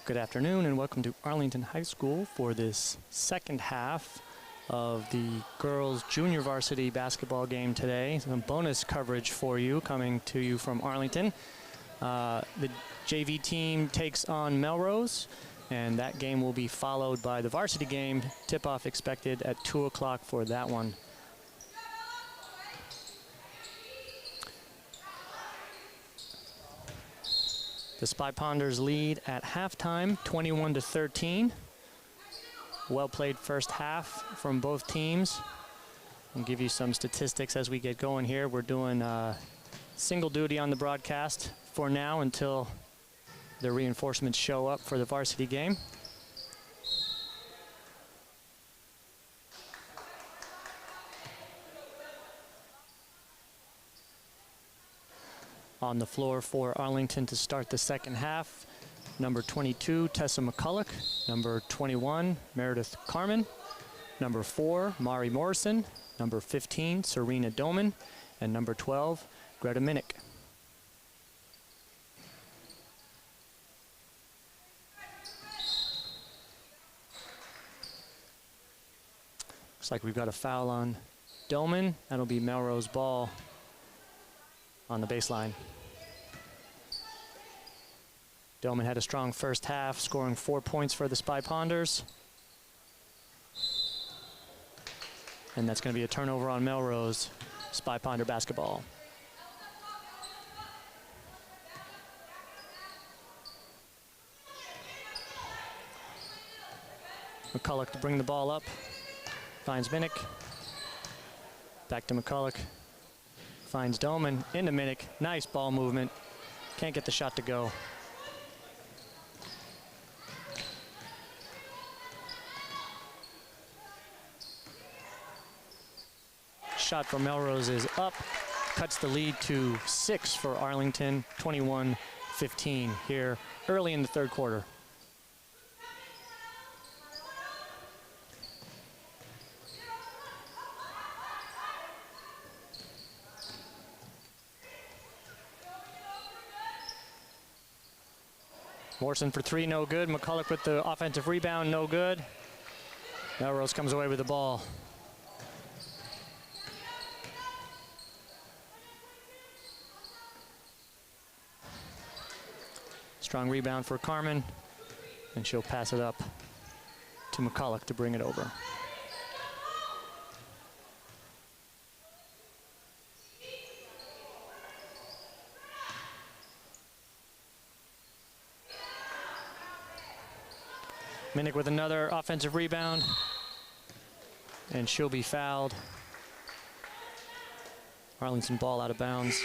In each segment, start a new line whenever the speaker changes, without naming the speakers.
Good afternoon and welcome to Arlington High School for this second half of the girls junior varsity basketball game today. Some bonus coverage for you coming to you from Arlington. The JV team takes on Melrose, and that game will be followed by the varsity game. Tip-off expected at 2 o'clock for that one. The Spy Ponders lead at halftime, 21-13. Well played first half from both teams. I'll give you some statistics as we get going here. We're doing single duty on the broadcast for now until the reinforcements show up for the varsity game. On the floor for Arlington to start the second half, number 22, Tessa McCulloch, number 21, Meredith Carmen, number 4, Mari Morrison, number 15, Serena Doman, and number 12, Greta Minnick. Looks like we've got a foul on Doman. That'll be Melrose ball on the baseline. Doman had a strong first half, scoring 4 points for the Spy Ponders. And that's going to be a turnover on Melrose, Spy Ponder basketball. McCulloch to bring the ball up. Finds Minnick. Back to McCulloch. Finds Doman into Minnick. Nice ball movement. Can't get the shot to go. Shot for Melrose is up. Cuts the lead to 6 for Arlington, 21-15 here early in the third quarter. Morrison for 3, no good. McCulloch with the offensive rebound, no good. Melrose comes away with the ball. Strong rebound for Carmen, and she'll pass it up to McCulloch to bring it over. Minnick with another offensive rebound, and she'll be fouled. Arlington ball out of bounds.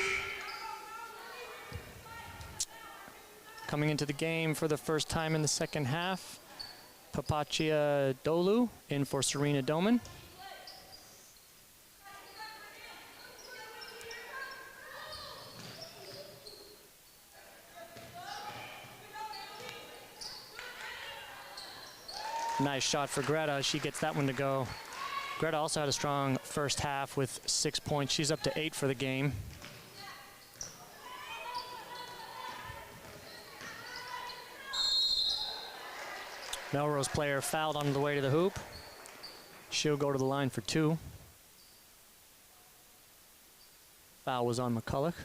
Coming into the game for the first time in the second half, Papachia Dolu in for Serena Doman. Nice shot for Greta. She gets that one to go. Greta also had a strong first half with 6 points. She's up to 8 for the game. Melrose player fouled on the way to the hoop. She'll go to the line for 2. Foul was on McCulloch.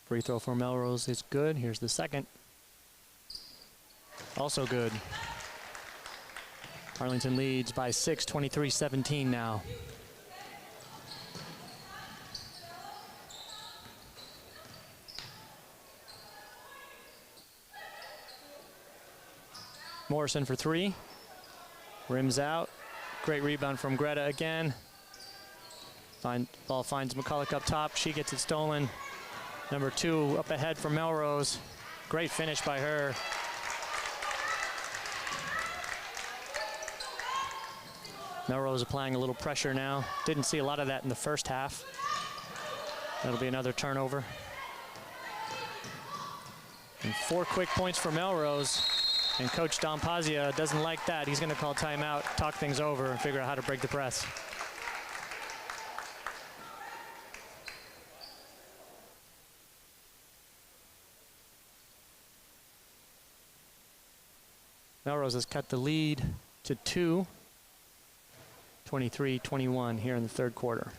Free throw for Melrose is good. Here's the second. Also good. Arlington leads by 6, 23-17 now. Morrison for 3. Rims out. Great rebound from Greta again. Ball finds McCulloch up top. She gets it stolen. Number 2 up ahead for Melrose. Great finish by her. Melrose applying a little pressure now. Didn't see a lot of that in the first half. That'll be another turnover. And 4 quick points for Melrose. And Coach Don Pazia doesn't like that. He's going to call timeout, talk things over, and figure out how to break the press. Melrose has cut the lead to 2, 23-21 here in the third quarter.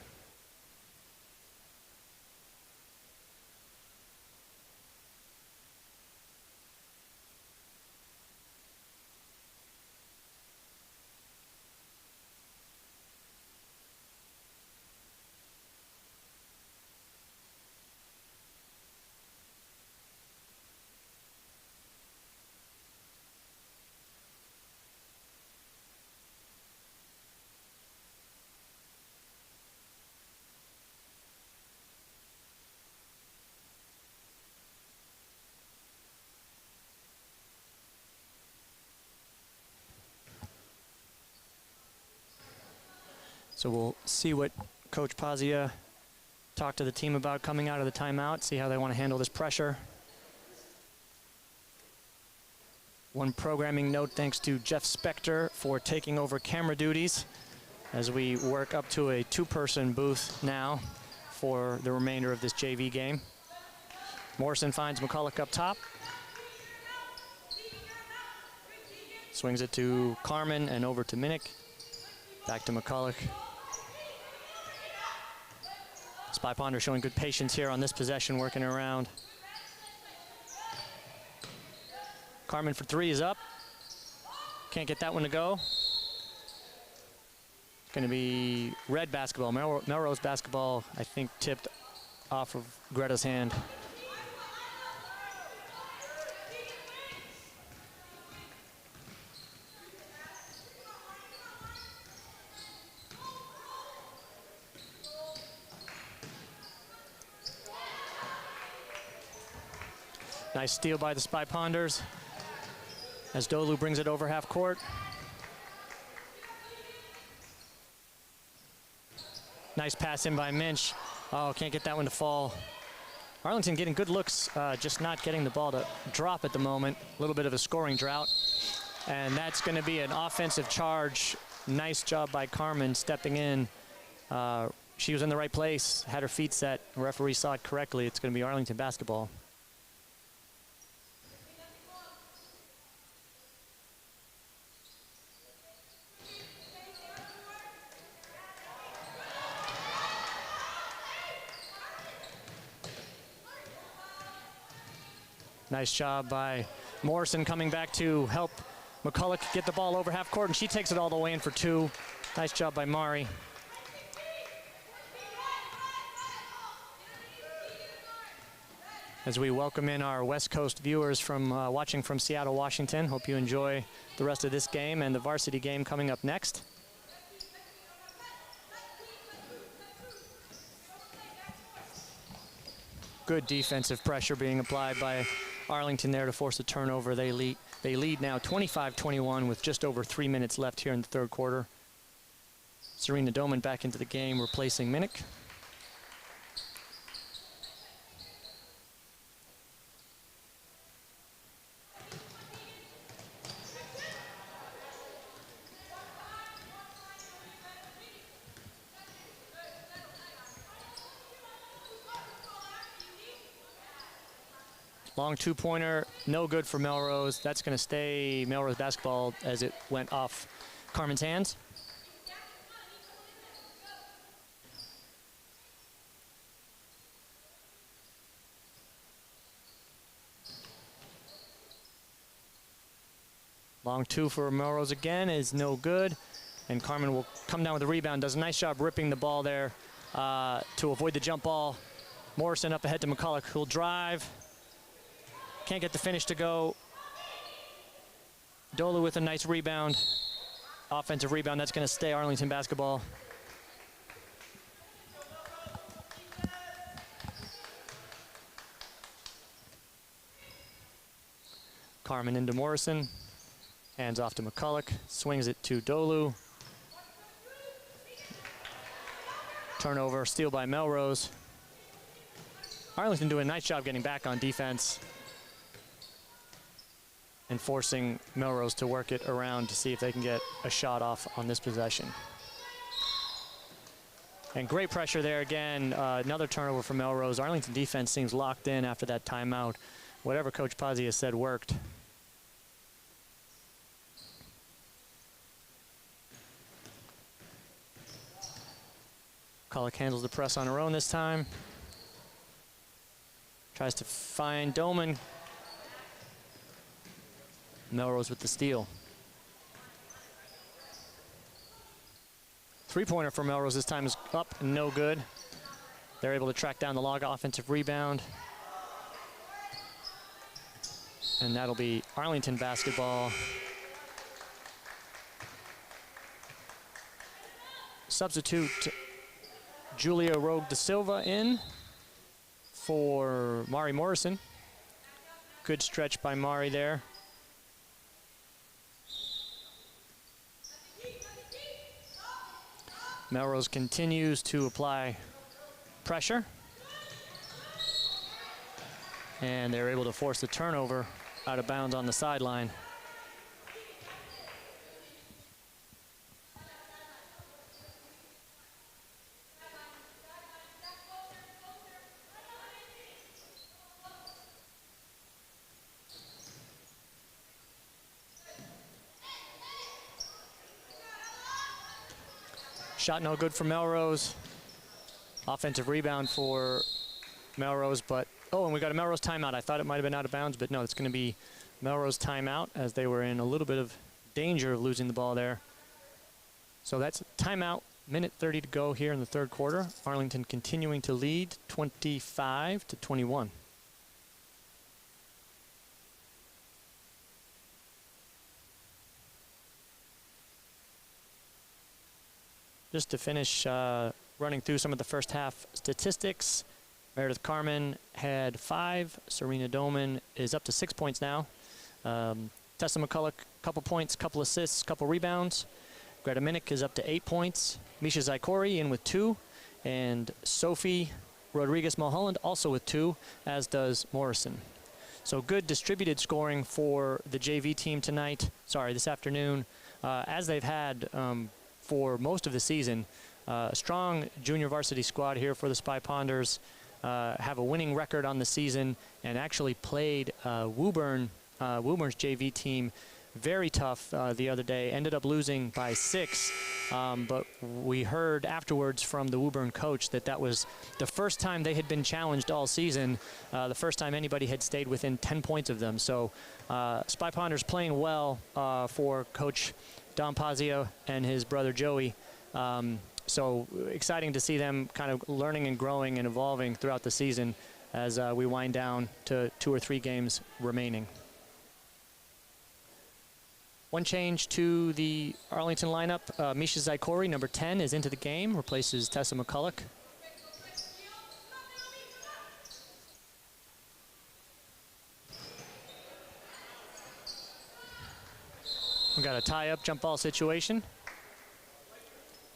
So we'll see what Coach Pazia talked to the team about coming out of the timeout, see how they want to handle this pressure. One programming note, thanks to Jeff Spector for taking over camera duties as we work up to a 2-person booth now for the remainder of this JV game. Morrison finds McCulloch up top. Swings it to Carmen and over to Minnick. Back to McCulloch. Spy Ponder showing good patience here on this possession, working around. Carmen for 3 is up. Can't get that one to go. It's going to be red basketball. Melrose basketball, I think, tipped off of Greta's hand. Nice steal by the Spy Ponders as Dolu brings it over half court. Nice pass in by Minch. Oh, can't get that one to fall. Arlington getting good looks, just not getting the ball to drop at the moment. A little bit of a scoring drought. And that's going to be an offensive charge. Nice job by Carmen stepping in. She was in the right place, had her feet set. The referee saw it correctly. It's going to be Arlington basketball. Nice job by Morrison coming back to help McCulloch get the ball over half court, and she takes it all the way in for 2. Nice job by Mari. As we welcome in our West Coast viewers from watching from Seattle, Washington. Hope you enjoy the rest of this game and the varsity game coming up next. Good defensive pressure being applied by Arlington there to force a turnover. They lead now 25-21 with just over 3 minutes left here in the third quarter. Serena Doman back into the game, replacing Minnick. Long 2-pointer, no good for Melrose. That's going to stay Melrose basketball as it went off Carmen's hands. Long 2 for Melrose again is no good. And Carmen will come down with the rebound. Does a nice job ripping the ball there to avoid the jump ball. Morrison up ahead to McCulloch, who'll drive. Can't get the finish to go. Dolu with a nice rebound. Offensive rebound, that's going to stay Arlington basketball. Carmen into Morrison. Hands off to McCulloch. Swings it to Dolu. Turnover, steal by Melrose. Arlington doing a nice job getting back on defense. and forcing Melrose to work it around to see if they can get a shot off on this possession. And great pressure there again. Another turnover for Melrose. Arlington defense seems locked in after that timeout. Whatever Coach Pazzi has said worked. McCulloch handles the press on her own this time. Tries to find Doman. Melrose with the steal. Three-pointer for Melrose this time is up and no good. They're able to track down the log offensive rebound. And that'll be Arlington basketball. Substitute Julia Rogue da Silva in for Mari Morrison. Good stretch by Mari there. Melrose continues to apply pressure. And they're able to force the turnover out of bounds on the sideline. Shot no good for Melrose. Offensive rebound for Melrose, but, oh, and we got a Melrose timeout. I thought it might have been out of bounds, but no, it's going to be Melrose timeout as they were in a little bit of danger of losing the ball there. So that's timeout, minute 30 to go here in the third quarter. Arlington continuing to lead 25-21. Just to finish running through some of the first half statistics, Meredith Carmen had 5. Serena Doman is up to 6 points now. Tessa McCulloch, couple points, couple assists, couple rebounds. Greta Minnick is up to 8 points. Misha Zykori in with 2. And Sophie Rodriguez Mulholland also with 2, as does Morrison. So good distributed scoring for the JV team this afternoon, as they've had for most of the season. A strong junior varsity squad here for the Spy Ponders. Have a winning record on the season and actually played Woburn's JV team very tough the other day. Ended up losing by 6, but we heard afterwards from the Woburn coach that was the first time they had been challenged all season, the first time anybody had stayed within 10 points of them. So Spy Ponders playing well for Coach Don Pazio and his brother Joey. So exciting to see them kind of learning and growing and evolving throughout the season as we wind down to 2 or 3 games remaining. One change to the Arlington lineup. Misha Zykori, number 10, is into the game, replaces Tessa McCulloch. We got a tie-up jump ball situation,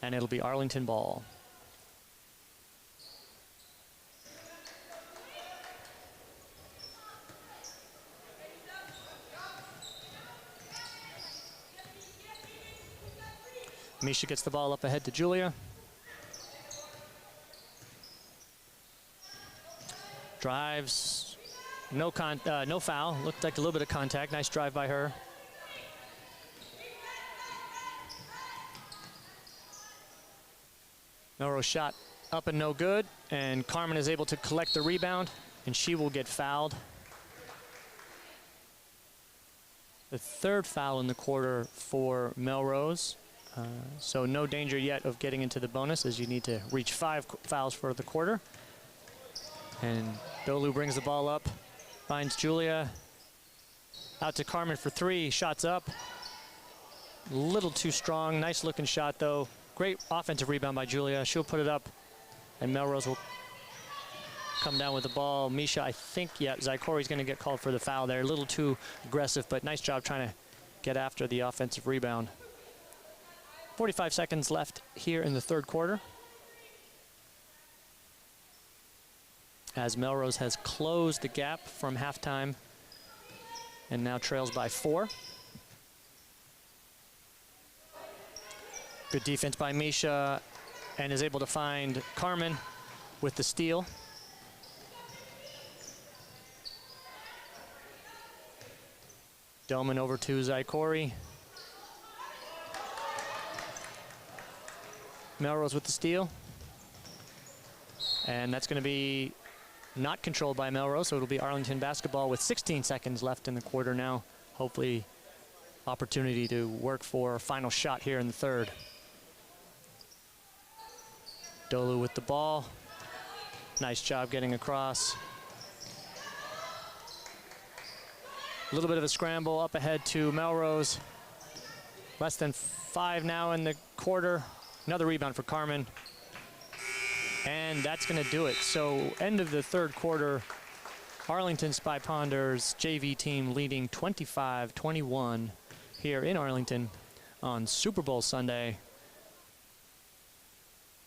and it'll be Arlington ball. Misha gets the ball up ahead to Julia. Drives, no foul. Looked like a little bit of contact. Nice drive by her. Melrose shot up and no good, and Carmen is able to collect the rebound, and she will get fouled. The 3rd foul in the quarter for Melrose. So no danger yet of getting into the bonus, as you need to reach 5 fouls for the quarter. And Dolu brings the ball up, finds Julia. Out to Carmen for 3, shots up. A little too strong, nice looking shot though. Great offensive rebound by Julia. She'll put it up, and Melrose will come down with the ball. Misha, I think, Zykori's going to get called for the foul there. A little too aggressive, but nice job trying to get after the offensive rebound. 45 seconds left here in the 3rd quarter, as Melrose has closed the gap from halftime and now trails by 4. Good defense by Misha, and is able to find Carmen with the steal. Delman over to Zaikori. Melrose with the steal. And that's going to be not controlled by Melrose, so it'll be Arlington basketball with 16 seconds left in the quarter now. Hopefully, opportunity to work for a final shot here in the third. Dolu with the ball. Nice job getting across. A little bit of a scramble up ahead to Melrose. Less than 5 now in the quarter. Another rebound for Carmen. And that's going to do it. So end of the third quarter, Arlington Spy Ponders JV team leading 25-21 here in Arlington on Super Bowl Sunday.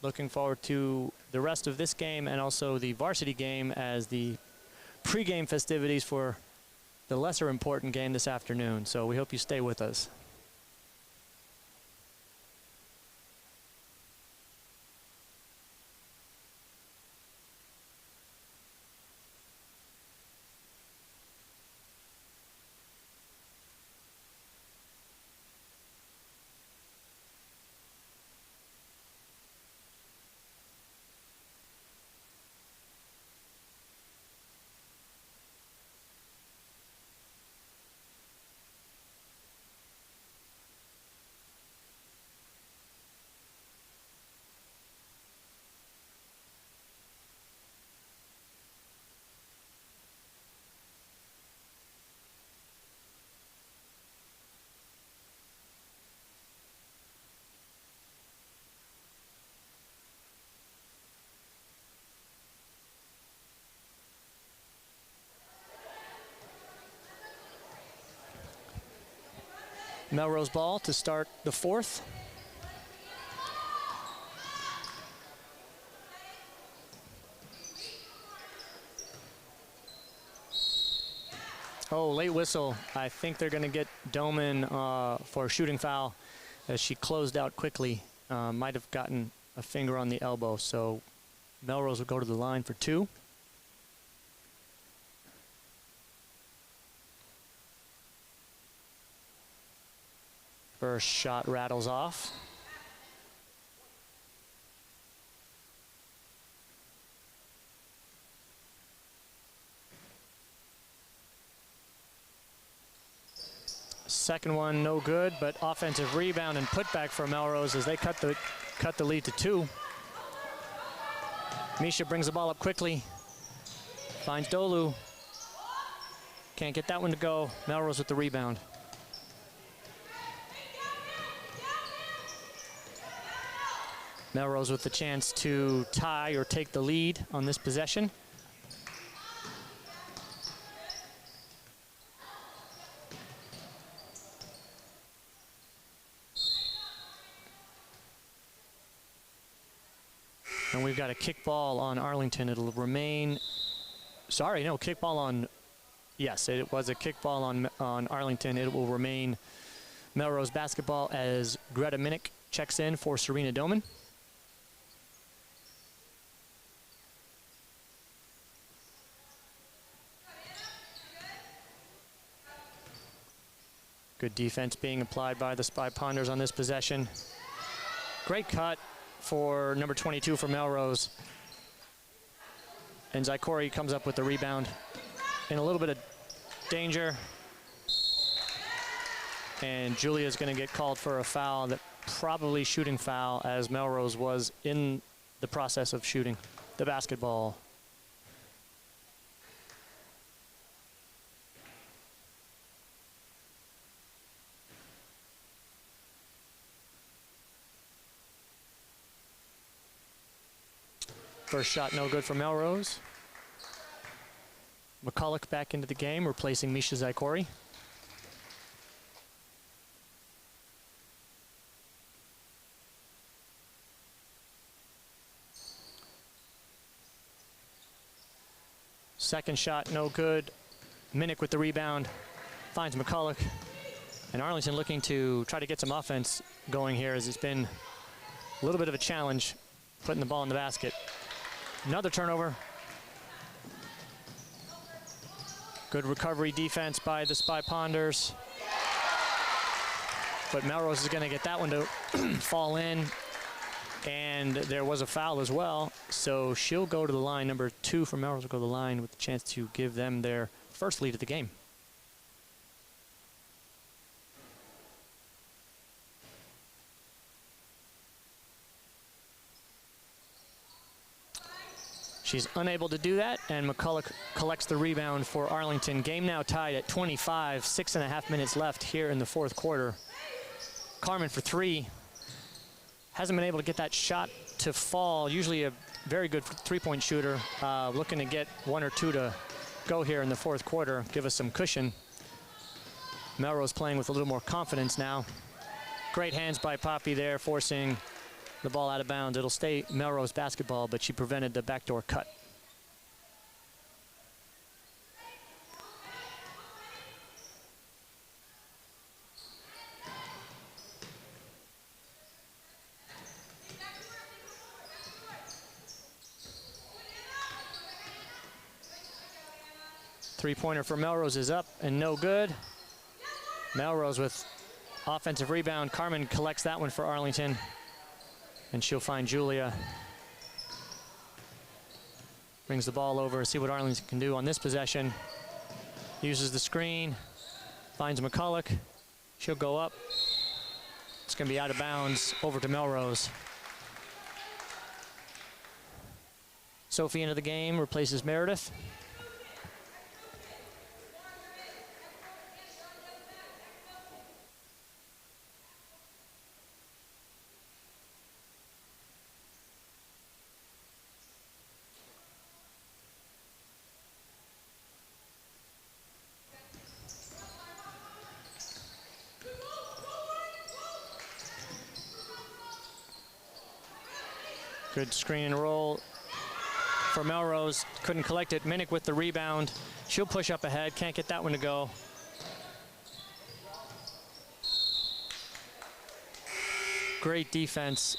Looking forward to the rest of this game and also the varsity game as the pregame festivities for the lesser important game this afternoon. So we hope you stay with us. Melrose ball to start the fourth. Oh, late whistle. I think they're going to get Doman for a shooting foul as she closed out quickly. Might have gotten a finger on the elbow, so Melrose will go to the line for 2. First shot rattles off. Second one no good, but offensive rebound and putback for Melrose as they cut the lead to 2. Misha brings the ball up quickly, finds Dolu. Can't get that one to go. Melrose with the rebound. Melrose with the chance to tie or take the lead on this possession. And we've got a kickball on Arlington. It'll remain, sorry, no, kickball on, yes, it was a kickball on Arlington. It will remain Melrose basketball as Greta Minnick checks in for Serena Doman. Good defense being applied by the Spy Ponders on this possession. Great cut for number 22 for Melrose. And Zaikori comes up with the rebound in a little bit of danger. And Julia's going to get called for a foul, that probably shooting foul, as Melrose was in the process of shooting the basketball. First shot no good for Melrose. McCulloch back into the game, replacing Misha Zaikori. Second shot no good. Minnick with the rebound. finds McCulloch. And Arlington looking to try to get some offense going here, as it's been a little bit of a challenge putting the ball in the basket. Another turnover. Good recovery defense by the Spy Ponders. But Melrose is going to get that one to fall in. And there was a foul as well. So she'll go to the line. Number 2 for Melrose will go to the line with the chance to give them their first lead of the game. She's unable to do that, and McCulloch collects the rebound for Arlington. Game now tied at 25, 6.5 minutes left here in the fourth quarter. Carmen for 3. Hasn't been able to get that shot to fall. Usually a very good three-point shooter. Looking to get 1 or 2 to go here in the fourth quarter, give us some cushion. Melrose playing with a little more confidence now. Great hands by Poppy there, forcing the ball out of bounds. It'll stay Melrose basketball, but she prevented the backdoor cut. Three-pointer for Melrose is up and no good. Melrose with offensive rebound. Carmen collects that one for Arlington. And she'll find Julia. Brings the ball over, see what Arlington can do on this possession. Uses the screen, finds McCulloch. She'll go up. It's going to be out of bounds, over to Melrose. Sophie into the game, replaces Meredith. Good screen and roll for Melrose. Couldn't collect it. Minnick with the rebound. She'll push up ahead. Can't get that one to go. Great defense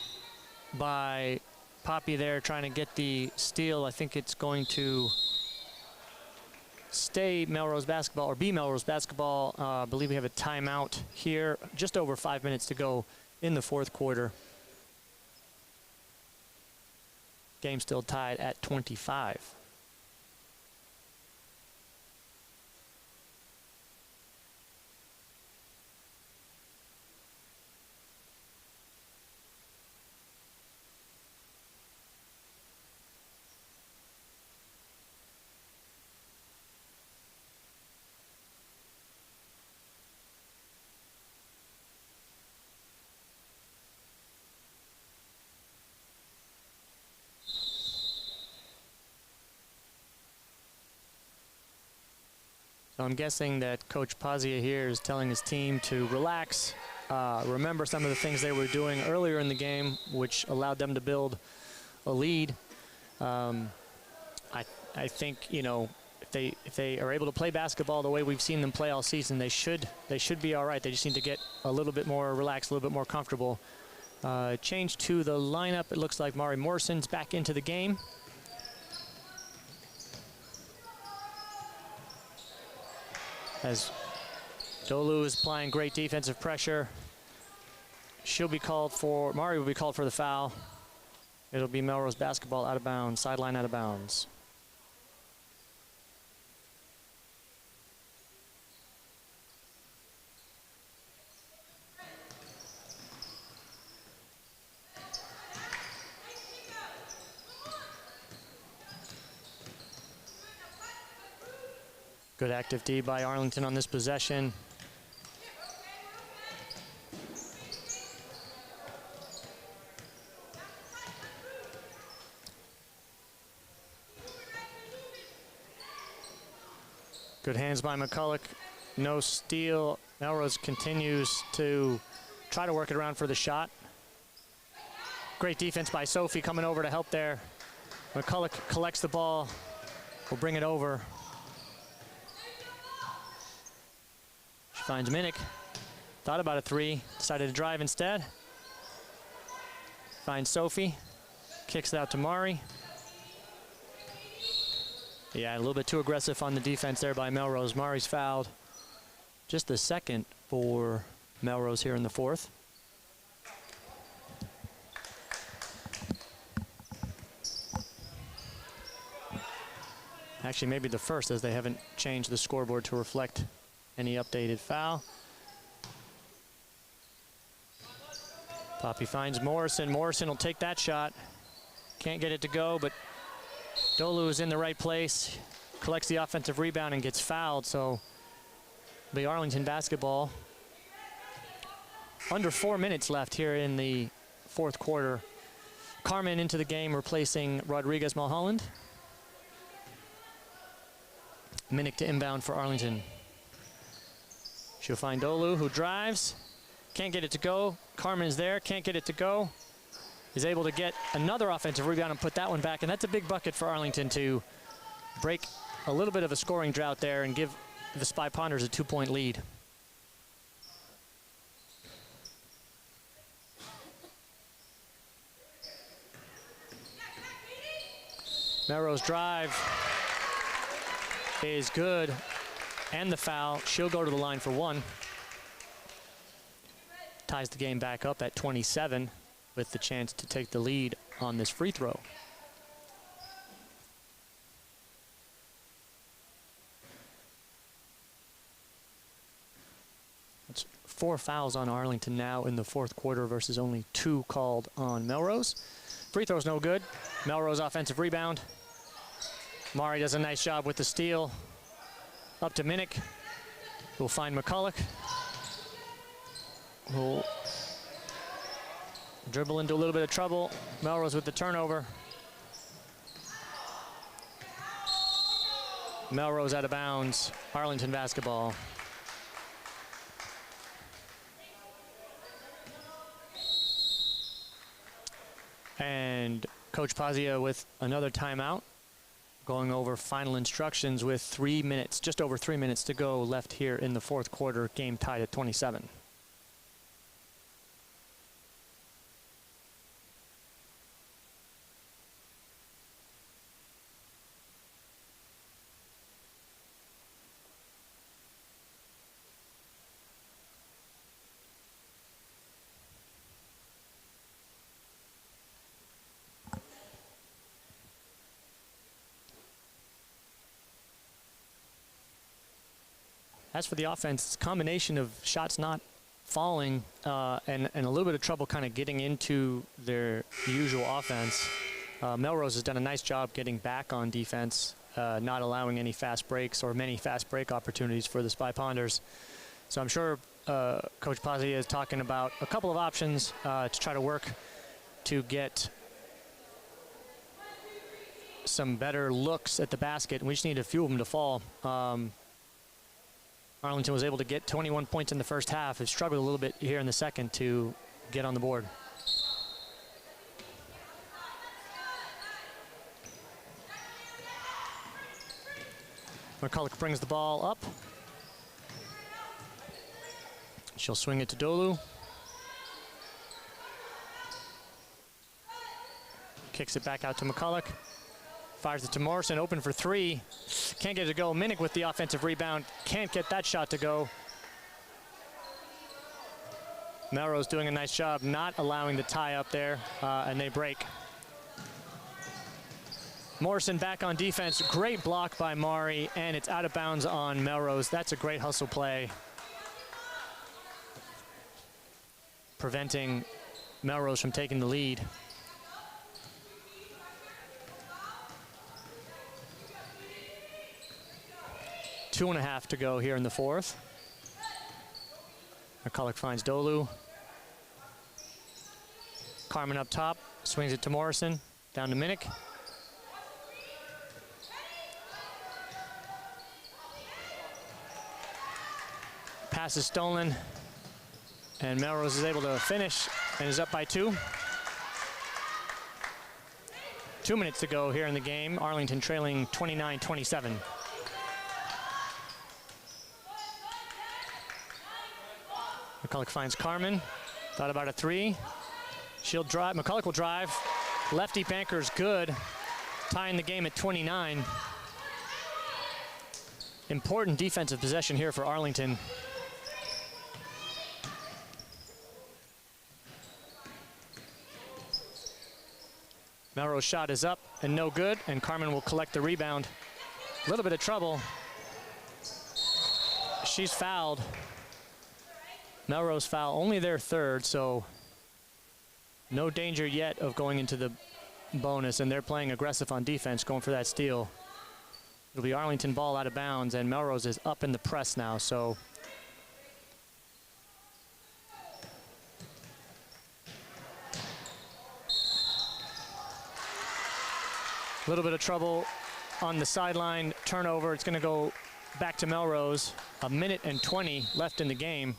by Poppy there, trying to get the steal. I think it's going to stay Melrose basketball, or be Melrose basketball. I believe we have a timeout here. Just over 5 minutes to go in the fourth quarter. Game still tied at 25. So I'm guessing that Coach Pazia here is telling his team to relax, remember some of the things they were doing earlier in the game, which allowed them to build a lead. I think, you know, if they are able to play basketball the way we've seen them play all season, they should be all right. They just need to get a little bit more relaxed, a little bit more comfortable. Change to the lineup. It looks like Mari Morrison's back into the game. As Dolu is applying great defensive pressure. She'll be called for, Mari will be called for the foul. It'll be Melrose basketball out of bounds, sideline out of bounds. Good active D by Arlington on this possession. Good hands by McCulloch. No steal. Melrose continues to try to work it around for the shot. Great defense by Sophie coming over to help there. McCulloch collects the ball. Will bring it over. She finds Minnick. Thought about a three, decided to drive instead. Finds Sophie, kicks it out to Mari. Yeah, a little bit too aggressive on the defense there by Melrose. Mari's fouled. Just the second for Melrose here in the fourth. Actually, maybe the first, as they haven't changed the scoreboard to reflect any updated foul. Poppy finds Morrison. Morrison will take that shot. Can't get it to go, but Dolu is in the right place, collects the offensive rebound and gets fouled, so the Arlington basketball. Under 4 minutes left here in the fourth quarter. Carmen into the game, replacing Rodriguez Mulholland. Minnick to inbound for Arlington. She'll find Dolu, who drives. Can't get it to go. Carmen is there, can't get it to go. Is able to get another offensive rebound and put that one back, and that's a big bucket for Arlington to break a little bit of a scoring drought there and give the Spy Ponders a 2-point lead. Melrose drive is good, and the foul. She'll go to the line for one. Ties the game back up at 27 with the chance to take the lead on this free throw. It's 4 fouls on Arlington now in the fourth quarter versus only 2 called on Melrose. Free throw's no good. Melrose offensive rebound. Mari does a nice job with the steal. Up to Minnick. We'll find McCulloch. Who'll dribble into a little bit of trouble. Melrose with the turnover. Melrose out of bounds. Arlington basketball. And Coach Pazia with another timeout, going over final instructions with 3 minutes, just over 3 minutes to go left here in the fourth quarter. Game tied at 27. As for the offense, combination of shots not falling and a little bit of trouble kind of getting into their usual offense. Melrose has done a nice job getting back on defense, not allowing any fast breaks or many fast break opportunities for the Spy Ponders. So I'm sure Coach Pazia is talking about a couple of options to try to work to get some better looks at the basket, and we just need a few of them to fall. Arlington was able to get 21 points in the first half. It struggled a little bit here in the second to get on the board. McCulloch brings the ball up. She'll swing it to Dolu. Kicks it back out to McCulloch. Fires it to Morrison, open for three. Can't get it to go. Minnick with the offensive rebound. Can't get that shot to go. Melrose doing a nice job not allowing the tie up there, and they break. Morrison back on defense. Great block by Mari, and it's out of bounds on Melrose. That's a great hustle play, preventing Melrose from taking the lead. 2.5 to go here in the fourth. McCulloch finds Dolu. Carmen up top, swings it to Morrison, down to Minnick. Pass is stolen, and Melrose is able to finish and is up by 2. 2 minutes to go here in the game. Arlington trailing 29-27. McCulloch finds Carmen. Thought about a three. She'll drive. McCulloch will drive. Lefty banker's good. Tying the game at 29. Important defensive possession here for Arlington. Melrose shot is up and no good, and Carmen will collect the rebound. A little bit of trouble. She's fouled. Melrose foul, only their third, so no danger yet of going into the bonus, and they're playing aggressive on defense, going for that steal. It'll be Arlington ball out of bounds, and Melrose is up in the press now, so a little bit of trouble on the sideline. Turnover. It's going to go back to Melrose. A minute and 20 left in the game.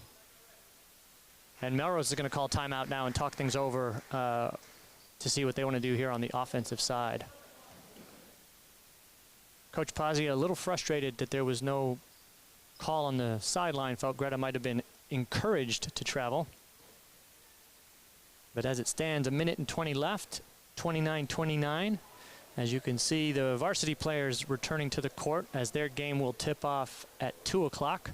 And Melrose is going to call timeout now and talk things over to see what they want to do here on the offensive side. Coach Pazzi a little frustrated that there was no call on the sideline. Felt Greta might have been encouraged to travel. But as it stands, a minute and 20 left, 29-29. As you can see, the varsity players returning to the court as their game will tip off at 2 o'clock.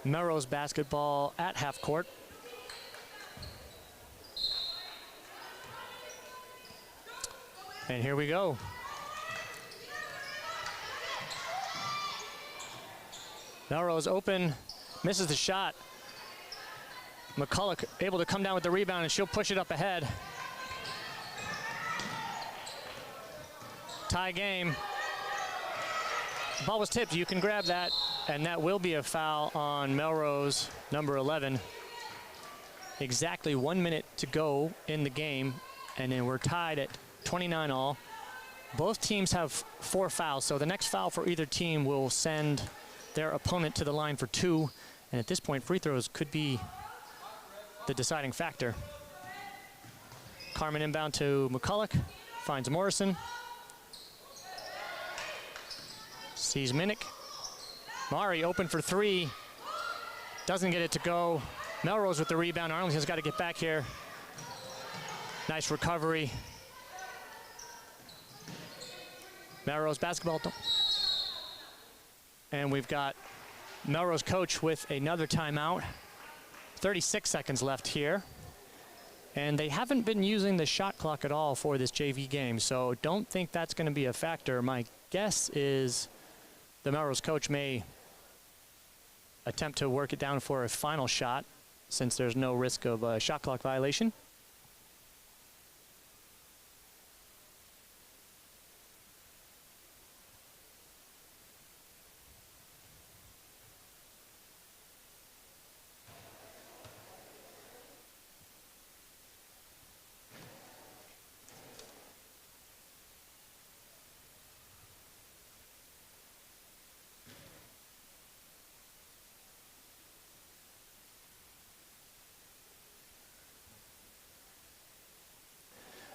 Melrose basketball at half court. And here we go. Melrose open, misses the shot. McCulloch able to come down with the rebound, and she'll push it up ahead. Tie game. Ball was tipped. You can grab that, and that will be a foul on Melrose, number 11. Exactly 1 minute to go in the game, and then we're tied at 29 all. Both teams have 4 fouls, so the next foul for either team will send their opponent to the line for 2, and at this point, free throws could be the deciding factor. Carmen inbound to McCulloch, finds Morrison. Sees Minnick. Mari open for 3. Doesn't get it to go. Melrose with the rebound. Arlington's got to get back here. Nice recovery. Melrose basketball. And we've got Melrose coach with another timeout. 36 seconds left here. And they haven't been using the shot clock at all for this JV game, so don't think that's going to be a factor. My guess is the Melrose coach may attempt to work it down for a final shot since there's no risk of a shot clock violation.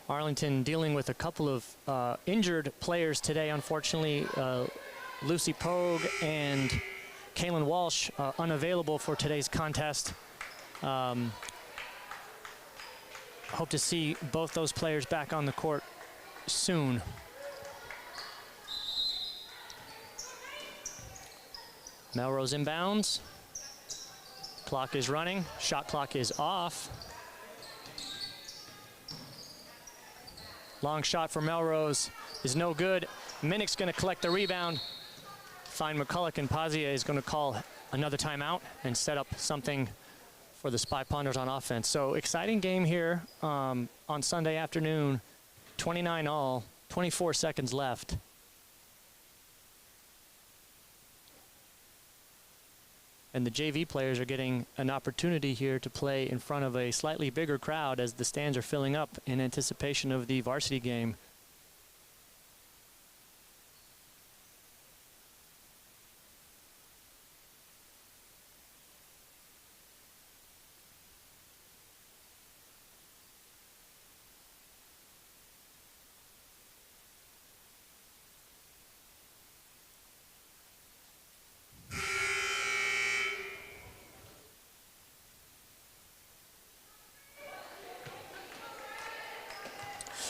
Arlington dealing with a couple of injured players today, unfortunately. Lucy Pogue and Kaylin Walsh unavailable for today's contest. Hope to see both those players back on the court soon. Melrose inbounds. Clock is running. Shot clock is off. Long shot for Melrose is no good. Minnick's going to collect the rebound. Find McCulloch, and Pazia is going to call another timeout and set up something for the Spy Ponders on offense. So exciting game here on Sunday afternoon. 29 all, 24 seconds left. And the JV players are getting an opportunity here to play in front of a slightly bigger crowd as the stands are filling up in anticipation of the varsity game.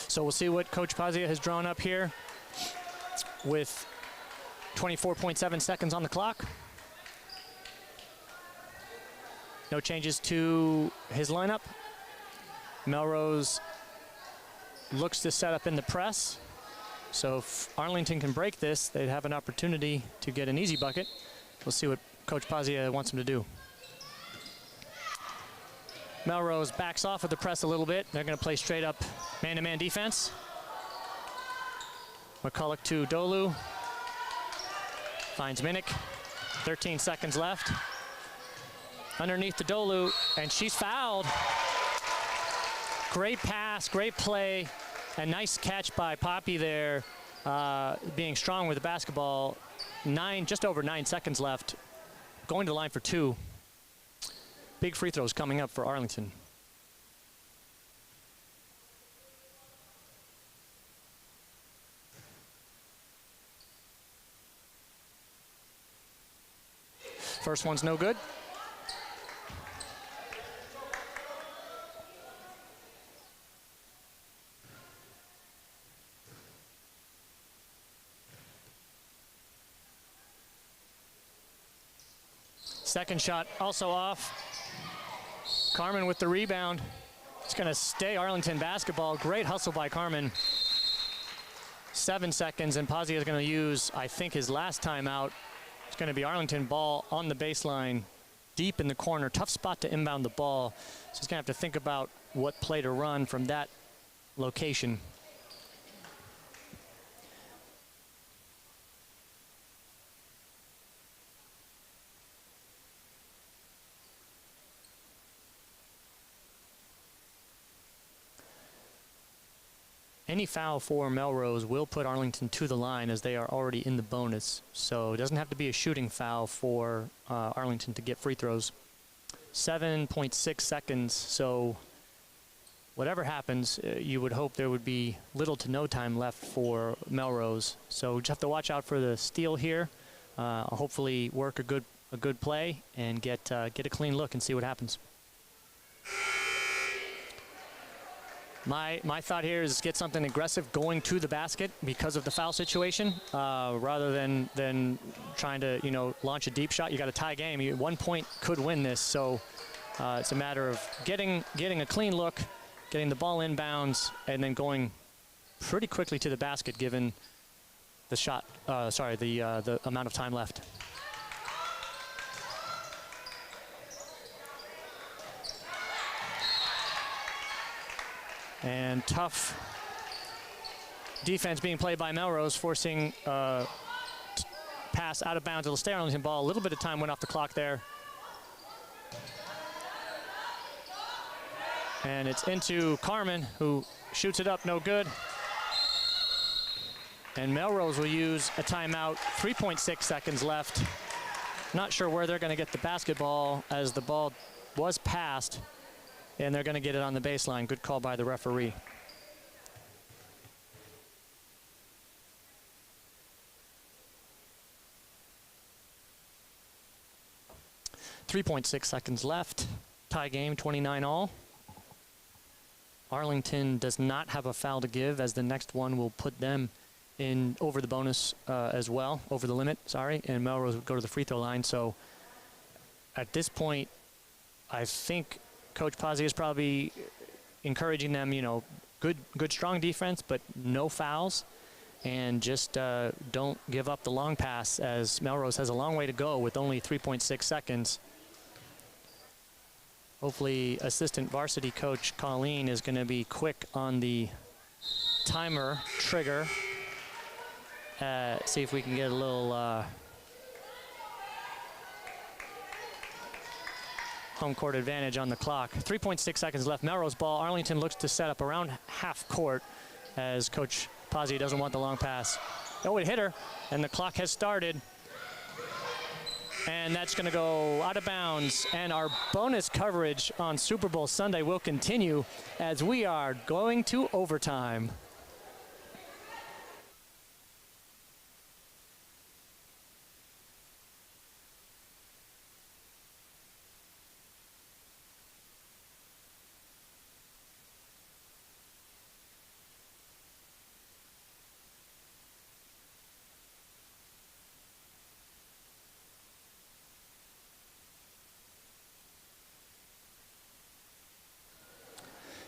So we'll see what Coach Pazia has drawn up here with 24.7 seconds on the clock. No changes to his lineup. Melrose looks to set up in the press. So if Arlington can break this, they'd have an opportunity to get an easy bucket. We'll see what Coach Pazia wants them to do. Melrose backs off of the press a little bit. They're going to play straight up man-to-man defense. McCulloch to Dolu. Finds Minnick. 13 seconds left. Underneath to Dolu, and she's fouled. Great pass, great play, and nice catch by Poppy there, being strong with the basketball. Just over 9 seconds left. Going to the line for 2. Big free throws coming up for Arlington. First one's no good. Second shot also off. Carmen with the rebound. It's going to stay Arlington basketball. Great hustle by Carmen. 7 seconds, and Pazia is going to use, I think, his last timeout. It's going to be Arlington ball on the baseline, deep in the corner. Tough spot to inbound the ball. So he's going to have to think about what play to run from that location. Any foul for Melrose will put Arlington to the line as they are already in the bonus. So it doesn't have to be a shooting foul for Arlington to get free throws. 7.6 seconds. So whatever happens, you would hope there would be little to no time left for Melrose. So just have to watch out for the steal here. Hopefully work a good play and get a clean look and see what happens. My thought here is get something aggressive going to the basket because of the foul situation, rather than trying to launch a deep shot. You got a tie game. 1 point could win this, so it's a matter of getting a clean look, getting the ball inbounds, and then going pretty quickly to the basket given the shot. The amount of time left. And tough defense being played by Melrose, forcing pass out of bounds. It'll stay Arlington ball. A little bit of time went off the clock there. And it's into Carmen, who shoots it up, no good. And Melrose will use a timeout, 3.6 seconds left. Not sure where they're going to get the basketball as the ball was passed. And they're going to get it on the baseline. Good call by the referee. .6 seconds left. Tie game, 29 all. Arlington does not have a foul to give, as the next one will put them in over the bonus as well, over the limit, sorry, and Melrose would go to the free throw line. So at this point, I think Coach Pazia is probably encouraging them, good strong defense, but no fouls, and just don't give up the long pass, as Melrose has a long way to go with only 3.6 seconds. Hopefully assistant varsity coach Colleen is going to be quick on the timer trigger. See if we can get a little home court advantage on the clock. 3.6 seconds left. Melrose ball. Arlington looks to set up around half court as Coach Pazzi doesn't want the long pass. Oh, it hit her, and the clock has started. And that's going to go out of bounds. And our bonus coverage on Super Bowl Sunday will continue as we are going to overtime.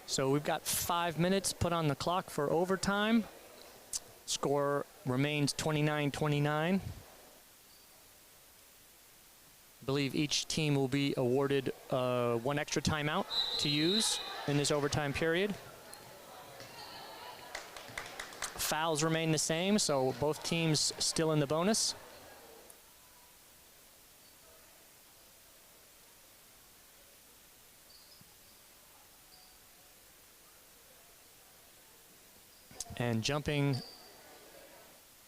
So we've got 5 minutes put on the clock for overtime. Score remains 29-29. I believe each team will be awarded one extra timeout to use in this overtime period. Fouls remain the same, so both teams still in the bonus. And jumping,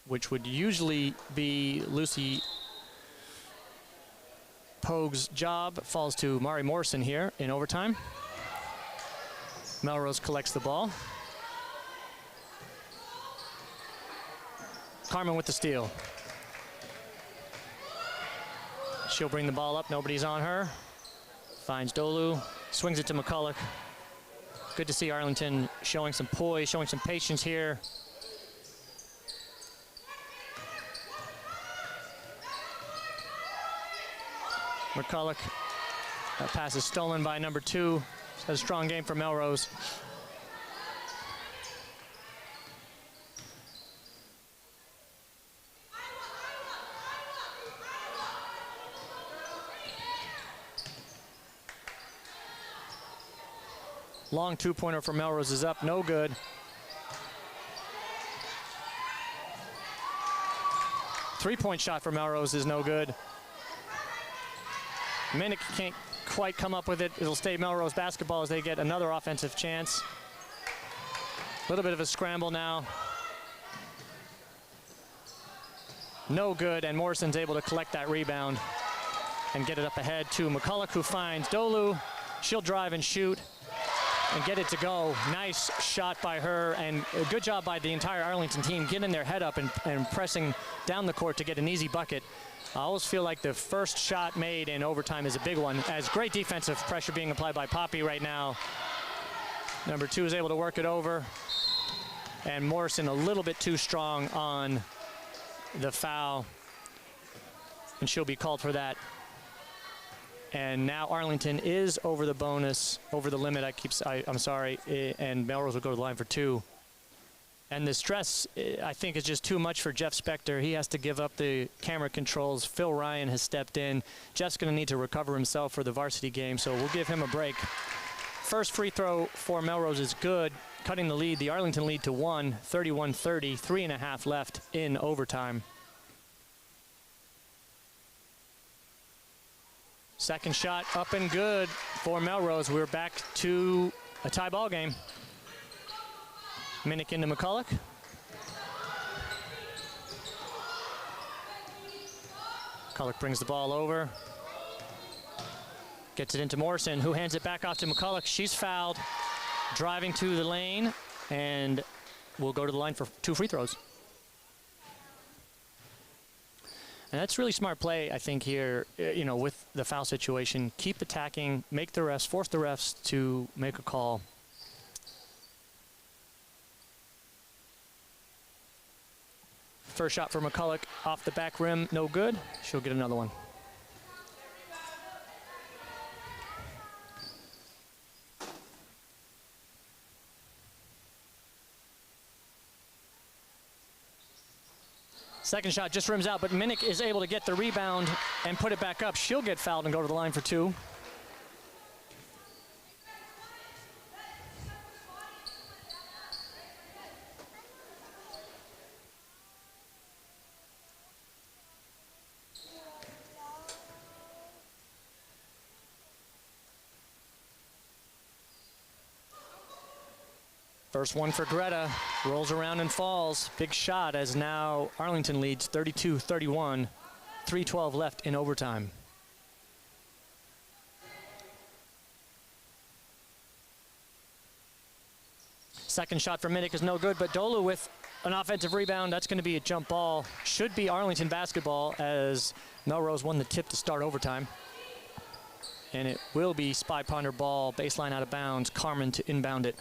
which would usually be Lucy Pogue's job, falls to Mari Morrison here in overtime. Melrose collects the ball. Carmen with the steal. She'll bring the ball up, nobody's on her. Finds Dolu, swings it to McCulloch. Good to see Arlington showing some poise, showing some patience here. McCulloch, that pass is stolen by number 2. Has a strong game for Melrose. Long two-pointer for Melrose is up, no good. Three-point shot for Melrose is no good. Minnick can't quite come up with it. It'll stay Melrose basketball as they get another offensive chance. A little bit of a scramble now. No good, and Morrison's able to collect that rebound and get it up ahead to McCulloch, who finds Dolu. She'll drive and shoot and get it to go. Nice shot by her, and a good job by the entire Arlington team getting their head up and pressing down the court to get an easy bucket. I always feel like the first shot made in overtime is a big one, as great defensive pressure being applied by Poppy right now. Number 2 is able to work it over, and Morrison a little bit too strong on the foul, and she'll be called for that. And now Arlington is over the bonus, over the limit. I'm sorry, and Melrose will go to the line for 2. And the stress, I think, is just too much for Jeff Spector. He has to give up the camera controls. Phil Ryan has stepped in. Jeff's going to need to recover himself for the varsity game, so we'll give him a break. First free throw for Melrose is good, cutting the lead, the Arlington lead to 1, 31-30, 3.5 left in overtime. Second shot up and good for Melrose. We're back to a tie ball game. Minnick into McCulloch. McCulloch brings the ball over. Gets it into Morrison, who hands it back off to McCulloch. She's fouled, driving to the lane, and will go to the line for 2 free throws. And that's really smart play, I think, here, with the foul situation. Keep attacking, make the refs, force the refs to make a call. First shot for McCulloch off the back rim, no good. She'll get another one. Second shot just rims out, but Minnick is able to get the rebound and put it back up. She'll get fouled and go to the line for 2. First one for Greta, rolls around and falls. Big shot as now Arlington leads 32-31, 3:12 left in overtime. Second shot for Minnick is no good, but Dolu with an offensive rebound. That's going to be a jump ball. Should be Arlington basketball as Melrose won the tip to start overtime. And it will be Spy Ponder ball, baseline out of bounds. Carmen to inbound it.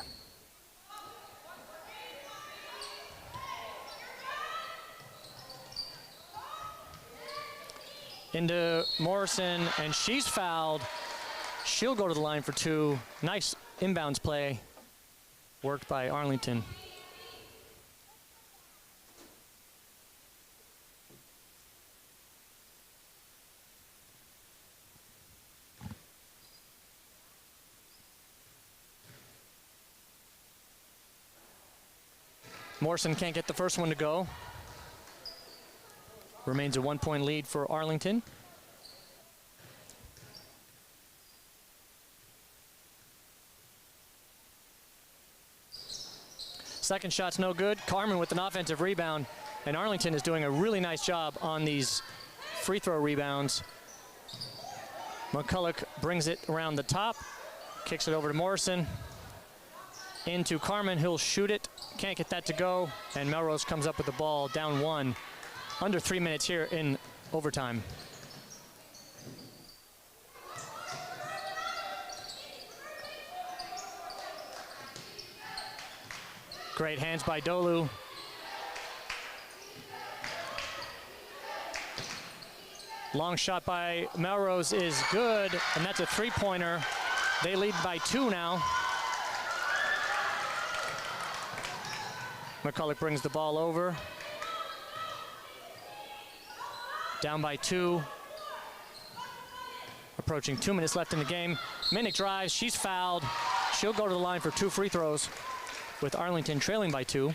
Into Morrison, and she's fouled. She'll go to the line for two. Nice inbounds play worked by Arlington. Morrison can't get the first one to go. Remains a 1-point lead for Arlington. Second shot's no good. Carmen with an offensive rebound, and Arlington is doing a really nice job on these free throw rebounds. McCulloch brings it around the top, kicks it over to Morrison. Into Carmen, he'll shoot it, can't get that to go, and Melrose comes up with the ball, down one. Under 3 minutes here in overtime. Great hands by Dolu. Long shot by Melrose is good, and that's a three-pointer. They lead by 2 now. McCulloch brings the ball over. Down by 2. Approaching 2 minutes left in the game. Minnick drives, she's fouled. She'll go to the line for 2 free throws with Arlington trailing by 2.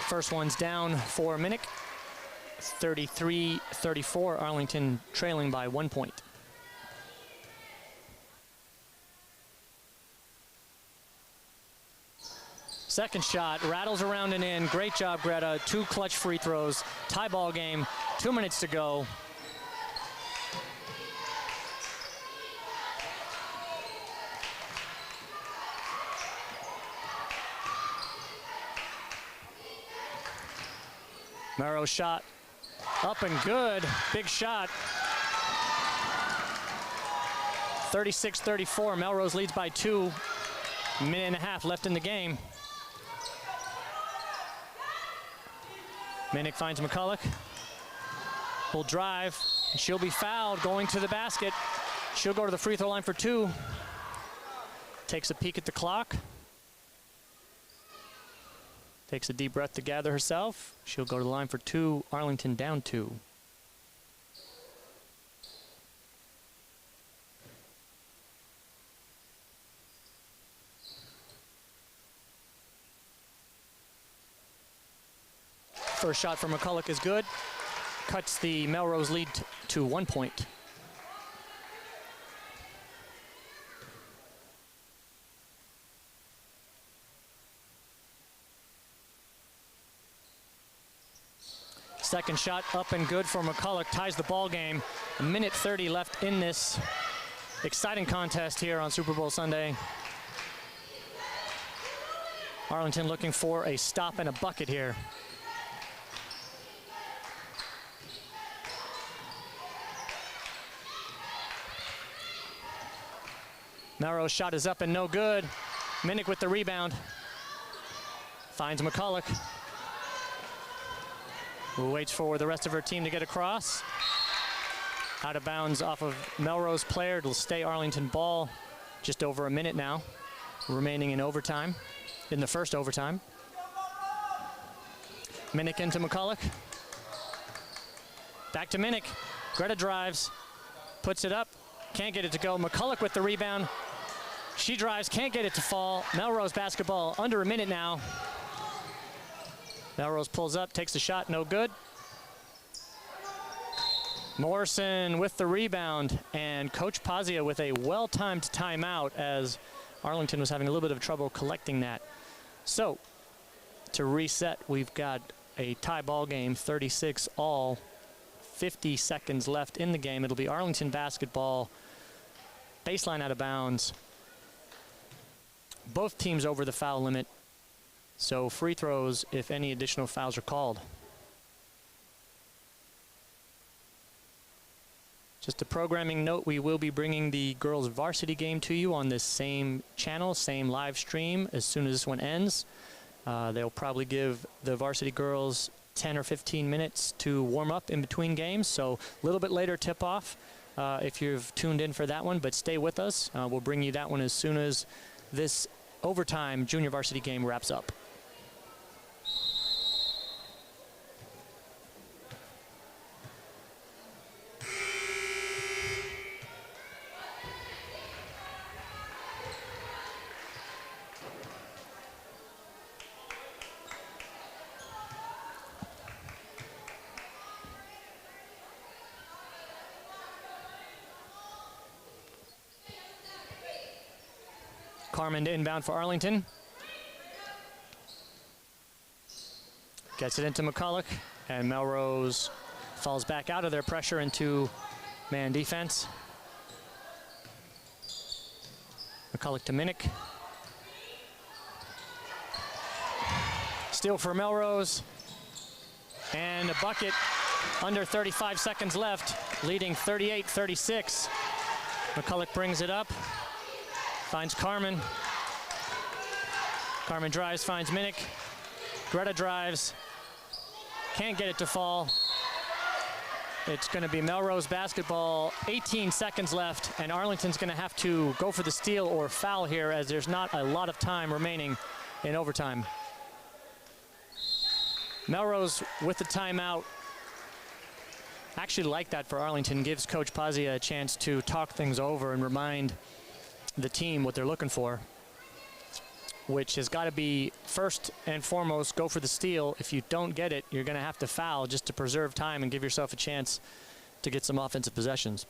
First one's down for Minnick. 33-34, Arlington trailing by 1 point. Second shot, rattles around and in. Great job, Greta. 2 clutch free throws. Tie ball game, 2 minutes to go. Melrose shot up and good. Big shot. 36-34. Melrose leads by 2. Minute and a half left in the game. Minnick finds McCulloch. Will drive. She'll be fouled going to the basket. She'll go to the free throw line for 2. Takes a peek at the clock. Takes a deep breath to gather herself. She'll go to the line for 2. Arlington down 2. First shot from McCulloch is good. Cuts the Melrose lead to 1 point. Second shot up and good for McCulloch, ties the ball game. 1:30 left in this exciting contest here on Super Bowl Sunday. Arlington looking for a stop and a bucket here. Melrose shot is up and no good. Minnick with the rebound. Finds McCulloch, who waits for the rest of her team to get across. Out of bounds off of Melrose player. It'll stay Arlington ball. Just over a minute now remaining in overtime, in the first overtime. Minnick into McCulloch. Back to Minnick. Greta drives, puts it up, can't get it to go. McCulloch with the rebound. She drives, can't get it to fall. Melrose basketball under a minute now. Melrose pulls up, takes the shot, no good. Morrison with the rebound, and Coach Pazia with a well-timed timeout as Arlington was having a little bit of trouble collecting that. So, to reset, we've got a tie ball game, 36 all, 50 seconds left in the game. It'll be Arlington basketball, baseline out of bounds. Both teams over the foul limit, so free throws if any additional fouls are called. Just a programming note, we will be bringing the girls varsity game to you on this same channel, same live stream as soon as this one ends. They'll probably give the varsity girls 10 or 15 minutes to warm up in between games, so a little bit later tip-off if you've tuned in for that one, but stay with us. We'll bring you that one as soon as this overtime junior varsity game wraps up. Carmen to inbound for Arlington. Gets it into McCulloch, and Melrose falls back out of their pressure into man defense. McCulloch to Minnick. Steal for Melrose, and a bucket under 35 seconds left, leading 38-36. McCulloch brings it up. Finds Carmen. Carmen drives, finds Minnick. Greta drives. Can't get it to fall. It's going to be Melrose basketball. 18 seconds left, and Arlington's going to have to go for the steal or foul here as there's not a lot of time remaining in overtime. Melrose with the timeout. Actually like that for Arlington. Gives Coach Pazia a chance to talk things over and remind the team what they're looking for, which has got to be first and foremost go for the steal. If you don't get it, you're going to have to foul just to preserve time and give yourself a chance to get some offensive possessions.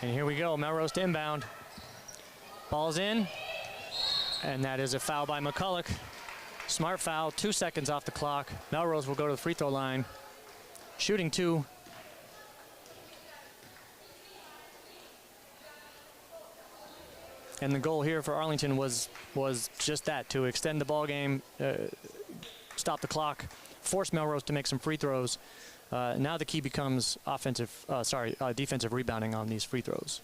And here we go, Melrose to inbound. Ball's in, and that is a foul by McCulloch. Smart foul, 2 seconds off the clock. Melrose will go to the free throw line. Shooting two. And the goal here for Arlington was just that, to extend the ball game, stop the clock, force Melrose to make some free throws. Now the key becomes defensive rebounding on these free throws.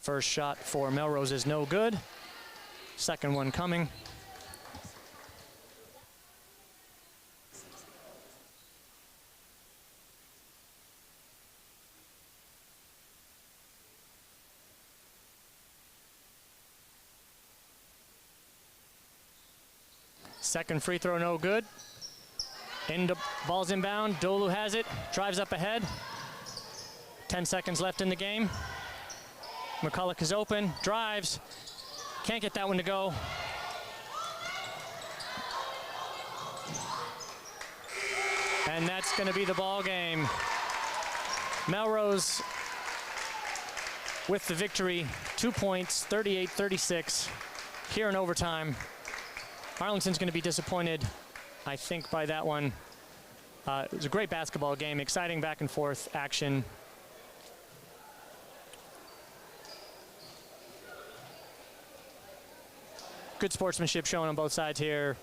First shot for Melrose is no good. Second one coming. Second free throw, no good. Ball's inbound. Dolu has it. Drives up ahead. 10 seconds left in the game. McCulloch is open. Drives. Can't get that one to go. And that's going to be the ball game. Melrose with the victory. 2 points, 38-36 here in overtime. Arlington's going to be disappointed, I think, by that one. It was a great basketball game, exciting back and forth action. good sportsmanship shown on both sides here.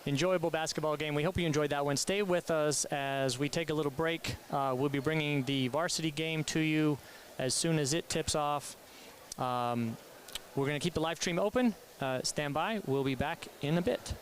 Enjoyable basketball game. We hope you enjoyed that one. Stay with us as we take a little break. We'll be bringing the varsity game to you as soon as it tips off. We're going to keep the live stream open. Stand by. We'll be back in a bit.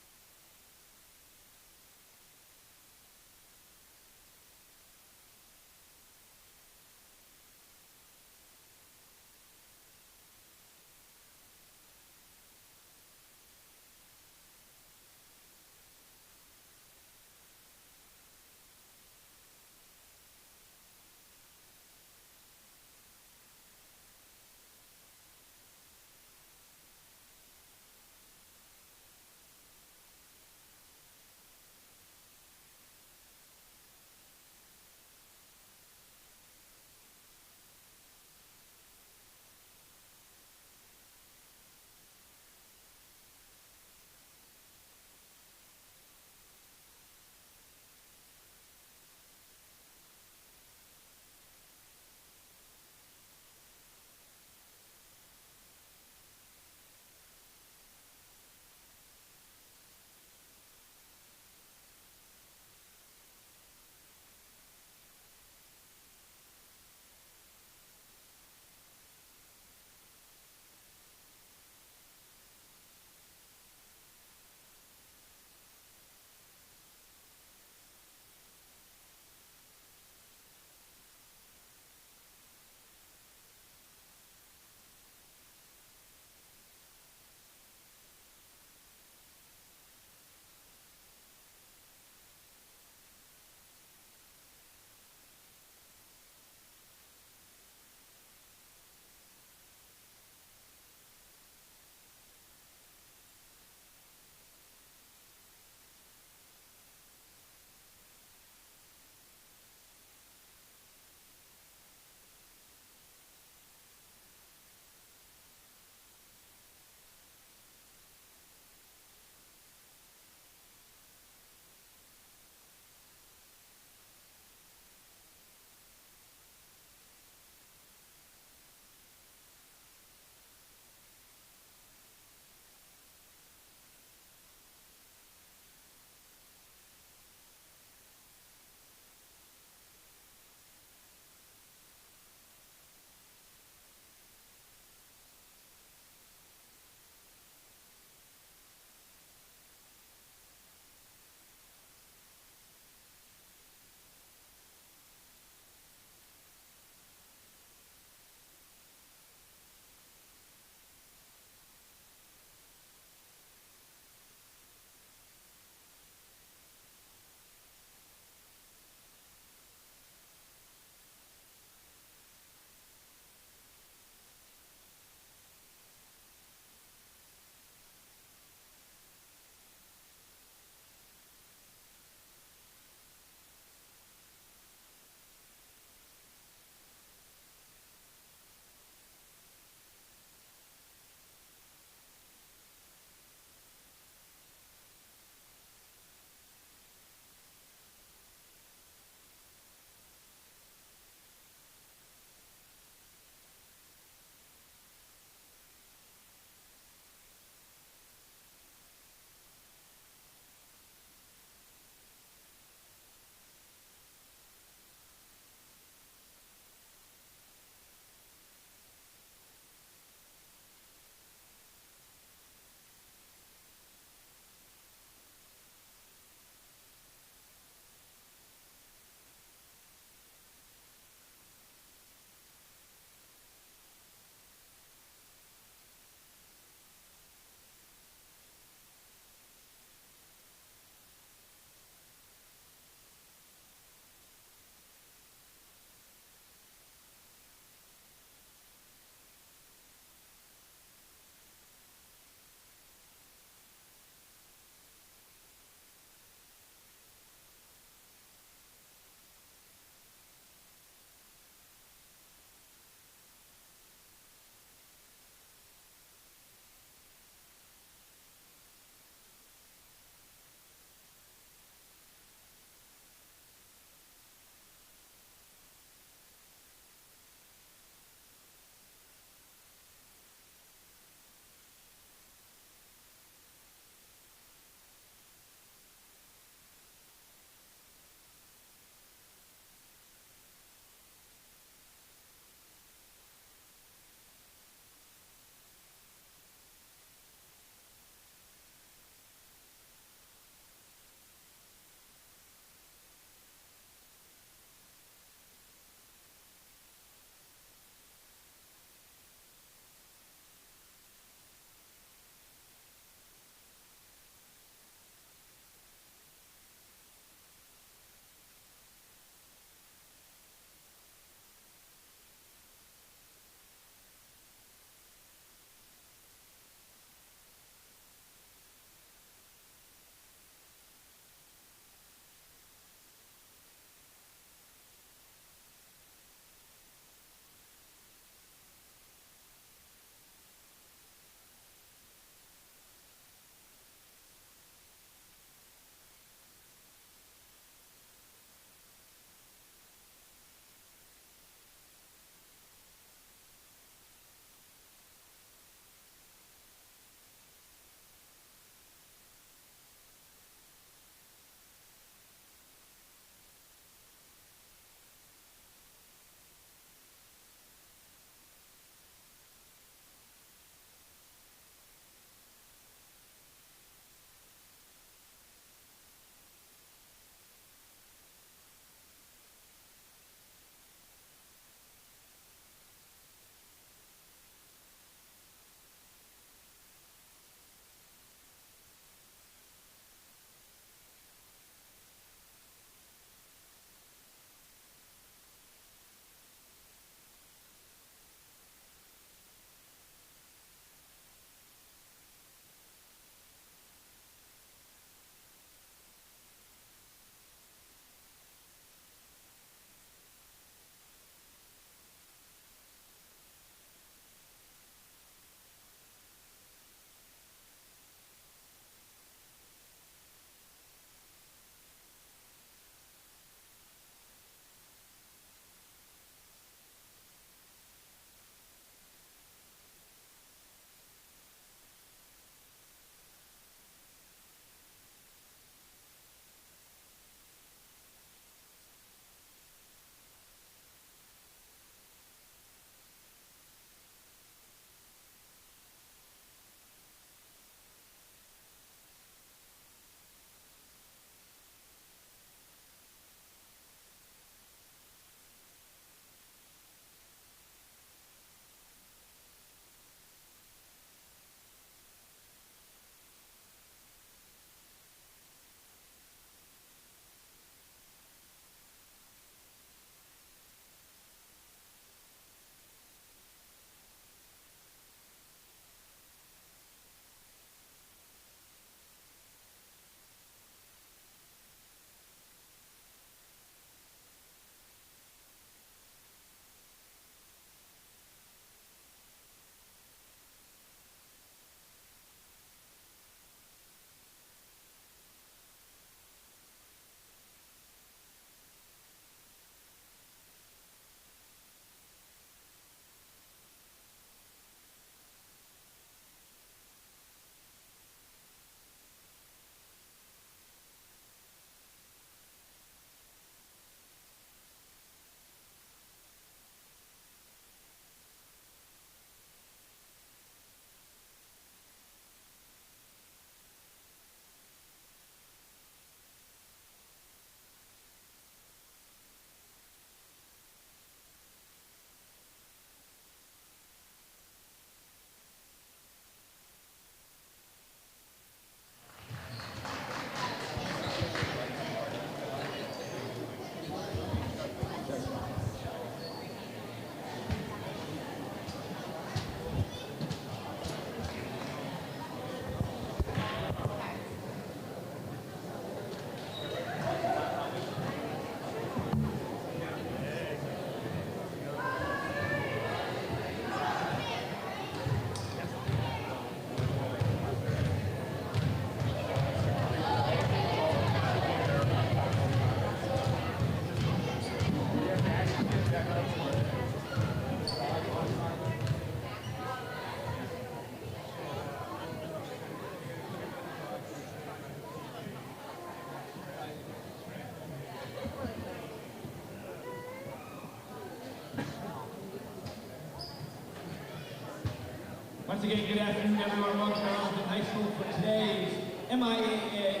again, good afternoon, everyone. Welcome to Arlington High School for today's MIAA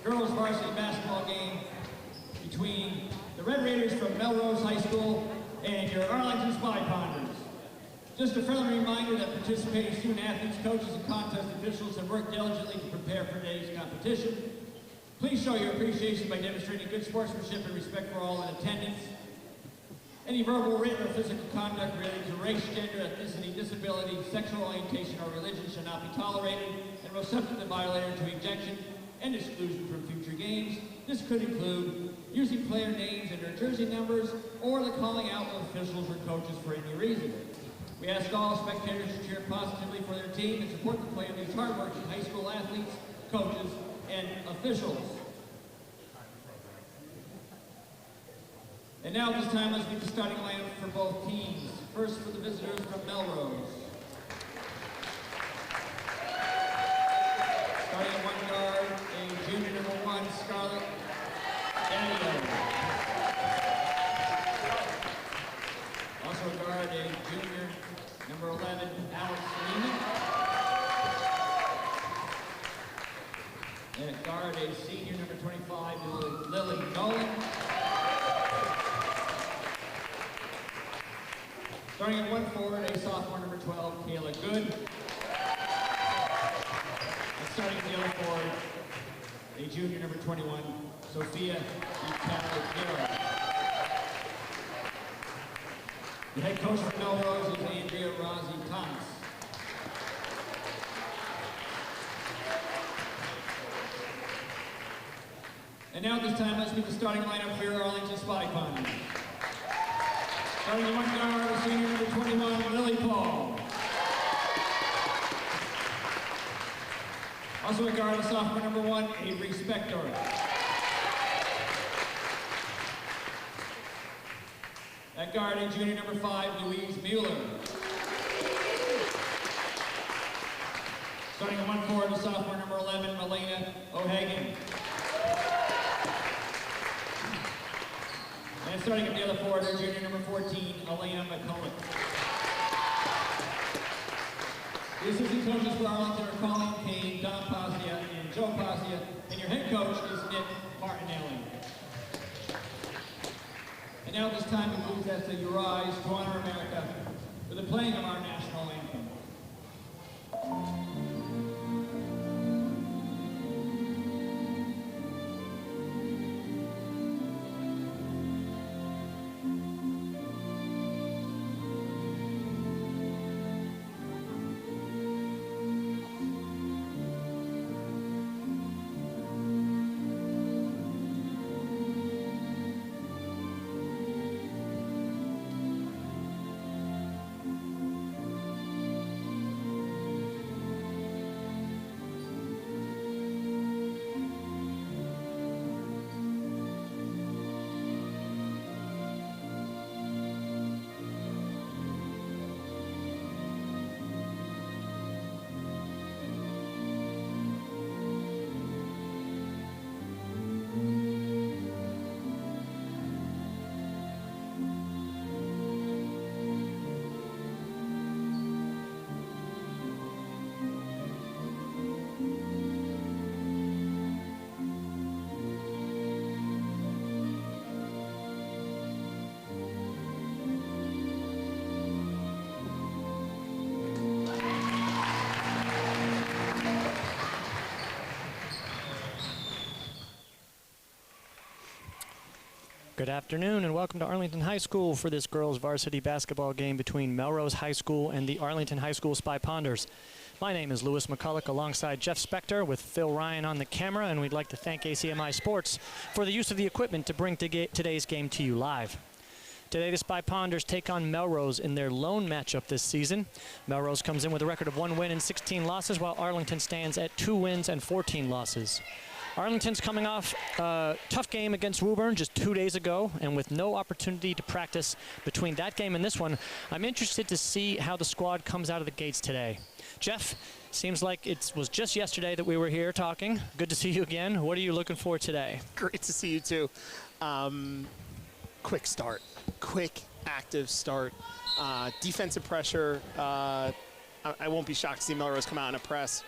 girls varsity basketball game between the Red Raiders from Melrose High School and your Arlington Spy Ponders. Just a friendly reminder that participating student athletes, coaches, and contest officials have worked diligently to prepare for today's competition. Please show your appreciation by demonstrating good sportsmanship and respect for all in attendance. Any verbal, written, or physical conduct related to race, gender, ethnicity, disability, sexual orientation, or religion shall not be tolerated and will subject the violator to ejection and exclusion from future games. This could include using player names and their jersey numbers, or the calling out of officials or coaches for any reason. We ask all spectators to cheer positively for their team and support the play of these hardworking high school athletes, coaches, and officials. And now at this time, let's meet the starting lineup for both teams. First for the visitors from Melrose. Starting at one guard, a junior number 1, Scarlett Daniel. Also a guard, a junior number 11, Alex Lehman. And at guard, a senior number 25, Lily Nolan. Starting at one forward, a sophomore number 12, Kayla Good. And starting at the other forward, a junior number 21, Sophia Icaro. The head coach for Melrose is Andrea Rossi Thomas. And now at this time, let's meet the starting lineup for your Arlington Spy Ponders. Starting at one guard, senior number 21, Lily Paul. Also at guard, sophomore number 1, Avery Spector. At guard, junior number 5, Louise Mueller. Starting at one forward, sophomore number 11, Melena O'Hagan. And starting at the other forward, junior number 14, Elena McCulloch. The assistant coaches for Arlington are Colleen Kane, Don Pazia, and Joe Pazia, and your head coach is Nick Martinelli. And now at this time, it moves us to You Rise to Honor America for the playing of our national anthem.
Good afternoon and welcome to Arlington High School for this girls varsity basketball game between Melrose High School and the Arlington High School Spy Ponders. My name is Lewis McCulloch alongside Jeff Spector with Phil Ryan on the camera, and we'd like to thank ACMi Sports for the use of the equipment to bring today's game to you live. Today the Spy Ponders take on Melrose in their lone matchup this season. Melrose comes in with a record of 1 win and 16 losses, while Arlington stands at 2 wins and 14 losses. Arlington's coming off a tough game against Woburn just 2 days ago, and with no opportunity to practice between that game and this one, I'm interested to see how the squad comes out of the gates today. Jeff, seems like it was just yesterday that we were here talking. Good to see you again. What are you looking for today?
Great to see you too. Quick start. Quick active start. Defensive pressure, I won't be shocked to see Melrose come out in a press.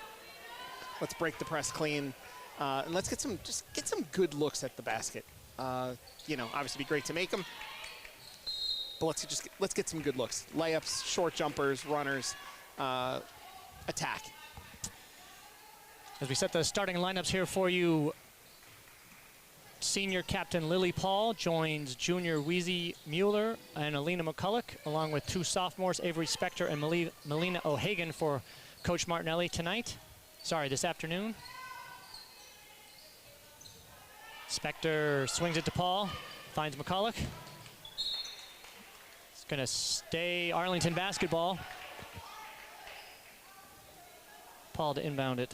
Let's break the press clean, and let's get some good looks at the basket. You know, obviously it'd be great to make them, but let's get some good looks. Layups, short jumpers, runners, attack.
As we set the starting lineups here for you, senior captain Lily Paul joins junior Weezy Mueller and Alina McCulloch, along with two sophomores, Avery Spector and Melina O'Hagan, for Coach Martinelli this afternoon. Spector swings it to Paul, finds McCulloch. It's gonna stay Arlington basketball. Paul to inbound it.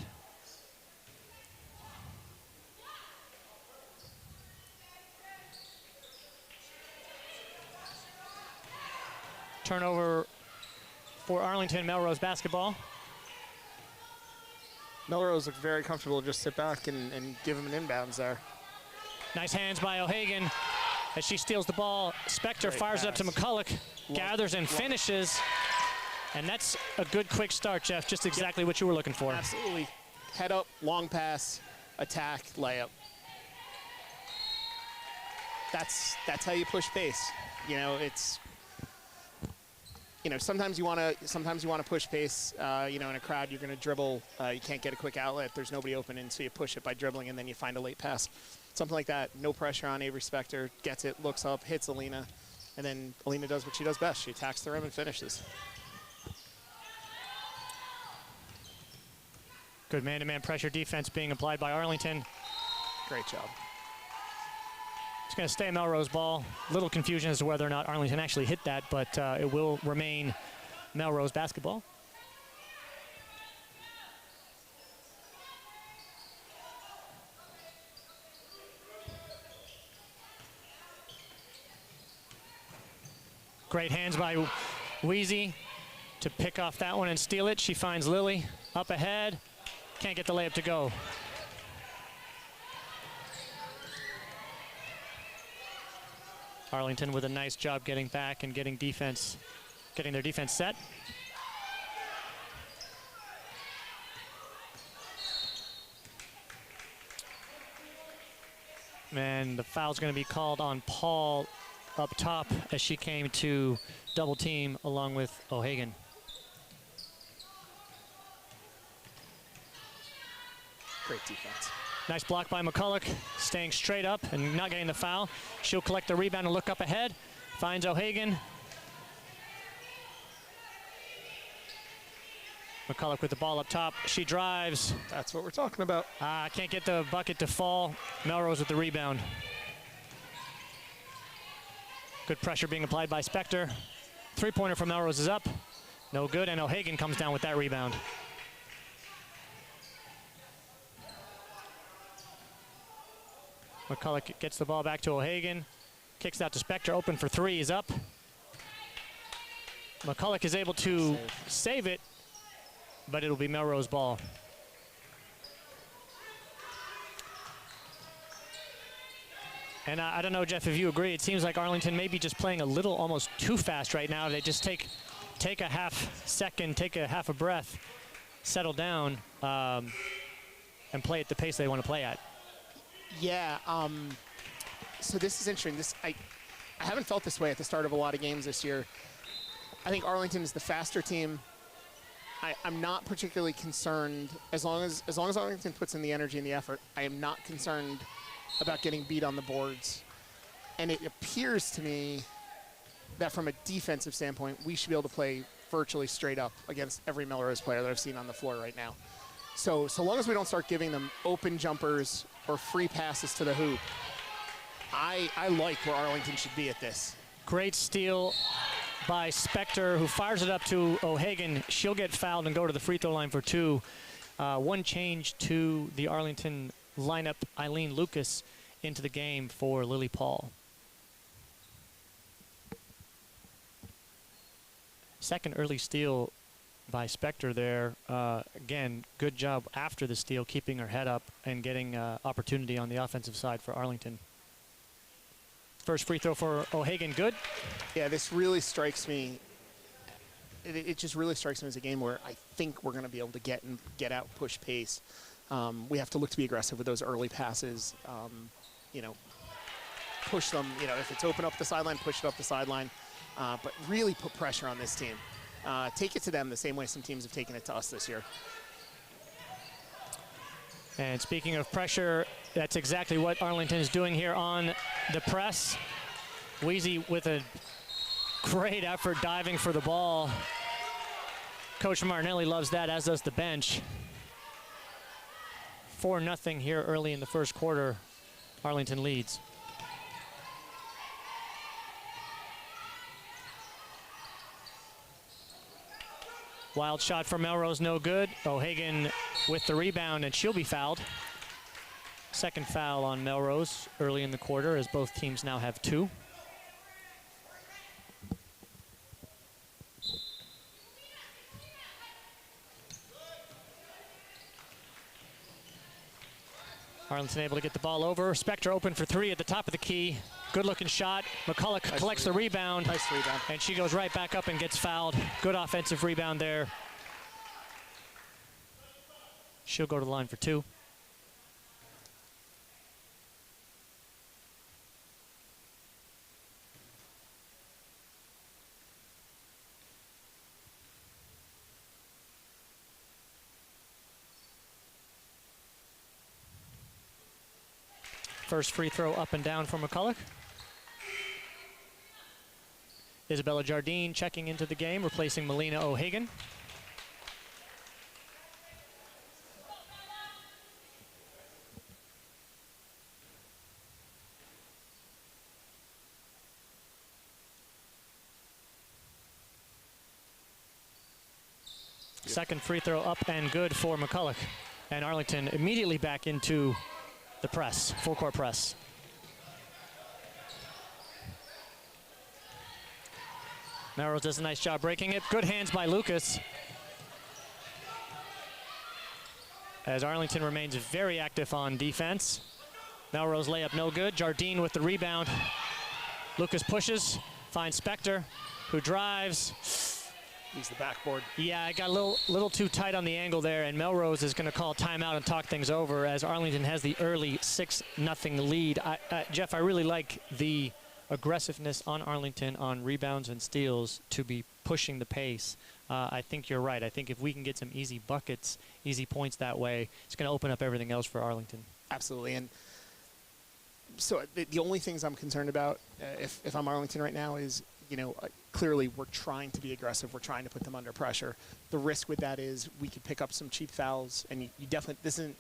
Turnover for Arlington. Melrose basketball.
Melrose looked very comfortable. Just sit back and give him an inbounds there.
Nice hands by O'Hagan as she steals the ball. Spector fires it up to McCulloch, gathers and finishes. And that's a good quick start, Jeff. Just exactly what you were looking for.
Absolutely. Head up, long pass, attack, layup. That's how you push pace. You know, it's, you know, sometimes you want to push pace. You know, in a crowd, you're going to dribble. You can't get a quick outlet. There's nobody open, and so you push it by dribbling, and then you find a late pass. Something like that. No pressure on Avery Spector. Gets it, looks up, hits Alina, and then Alina does what she does best. She attacks the rim and finishes.
Good man-to-man pressure defense being applied by Arlington.
Great job.
It's going to stay Melrose ball. Little confusion as to whether or not Arlington actually hit that, but it will remain Melrose basketball. Great hands by Weezy to pick off that one and steal it. She finds Lily up ahead. Can't get the layup to go. Arlington with a nice job getting back and getting their defense set. And the foul's going to be called on Paul up top as she came to double team along with O'Hagan.
Great defense.
Nice block by McCulloch, staying straight up and not getting the foul. She'll collect the rebound and look up ahead. Finds O'Hagan. McCulloch with the ball up top. She drives.
That's what we're talking about.
Can't get the bucket to fall. Melrose with the rebound. Good pressure being applied by Spector. Three-pointer from Melrose is up. No good, and O'Hagan comes down with that rebound. McCulloch gets the ball back to O'Hagan. Kicks out to Spector, open for three, is up. McCulloch is able to save it, but it'll be Melrose ball. And I don't know, Jeff, if you agree, it seems like Arlington may be just playing a little almost too fast right now. They just take a half second, take a half a breath, settle down, and play at the pace they want to play at.
Yeah, so this is interesting. I haven't felt this way at the start of a lot of games this year. I think Arlington is the faster team. I'm not particularly concerned, as long as Arlington puts in the energy and the effort, I am not concerned about getting beat on the boards. And it appears to me that from a defensive standpoint, we should be able to play virtually straight up against every Melrose player that I've seen on the floor right now. So long as we don't start giving them open jumpers or free passes to the hoop, I like where Arlington should be at this.
Great steal by Spector, who fires it up to O'Hagan. She'll get fouled and go to the free throw line for two. One change to the Arlington lineup, Eileen Lucas into the game for Lily Paul. Second early steal by Spector there. Again, good job after the steal, keeping her head up and getting opportunity on the offensive side for Arlington. First free throw for O'Hagan, good.
Yeah, this really strikes me. It just really strikes me as a game where I think we're going to be able to get out, push pace. We have to look to be aggressive with those early passes. You know, push them. You know, if it's open up the sideline, push it up the sideline. But really put pressure on this team. Take it to them the same way some teams have taken it to us this year.
And speaking of pressure, that's exactly what Arlington is doing here on the press. Wheezy with a great effort diving for the ball. Coach Martinelli loves that, as does the bench. 4-0 here early in the first quarter. Arlington leads. Wild shot from Melrose, no good. O'Hagan with the rebound, and she'll be fouled. Second foul on Melrose early in the quarter, as both teams now have 2. Arlington able to get the ball over. Spector open for 3 at the top of the key. Good looking shot. McCulloch collects the rebound.
Nice rebound.
And she goes right back up and gets fouled. Good offensive rebound there. She'll go to the line for 2. First free throw up and down for McCulloch. Isabella Jardine checking into the game, replacing Melina O'Hagan. Second free throw up and good for McCulloch. And Arlington immediately back into the press, full court press. Melrose does a nice job breaking it. Good hands by Lucas. As Arlington remains very active on defense. Melrose layup no good. Jardine with the rebound. Lucas pushes, finds Spector, who drives.
Use the backboard.
Yeah, I got a little too tight on the angle there, and Melrose is going to call timeout and talk things over as Arlington has the early 6-0 lead. Jeff, I really like the aggressiveness on Arlington on rebounds and steals to be pushing the pace. I think you're right. I think if we can get some easy buckets, easy points that way, it's going to open up everything else for Arlington.
Absolutely. And so the only things I'm concerned about, if I'm Arlington right now, is, you know, clearly we're trying to be aggressive. We're trying to put them under pressure. The risk with that is we could pick up some cheap fouls, and you definitely,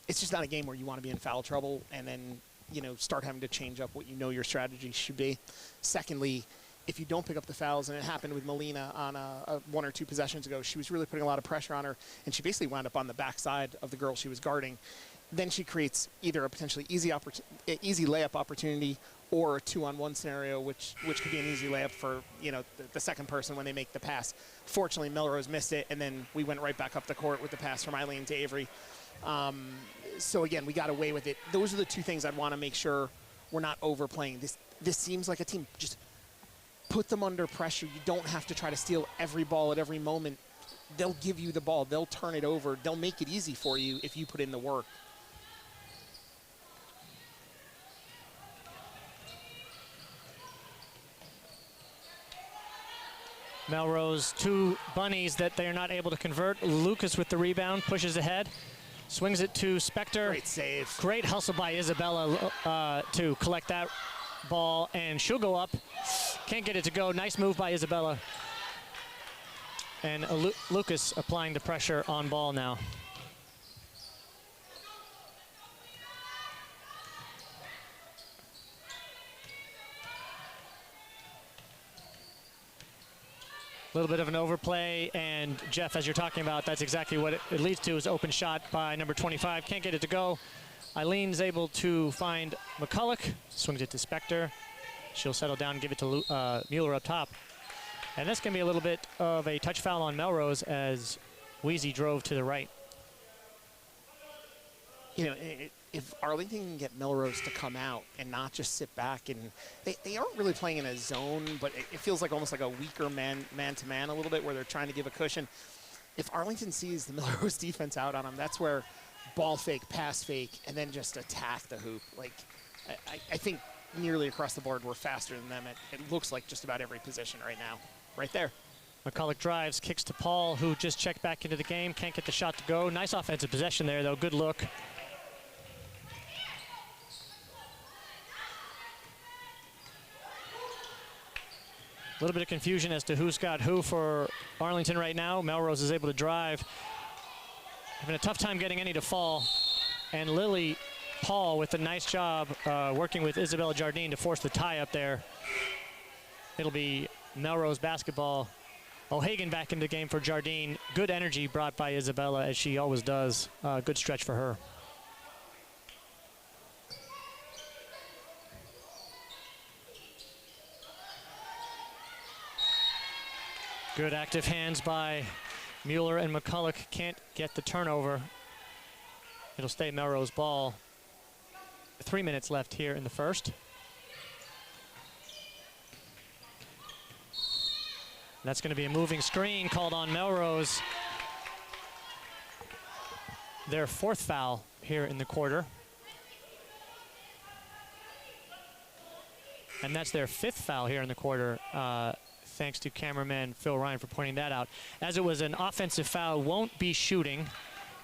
it's just not a game where you want to be in foul trouble and then, you know, start having to change up what you know your strategy should be. Secondly, if you don't pick up the fouls, and it happened with Melina on one or two possessions ago, she was really putting a lot of pressure on her, and she basically wound up on the backside of the girl she was guarding. Then she creates either a potentially easy layup opportunity or a 2-on-1 scenario, which could be an easy layup for, you know, the second person when they make the pass. Fortunately, Melrose missed it, and then we went right back up the court with the pass from Eileen to Avery. So again, we got away with it. Those are the two things I'd want to make sure we're not overplaying. This seems like a team, just put them under pressure. You don't have to try to steal every ball at every moment. They'll give you the ball. They'll turn it over. They'll make it easy for you if you put in the work.
Melrose, 2 bunnies that they are not able to convert. Lucas with the rebound, pushes ahead, swings it to Spector.
Great save.
Great hustle by Isabella to collect that ball, and she'll go up. Can't get it to go. Nice move by Isabella. And Lucas applying the pressure on ball now. A little bit of an overplay, and Jeff, as you're talking about, that's exactly what it leads to, is open shot by number 25. Can't get it to go. Eileen's able to find McCulloch, swings it to Spector. She'll settle down and give it to Mueller up top. And this can be a little bit of a touch foul on Melrose as Wheezy drove to the right.
you know, if Arlington can get Melrose to come out and not just sit back, and they aren't really playing in a zone, but it feels like almost like a weaker man-to-man a little bit where they're trying to give a cushion. If Arlington sees the Melrose defense out on them, that's where ball fake, pass fake, and then just attack the hoop. Like, I think nearly across the board we're faster than them. It looks like just about every position right now. Right there.
McCulloch drives, kicks to Paul, who just checked back into the game. Can't get the shot to go. Nice offensive possession there, though. Good look. A little bit of confusion as to who's got who for Arlington right now. Melrose is able to drive. Having a tough time getting any to fall. And Lily Paul with a nice job working with Isabella Jardine to force the tie up there. It'll be Melrose basketball. O'Hagan back in the game for Jardine. Good energy brought by Isabella, as she always does. Good stretch for her. Good active hands by Mueller, and McCulloch can't get the turnover. It'll stay Melrose ball. 3 minutes left here in the first. That's going to be a moving screen called on Melrose. Their 4th foul here in the quarter. And that's their 5th foul here in the quarter. Thanks to cameraman Phil Ryan for pointing that out. As it was an offensive foul, won't be shooting,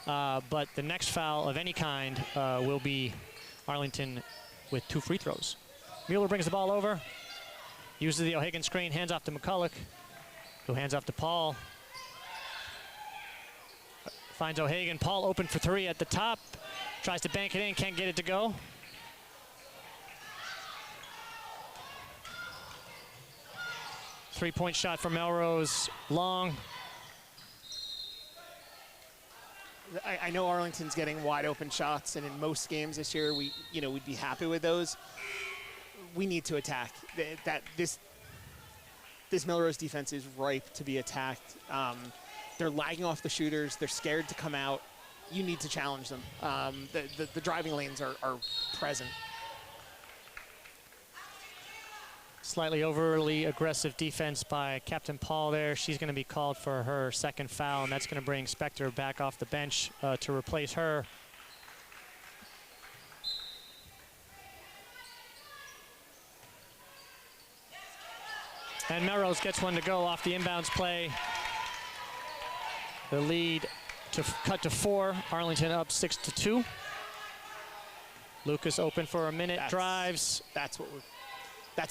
but the next foul of any kind will be Arlington with 2 free throws. Mueller brings the ball over, uses the O'Hagan screen, hands off to McCulloch, who hands off to Paul. Finds O'Hagan. Paul open for 3 at the top, tries to bank it in, can't get it to go. Three-point shot from Melrose, long.
I know Arlington's getting wide open shots, and in most games this year, we'd be happy with those. We need to attack. This Melrose defense is ripe to be attacked. They're lagging off the shooters. They're scared to come out. You need to challenge them. The driving lanes are present.
Slightly overly aggressive defense by Captain Paul there. She's going to be called for her 2nd foul, and that's going to bring Spector back off the bench to replace her. And Melrose gets one to go off the inbounds play. The lead cut to 4. Arlington up 6-2. Lucas open for a minute, drives.
That's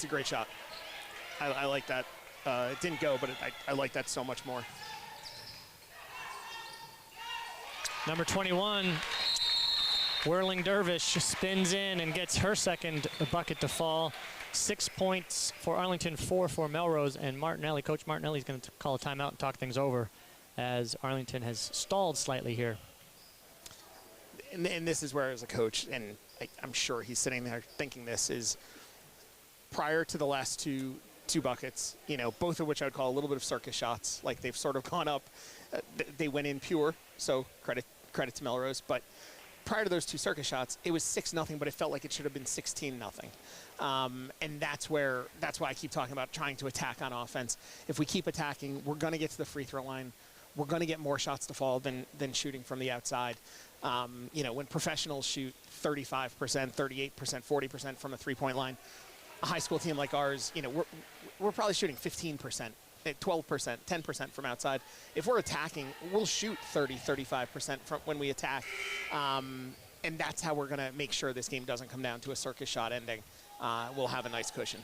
a great shot. I like that. It didn't go, but I like that so much more.
Number 21, Whirling Dervish, spins in and gets her 2nd bucket to fall. 6 points for Arlington, 4 for Melrose, and Martinelli. Coach Martinelli is going to call a timeout and talk things over as Arlington has stalled slightly here.
And this is where, as a coach, and I'm sure he's sitting there thinking this, is prior to the last two buckets, both of which I would call a little bit of circus shots. Like, they've sort of gone up. They went in pure, so credit to Melrose. But prior to those 2 circus shots, it was 6-0, but it felt like it should have been 16-0. And that's why I keep talking about trying to attack on offense. If we keep attacking, we're going to get to the free throw line. We're going to get more shots to fall than shooting from the outside. When professionals shoot 35%, 38%, 40% from a 3-point line, a high school team like ours, we're probably shooting 15%, 12%, 10% from outside. If we're attacking, we'll shoot 30, 35% from when we attack. And that's how we're going to make sure this game doesn't come down to a circus shot ending. We'll have a nice cushion.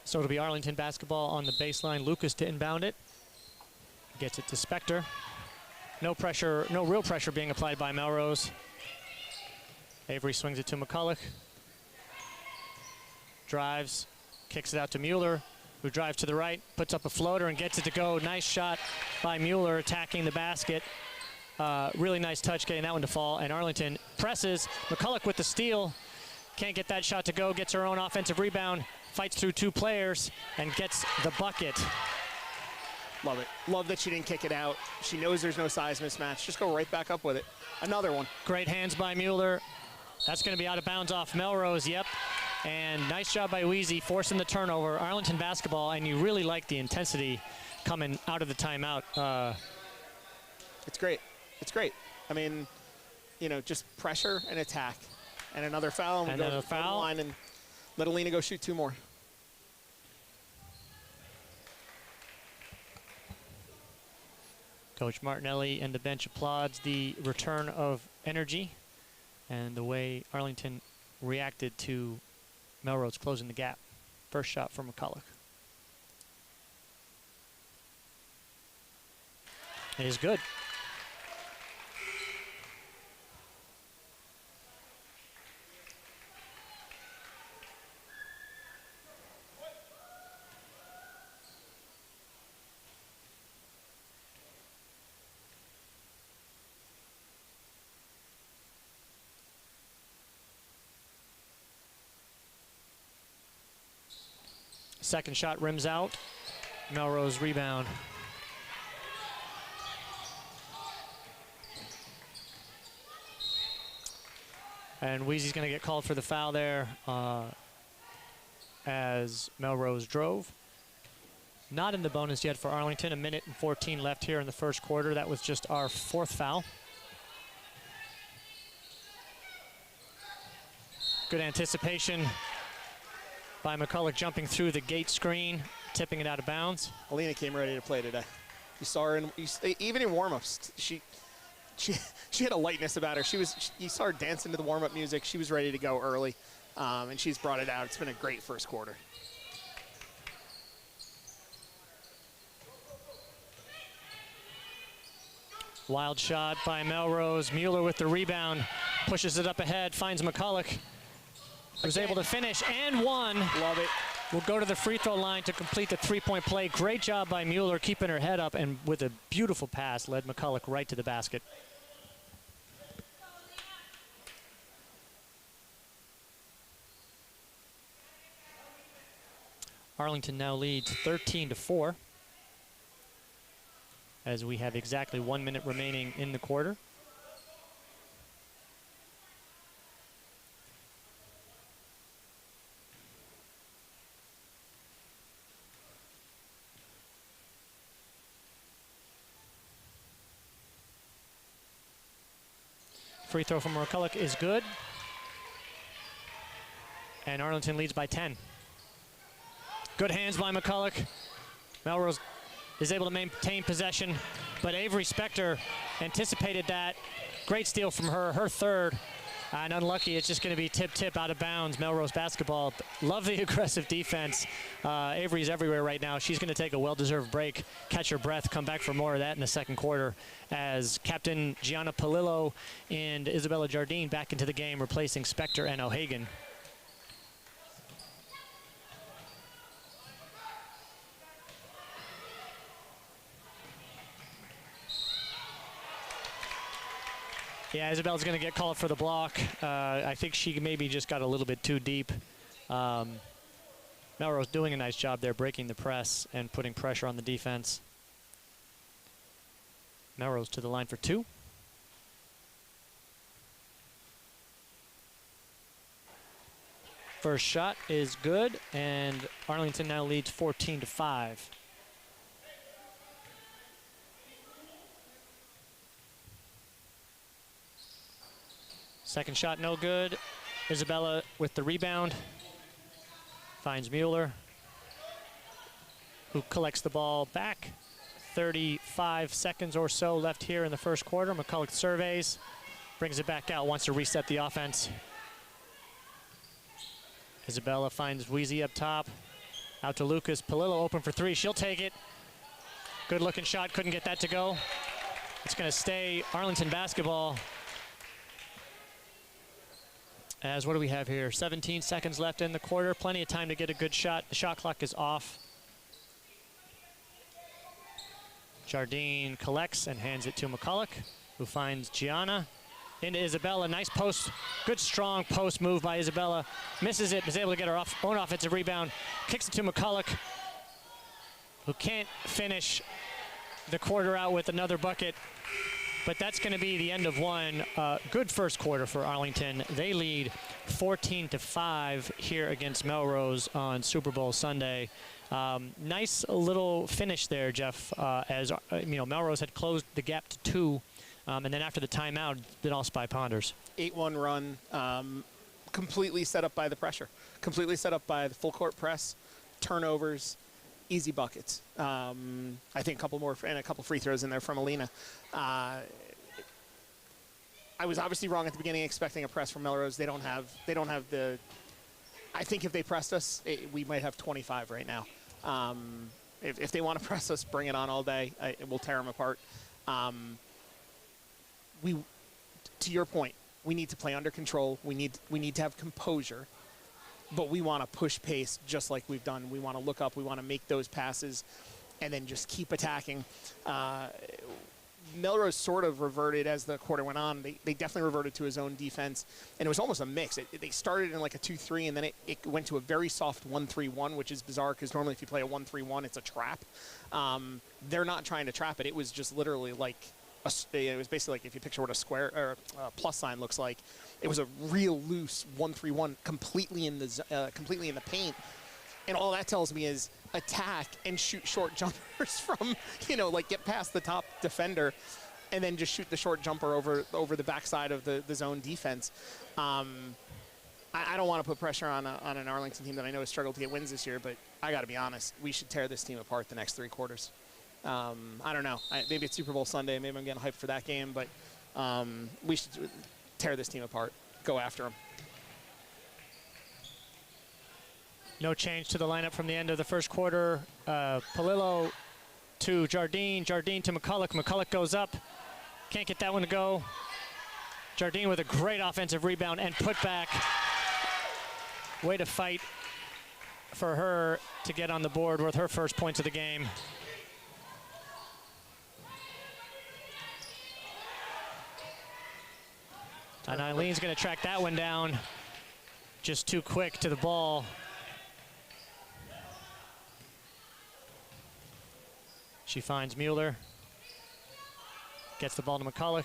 So it'll be Arlington basketball on the baseline. Lucas to inbound it. Gets it to Spector. No pressure, no real pressure being applied by Melrose. Avery swings it to McCulloch. Drives, kicks it out to Mueller, who drives to the right, puts up a floater and gets it to go. Nice shot by Mueller attacking the basket. Really nice touch getting that one to fall. And Arlington presses. McCulloch with the steal. Can't get that shot to go. Gets her own offensive rebound. Fights through 2 players and gets the bucket.
Love it. Love that she didn't kick it out. She knows there's no size mismatch. Just go right back up with it. Another one.
Great hands by Mueller. That's going to be out of bounds off Melrose, yep. And nice job by Weezy forcing the turnover. Arlington basketball, and you really like the intensity coming out of the timeout.
It's great. It's great. I mean, you know, just pressure and attack. And another foul. And
another foul.
Line and let Alina go shoot 2 more.
Coach Martinelli and the bench applauds the return of energy and the way Arlington reacted to Melrose closing the gap. First shot from McCulloch. It is good. Second shot rims out. Melrose rebound. And Weezy's going to get called for the foul there as Melrose drove. Not in the bonus yet for Arlington. 1:14 left here in the first quarter. That was just our 4th foul. Good anticipation by McCulloch jumping through the gate screen, tipping it out of bounds.
Alina came ready to play today. You saw her, even in warm-ups, she had a lightness about her. You saw her dancing to the warm-up music. She was ready to go early, and she's brought it out. It's been a great first quarter.
Wild shot by Melrose. Mueller with the rebound, pushes it up ahead, finds McCulloch. Was able to finish and one.
Love it.
Will go to the free throw line to complete the 3-point play. Great job by Mueller keeping her head up, and with a beautiful pass led McCulloch right to the basket. Arlington now leads 13-4 as we have exactly 1 minute remaining in the quarter. Free throw from McCulloch is good. And Arlington leads by 10. Good hands by McCulloch. Melrose is able to maintain possession, but Avery Spector anticipated that. Great steal from her, her 3rd. And unlucky, it's just going to be tip out of bounds. Melrose basketball. Love the aggressive defense. Avery's everywhere right now. She's going to take a well-deserved break, catch her breath, come back for more of that in the second quarter as Captain Gianna Palillo and Isabella Jardine back into the game, replacing Spector and O'Hagan. Yeah, Isabella's going to get called for the block. I think she maybe just got a little bit too deep. Melrose doing a nice job there, breaking the press and putting pressure on the defense. Melrose to the line for 2. First shot is good, and Arlington now leads 14-5. Second shot no good. Isabella with the rebound. Finds Mueller, who collects the ball back. 35 seconds or so left here in the first quarter. McCulloch surveys, brings it back out, wants to reset the offense. Isabella finds Weezy up top. Out to Lucas. Palillo open for 3. She'll take it. Good looking shot. Couldn't get that to go. It's going to stay Arlington basketball. As what do we have here? 17 seconds left in the quarter. Plenty of time to get a good shot. The shot clock is off. Jardine collects and hands it to McCulloch, who finds Gianna. Into Isabella. Nice post. Good strong post move by Isabella. Misses it. Is able to get her own offensive rebound. Kicks it to McCulloch, who can't finish. the quarter out with another bucket. But that's going to be the end of one. Good first quarter for Arlington. They lead 14-5 here against Melrose on Super Bowl Sunday. Nice little finish there, Jeff, as Melrose had closed the gap to 2, and then after the timeout, did all Spy Ponders.
8-1 run, completely set up by the pressure, completely set up by the full court press, turnovers, easy buckets. I think a couple more and a couple free throws in there from Alina. I was obviously wrong at the beginning, expecting a press from Melrose. They don't have the. I think if they pressed us, we might have 25 right now. If they want to press us, bring it on all day. We'll tear them apart. To your point, we need to play under control. We need to have composure. But we want to push pace just like we've done. We want to look up. We want to make those passes and then just keep attacking. Melrose sort of reverted as the quarter went on. They definitely reverted to his own defense, and it was almost a mix. They started in like a 2-3, and then it went to a very soft 1-3-1, which is bizarre because normally if you play a 1-3-1, it's a trap. They're not trying to trap it. It was just literally like it was basically like if you picture what a square or a plus sign looks like. It was a real loose 1-3-1, completely in the paint. And all that tells me is attack and shoot short jumpers from, like get past the top defender and then just shoot the short jumper over the backside of the zone defense. I don't want to put pressure on an Arlington team that I know has struggled to get wins this year, but I got to be honest, we should tear this team apart the next 3 quarters. I don't know. Maybe it's Super Bowl Sunday. Maybe I'm getting hyped for that game, but we should tear this team apart. Go after them.
No change to the lineup from the end of the first quarter. Palillo to Jardine. Jardine to McCulloch. McCulloch goes up. Can't get that one to go. Jardine with a great offensive rebound and put back. Way to fight for her to get on the board with her first points of the game. And Eileen's going to track that one down. Just too quick to the ball. She finds Mueller. Gets the ball to McCulloch.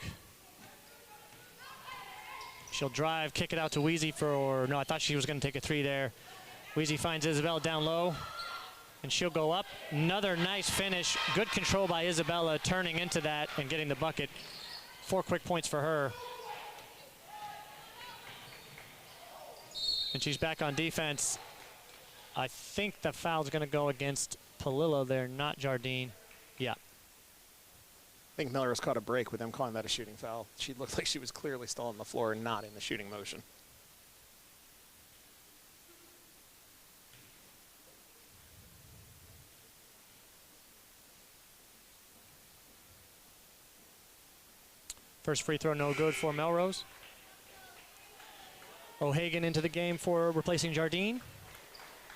She'll drive, kick it out to Weezy no, I thought she was going to take a 3 there. Weezy finds Isabella down low, and she'll go up. Another nice finish. Good control by Isabella, turning into that and getting the bucket. 4 quick points for her. And she's back on defense. I think the foul's going to go against Palillo there, not Jardine. Yeah.
I think Melrose caught a break with them calling that a shooting foul. She looked like she was clearly still on the floor and not in the shooting motion.
First free throw no good for Melrose. O'Hagan into the game for replacing Jardine.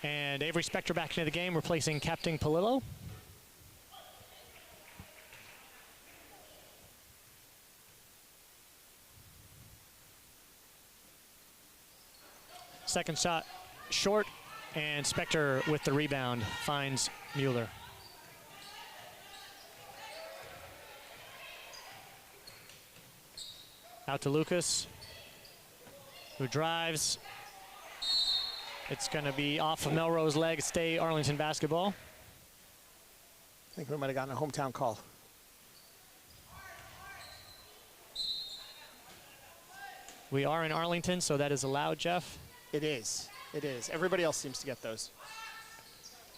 And Avery Spector back into the game, replacing Captain Palillo. Second shot short, and Spector with the rebound finds Mueller. Out to Lucas, who drives. It's going to be off of Melrose leg, stay Arlington basketball.
I think we might have gotten a hometown call.
We are in Arlington, so that is allowed, Jeff.
It is. It is. Everybody else seems to get those.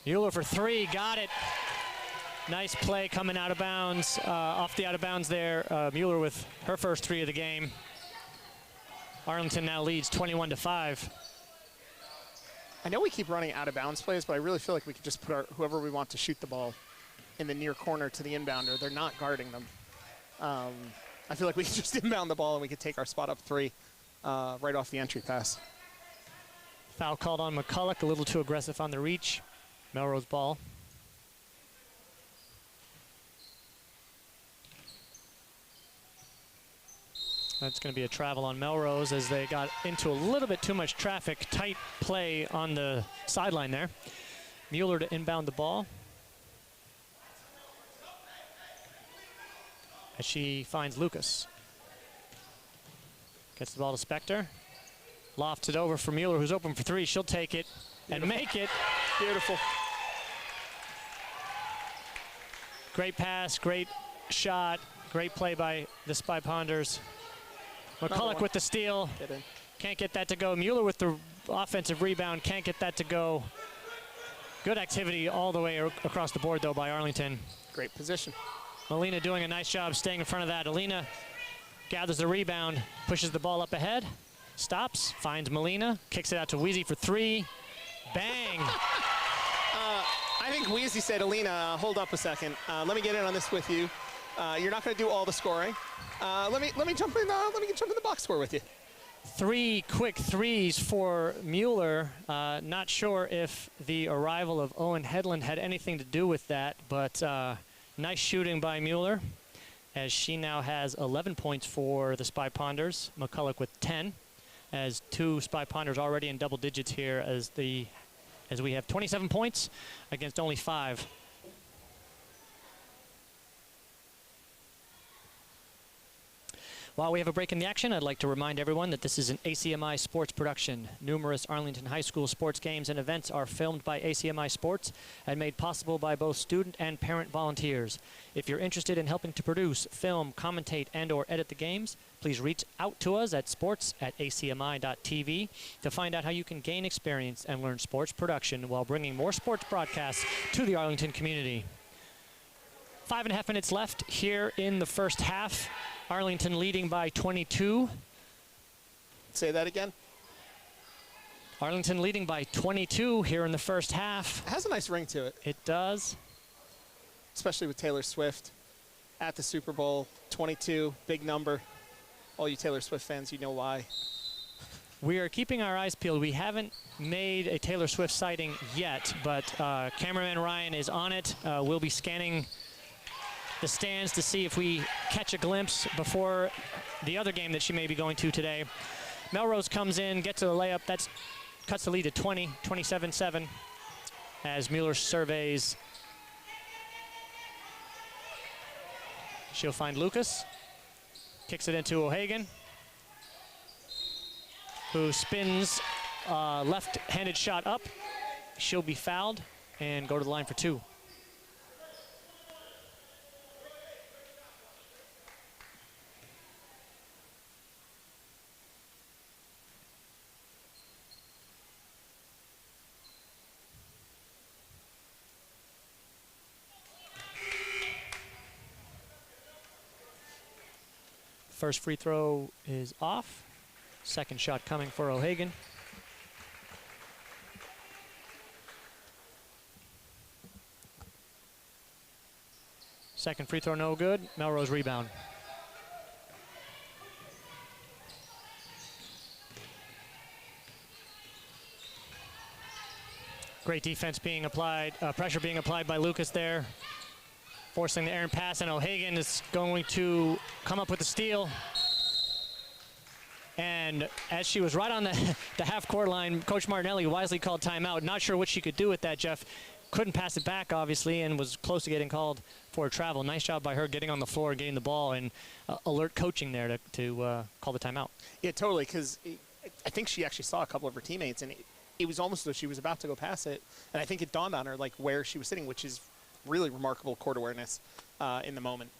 Mueller for 3, got it. Nice play coming out of bounds, off the out of bounds there. Mueller with her first 3 of the game. Arlington now leads 21-5.
I know we keep running out of bounds plays, but I really feel like we could just put whoever we want to shoot the ball in the near corner to the inbounder. They're not guarding them. I feel like we could just inbound the ball and we could take our spot up 3 right off the entry pass.
Foul called on McCulloch, a little too aggressive on the reach. Melrose ball. That's going to be a travel on Melrose as they got into a little bit too much traffic. Tight play on the sideline there. Mueller to inbound the ball. as she finds Lucas. Gets the ball to Spector. Lofts it over for Mueller, who's open for three. She'll take it and make it.
Beautiful.
Great pass, great shot, great play by the Spy Ponders. McCulloch with the steal. Can't get that to go. Mueller with the offensive rebound. Can't get that to go. Good activity all the way across the board, though, by Arlington.
Great position.
Melina doing a nice job staying in front of that. Alina gathers the rebound, pushes the ball up ahead, stops, finds Melina, kicks it out to Weezy for three. Bang!
I think Weezy said, Alina, hold up a second. Let me get in on this with you. You're not going to do all the scoring. Let me jump in. Let me jump in the box score with you.
Three quick threes for Mueller. Not sure if the arrival of Owen Headland had anything to do with that, but nice shooting by Mueller, as she now has 11 points for the Spy Ponders. McCulloch with 10, as two Spy Ponders already in double digits here, as we have 27 points against only 5. While we have a break in the action, I'd like to remind everyone that this is an ACMi sports production. Numerous Arlington High School sports games and events are filmed by ACMi Sports and made possible by both student and parent volunteers. If you're interested in helping to produce, film, commentate, and/or edit the games, please reach out to us at sports@acmi.tv to find out how you can gain experience and learn sports production while bringing more sports broadcasts to the Arlington community. 5.5 minutes left here in the first half. Arlington leading by 22.
Say that again.
Arlington leading by 22 here in the first half.
It has a nice ring to it.
It does.
Especially with Taylor Swift at the Super Bowl. 22, big number. All you Taylor Swift fans, you know why.
We are keeping our eyes peeled. We haven't made a Taylor Swift sighting yet, but cameraman Ryan is on it. We'll be scanning the stands to see if we catch a glimpse before the other game that she may be going to today. Melrose comes in, gets to the layup. That cuts the lead to 20, 27-7, as Mueller surveys. She'll find Lucas. Kicks it into O'Hagan, who spins left-handed shot up. She'll be fouled and go to the line for 2. First free throw is off. Second shot coming for O'Hagan. Second free throw no good. Melrose rebound. Great defense being applied, pressure being applied by Lucas there, forcing the errant pass, and O'Hagan is going to come up with the steal. And as she was right on the half-court line, Coach Martinelli wisely called timeout. Not sure what she could do with that, Jeff. Couldn't pass it back, obviously, and was close to getting called for a travel. Nice job by her getting on the floor, getting the ball, and alert coaching there to call the timeout.
Yeah, totally, because I think she actually saw a couple of her teammates, and it was almost as though she was about to go past it. And I think it dawned on her, like, where she was sitting, which is really remarkable court awareness in the moment.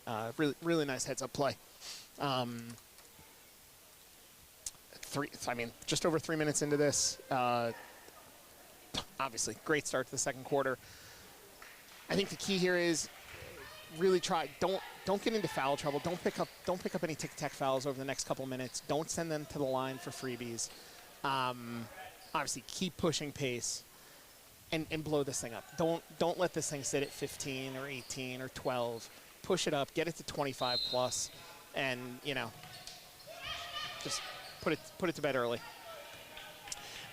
Really nice heads-up play. Just over 3 minutes into this. Obviously, great start to the second quarter. I think the key here is really try. Don't get into foul trouble. Don't pick up any tic-tac fouls over the next couple minutes. Don't send them to the line for freebies. Obviously, keep pushing pace and blow this thing up. Don't let this thing sit at 15 or 18 or 12. Push it up. Get it to 25 plus, and just put it to bed early.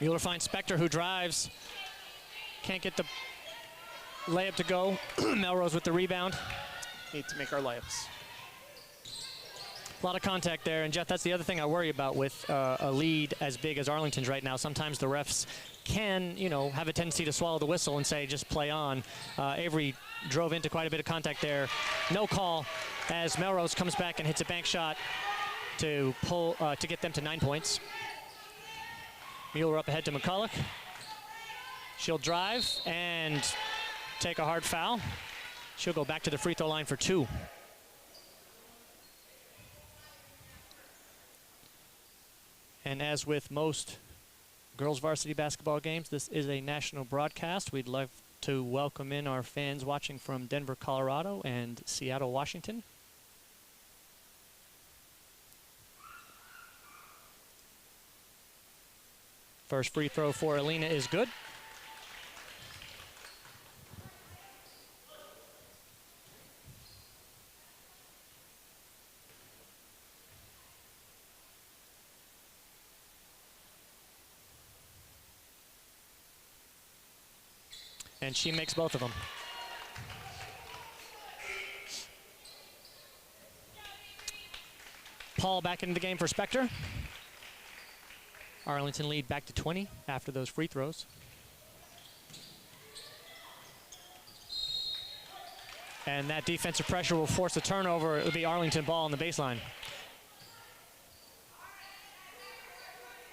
Mueller finds Spector, who drives. Can't get the layup to go. Melrose with the rebound.
Need to make our layups.
A lot of contact there, and Jeff, that's the other thing I worry about with a lead as big as Arlington's right now. Sometimes the refs can, you know, have a tendency to swallow the whistle and say, just play on. Avery drove into quite a bit of contact there. No call as Melrose comes back and hits a bank shot to pull to get them to 9 points. Mueller up ahead to McCulloch. She'll drive and take a hard foul. She'll go back to the free throw line for 2. And as with most girls varsity basketball games, this is a national broadcast. We'd love to welcome in our fans watching from Denver, Colorado and Seattle, Washington. First free throw for Alina is good. And she makes both of them. Paul back into the game for Spector. Arlington lead back to 20 after those free throws. And that defensive pressure will force a turnover. It will be Arlington ball on the baseline.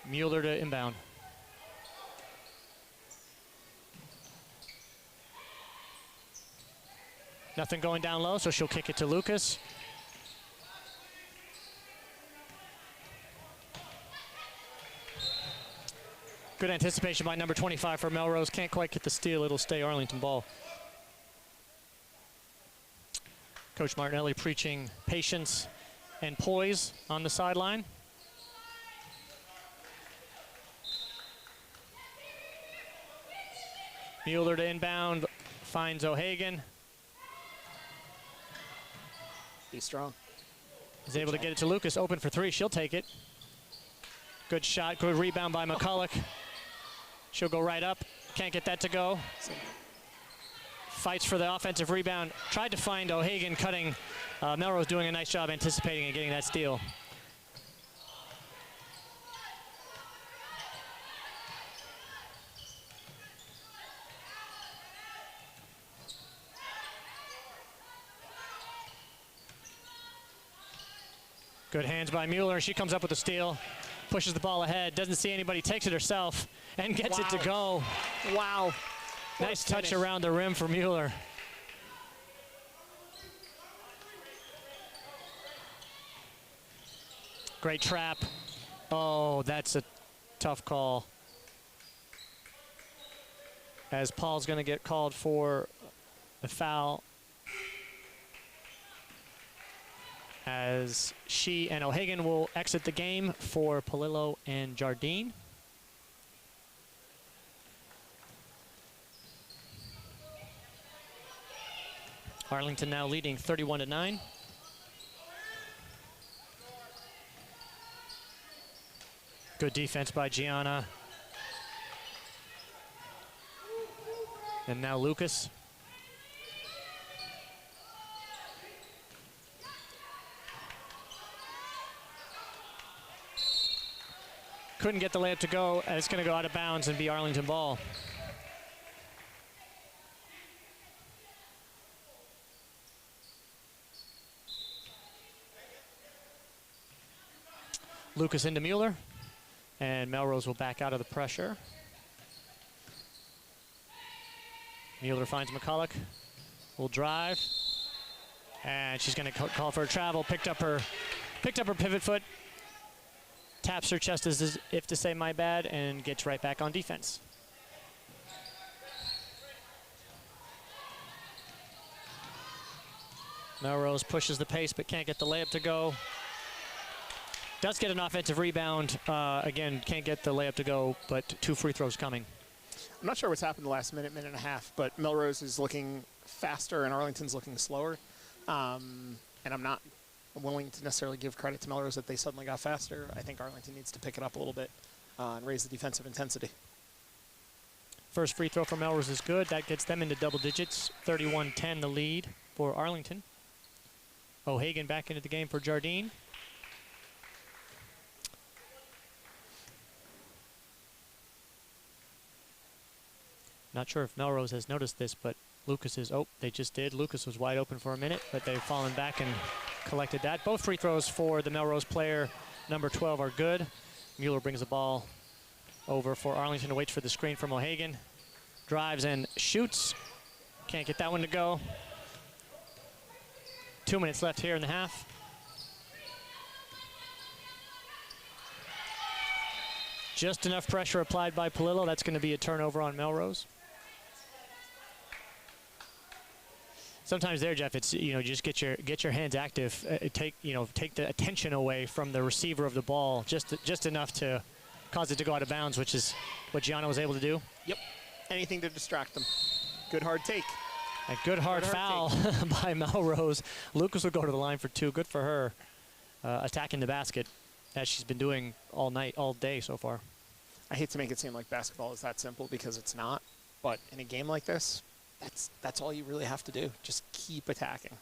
Mueller to inbound. Nothing going down low, so she'll kick it to Lucas. Good anticipation by number 25 for Melrose. Can't quite get the steal. It'll stay Arlington ball. Coach Martinelli preaching patience and poise on the sideline. Mueller to inbound, finds O'Hagan.
Be strong.
Is able to get it to Lucas, open for 3. She'll take it. Good shot, good rebound by McCulloch. She'll go right up. Can't get that to go. Fights for the offensive rebound. Tried to find O'Hagan cutting. Melrose doing a nice job anticipating and getting that steal. Good hands by Mueller. She comes up with a steal, pushes the ball ahead, doesn't see anybody, takes it herself, and gets it to go.
Wow.
Nice touch around the rim for Mueller. Great trap. Oh, that's a tough call. As Paul's going to get called for a foul. As she and O'Hagan will exit the game for Palillo and Jardine. Arlington now leading 31-9. Good defense by Gianna. And now Lucas. Couldn't get the layup to go, and it's going to go out of bounds and be Arlington ball. Lucas into Mueller, and Melrose will back out of the pressure. Mueller finds McCulloch, will drive, and she's going to call for a travel. Picked up her pivot foot. Taps her chest as if to say my bad and gets right back on defense. Melrose pushes the pace but can't get the layup to go. Does get an offensive rebound. Again, can't get the layup to go, but 2 free throws coming.
I'm not sure what's happened the last minute and a half, but Melrose is looking faster and Arlington's looking slower. And I'm not willing to necessarily give credit to Melrose that they suddenly got faster. I think Arlington needs to pick it up a little bit and raise the defensive intensity.
First free throw for Melrose is good. That gets them into double digits. 31-10 the lead for Arlington. O'Hagan back into the game for Jardine. Not sure if Melrose has noticed this, but Lucas is, oh, they just did. Lucas was wide open for a minute, but they've fallen back and collected that. Both free throws for the Melrose player, number 12, are good. Mueller brings the ball over for Arlington, waits for the screen from O'Hagan. Drives and shoots. Can't get that one to go. 2 minutes left here in the half. Just enough pressure applied by Palillo. That's going to be a turnover on Melrose. Sometimes there, Jeff, it's, you know, just get your hands active. Take the attention away from the receiver of the ball, just enough to cause it to go out of bounds, which is what Gianna was able to do.
Yep. Anything to distract them. Good hard take.
A good hard foul by Melrose. Lucas will go to the line for 2. Good for her, attacking the basket, as she's been doing all night, all day so far.
I hate to make it seem like basketball is that simple, because it's not. But in a game like this, that's all you really have to do. Just keep attacking.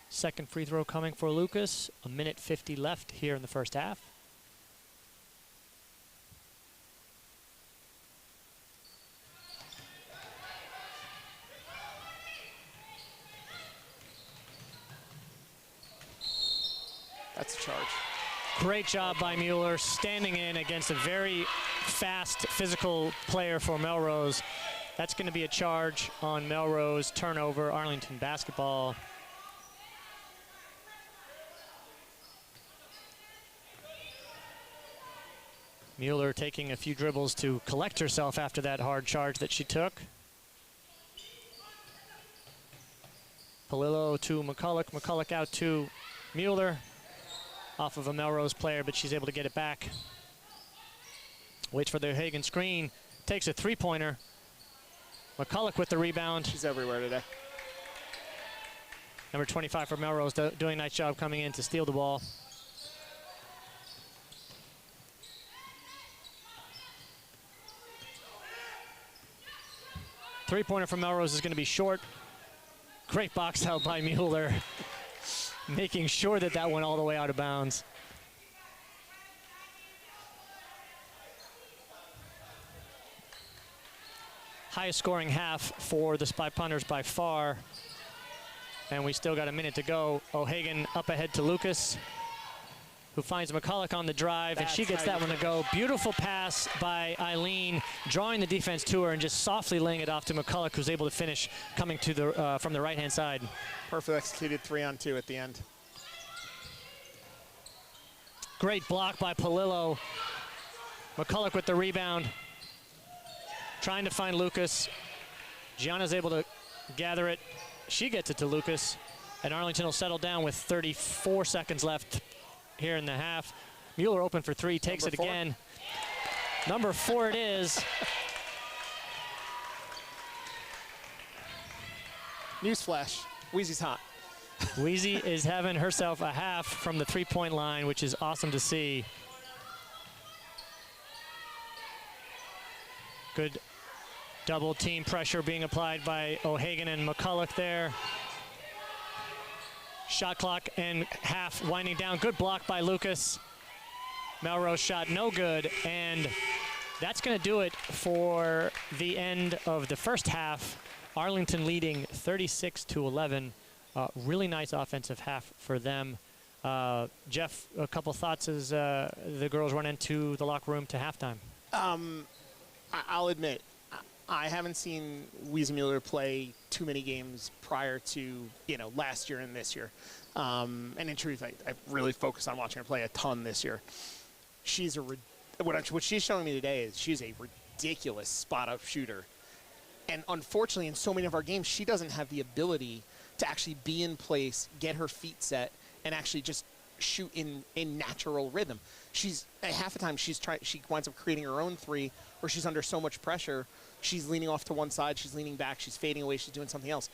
Second free throw coming for Lucas. 1:50 left here in the first half.
That's a charge.
Great job by Mueller, standing in against a very fast, physical player for Melrose. That's going to be a charge on Melrose. Turnover, Arlington basketball. Mueller taking a few dribbles to collect herself after that hard charge that she took. Palillo to McCulloch. McCulloch out to Mueller. Off of a Melrose player, but she's able to get it back. Waits for the O'Hagan screen. Takes a three-pointer. McCulloch with the rebound.
She's everywhere today.
Number 25 for Melrose, doing a nice job coming in to steal the ball. Three-pointer from Melrose is going to be short. Great box out by Mueller. Making sure that that went all the way out of bounds. Highest scoring half for the Spy Punters by far. And we still got a minute to go. O'Hagan up ahead to Lucas, who finds McCulloch on the drive, and she gets that one to go. Beautiful pass by Eileen, drawing the defense to her and just softly laying it off to McCulloch, who's able to finish coming to the from the right-hand side.
Perfect executed 3-on-2 at the end.
Great block by Palillo. McCulloch with the rebound, trying to find Lucas. Gianna's able to gather it. She gets it to Lucas, and Arlington will settle down with 34 seconds left here in the half. Mueller open for 3, takes it again. Number 4 it is.
Newsflash, Wheezy's hot.
Wheezy is having herself a half from the three-point line, which is awesome to see. Good double team pressure being applied by O'Hagan and McCulloch there. Shot clock and half winding down. Good block by Lucas. Melrose shot no good, and that's going to do it for the end of the first half. Arlington leading 36-11. Really nice offensive half for them. Jeff, a couple thoughts as the girls run into the locker room to halftime.
I'll admit, I haven't seen Wheezy Mueller play too many games prior to, last year and this year. And in truth, I really focused on watching her play a ton this year. She's what she's showing me today is she's a ridiculous spot-up shooter. And unfortunately, in so many of our games, she doesn't have the ability to actually be in place, get her feet set, and actually just shoot in natural rhythm. She's half the time she winds up creating her own three, or she's under so much pressure, she's leaning off to one side, she's leaning back, she's fading away, she's doing something else.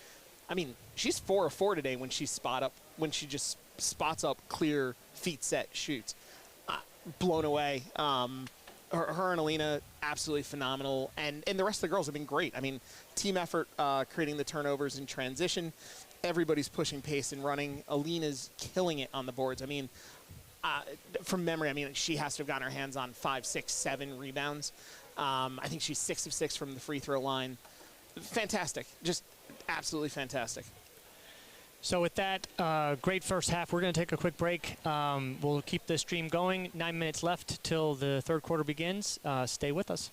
I mean, she's 4 of 4 today when she just spots up, clear, feet set, shoots. Blown away. Her and Alina, absolutely phenomenal. And the rest of the girls have been great. I mean, team effort, creating the turnovers in transition. Everybody's pushing pace and running. Alina's killing it on the boards. I mean, from memory, I mean, she has to have gotten her hands on 5, 6, 7 rebounds. I think she's 6 of 6 from the free throw line. Fantastic, just absolutely fantastic.
So with that great first half, we're going to take a quick break. We'll keep the stream going. 9 minutes left till the third quarter begins. Stay with us.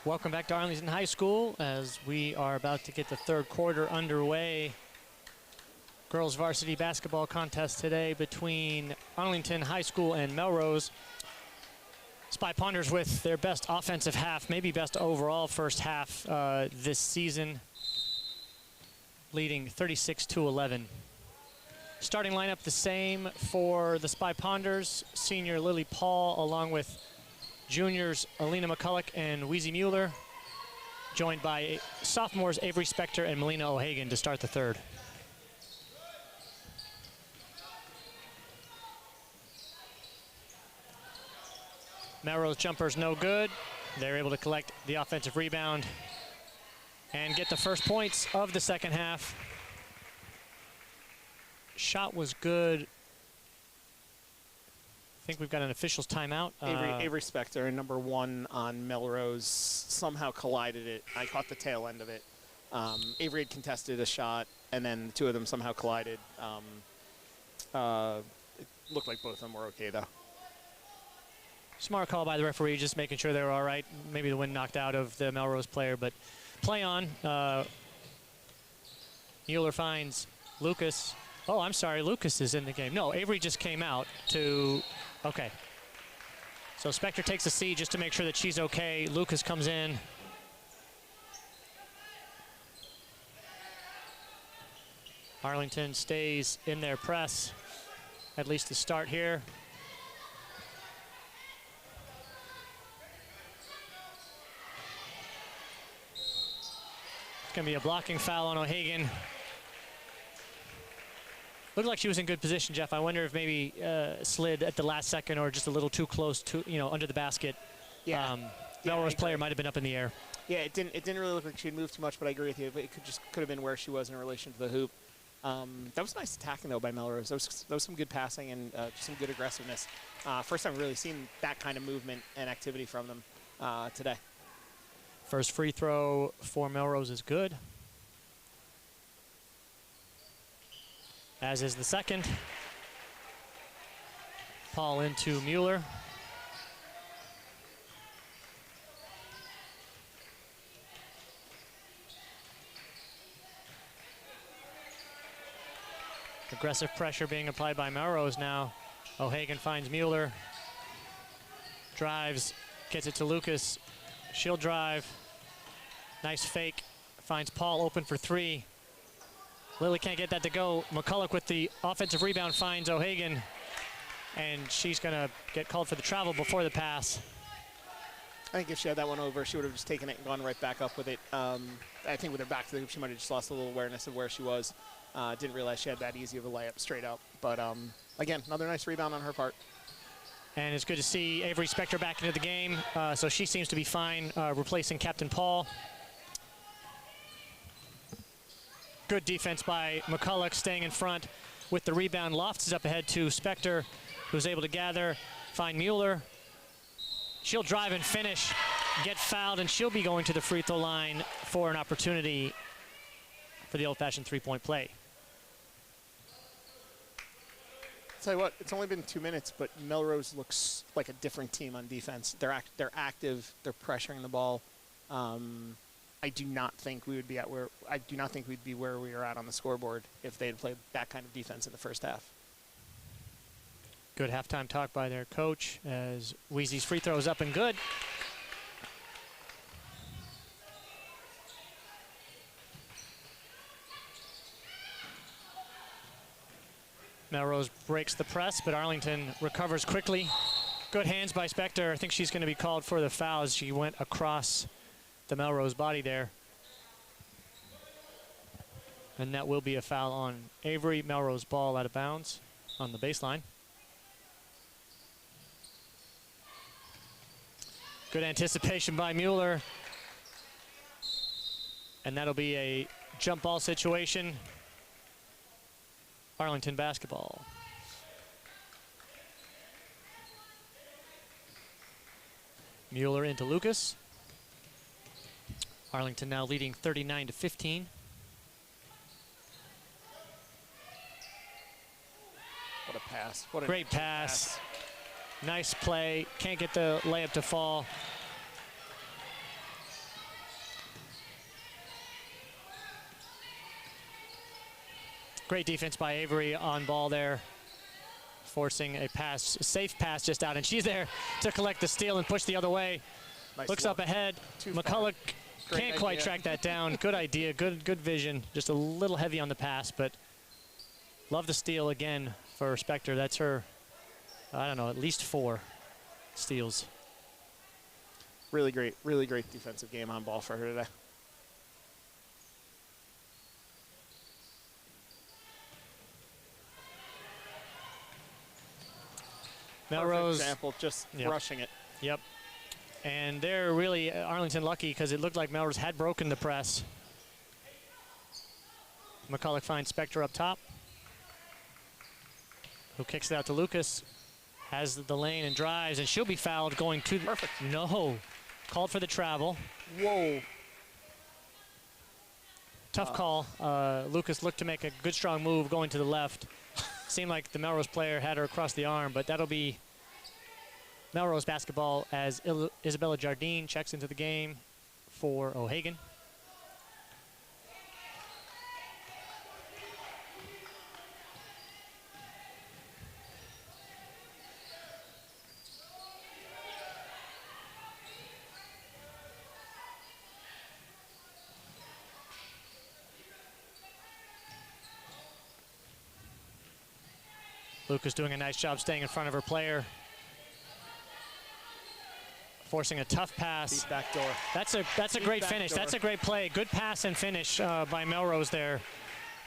Welcome back to Arlington High School as we are about to get the third quarter underway. Girls varsity basketball contest today between Arlington High School and Melrose. Spy Ponders with their best offensive half, maybe best overall first half this season, leading 36-11. Starting lineup the same for the Spy Ponders. Senior Lily Paul along with juniors Alina McCulloch and Weezy Mueller, joined by sophomores Avery Spector and Melina O'Hagan to start the third. Melrose jumper's no good. They're able to collect the offensive rebound and get the first points of the second half. Shot was good. I think we've got an official's timeout.
Avery Spector, number 1 on Melrose, somehow collided it. I caught the tail end of it. Avery had contested a shot, and then the two of them somehow collided. It looked like both of them were okay, though.
Smart call by the referee, just making sure they were all right. Maybe the wind knocked out of the Melrose player, but play on. Mueller finds Lucas. Oh, I'm sorry, Lucas is in the game. No, Avery just came out to, okay. So Spector takes a seat just to make sure that she's okay. Lucas comes in. Arlington stays in their press, at least to start here. It's going to be a blocking foul on O'Hagan. Looked like she was in good position, Jeff. I wonder if maybe slid at the last second or just a little too close to, under the basket.
Yeah.
Melrose player might have been up in the air.
Yeah, it didn't really look like she had moved too much, but I agree with you. But it could have been where she was in relation to the hoop. That was nice attacking though by Melrose. That was some good passing and just some good aggressiveness. First time I've really seen that kind of movement and activity from them today.
First free throw for Melrose is good, as is the second. Paul into Mueller. Aggressive pressure being applied by Melrose now. O'Hagan finds Mueller. Drives, gets it to Lucas. She'll drive. Nice fake. Finds Paul open for 3. Lily can't get that to go. McCulloch with the offensive rebound finds O'Hagan. And she's going to get called for the travel before the pass.
I think if she had that one over, she would have just taken it and gone right back up with it. I think with her back to the hoop, she might have just lost a little awareness of where she was. Didn't realize she had that easy of a layup straight up. But again, another nice rebound on her part.
And it's good to see Avery Spector back into the game. So she seems to be fine, replacing Captain Paul. Good defense by McCulloch, staying in front with the rebound. Lofts is up ahead to Spector, who's able to gather, find Mueller. She'll drive and finish, get fouled, and she'll be going to the free throw line for an opportunity for the old-fashioned three-point play.
Tell you what, it's only been 2 minutes, but Melrose looks like a different team on defense. They're active. They're pressuring the ball. I do not think we'd be where we are at on the scoreboard if they had played that kind of defense in the first half.
Good halftime talk by their coach as Weezy's free throw is up and good. Melrose breaks the press, but Arlington recovers quickly. Good hands by Spector. I think she's going to be called for the foul as she went across the Melrose body there. And that will be a foul on Avery. Melrose ball out of bounds on the baseline. Good anticipation by Mueller. And that'll be a jump ball situation. Arlington basketball. Mueller into Lucas. Arlington now leading 39-15.
What a pass. What a
great pass. Nice play. Can't get the layup to fall. Great defense by Avery on ball there, forcing a pass, a safe pass just out, and she's there to collect the steal and push the other way.
Nice
Looks
look.
up ahead.
Too
McCulloch
far.
can't quite
idea.
track that down. Good idea, good vision. Just a little heavy on the pass, but love the steal again for Spector. That's her, I don't know, at least 4 steals.
Really great defensive game on ball for her today.
Melrose,
Perfect example, just rushing it.
Yep. And they're really Arlington lucky because it looked like Melrose had broken the press. McCulloch finds Spector up top, who kicks it out to Lucas, has the lane and drives, and she'll be fouled going to the...
Perfect.
No. Called for the travel.
Whoa.
Tough call. Lucas looked to make a good, strong move going to the left. Seemed like the Melrose player had her across the arm, but that'll be Melrose basketball as Isabella Jardine checks into the game for O'Hagan. Lucas doing a nice job staying in front of her player. Forcing a tough pass.
Deep back door.
That's a great finish. That's a great play. Good pass and finish by Melrose there.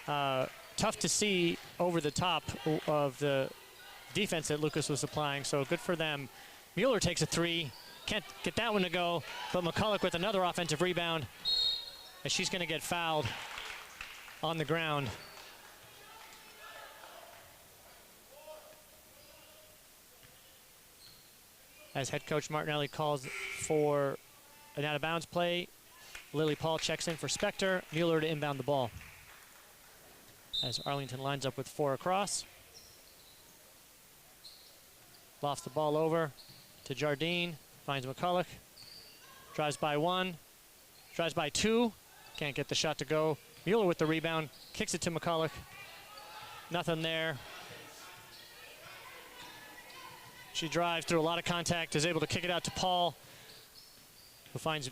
Tough to see over the top of the defense that Lucas was applying, so good for them. Mueller takes a 3. Can't get that one to go, but McCulloch with another offensive rebound, and she's going to get fouled on the ground. As head coach Martinelli calls for an out-of-bounds play, Lily Paul checks in for Spector. Mueller to inbound the ball. As Arlington lines up with 4 across. Lofts the ball over to Jardine. Finds McCulloch. Drives by 1. Drives by 2. Can't get the shot to go. Mueller with the rebound. Kicks it to McCulloch. Nothing there. She drives through a lot of contact, is able to kick it out to Paul, who finds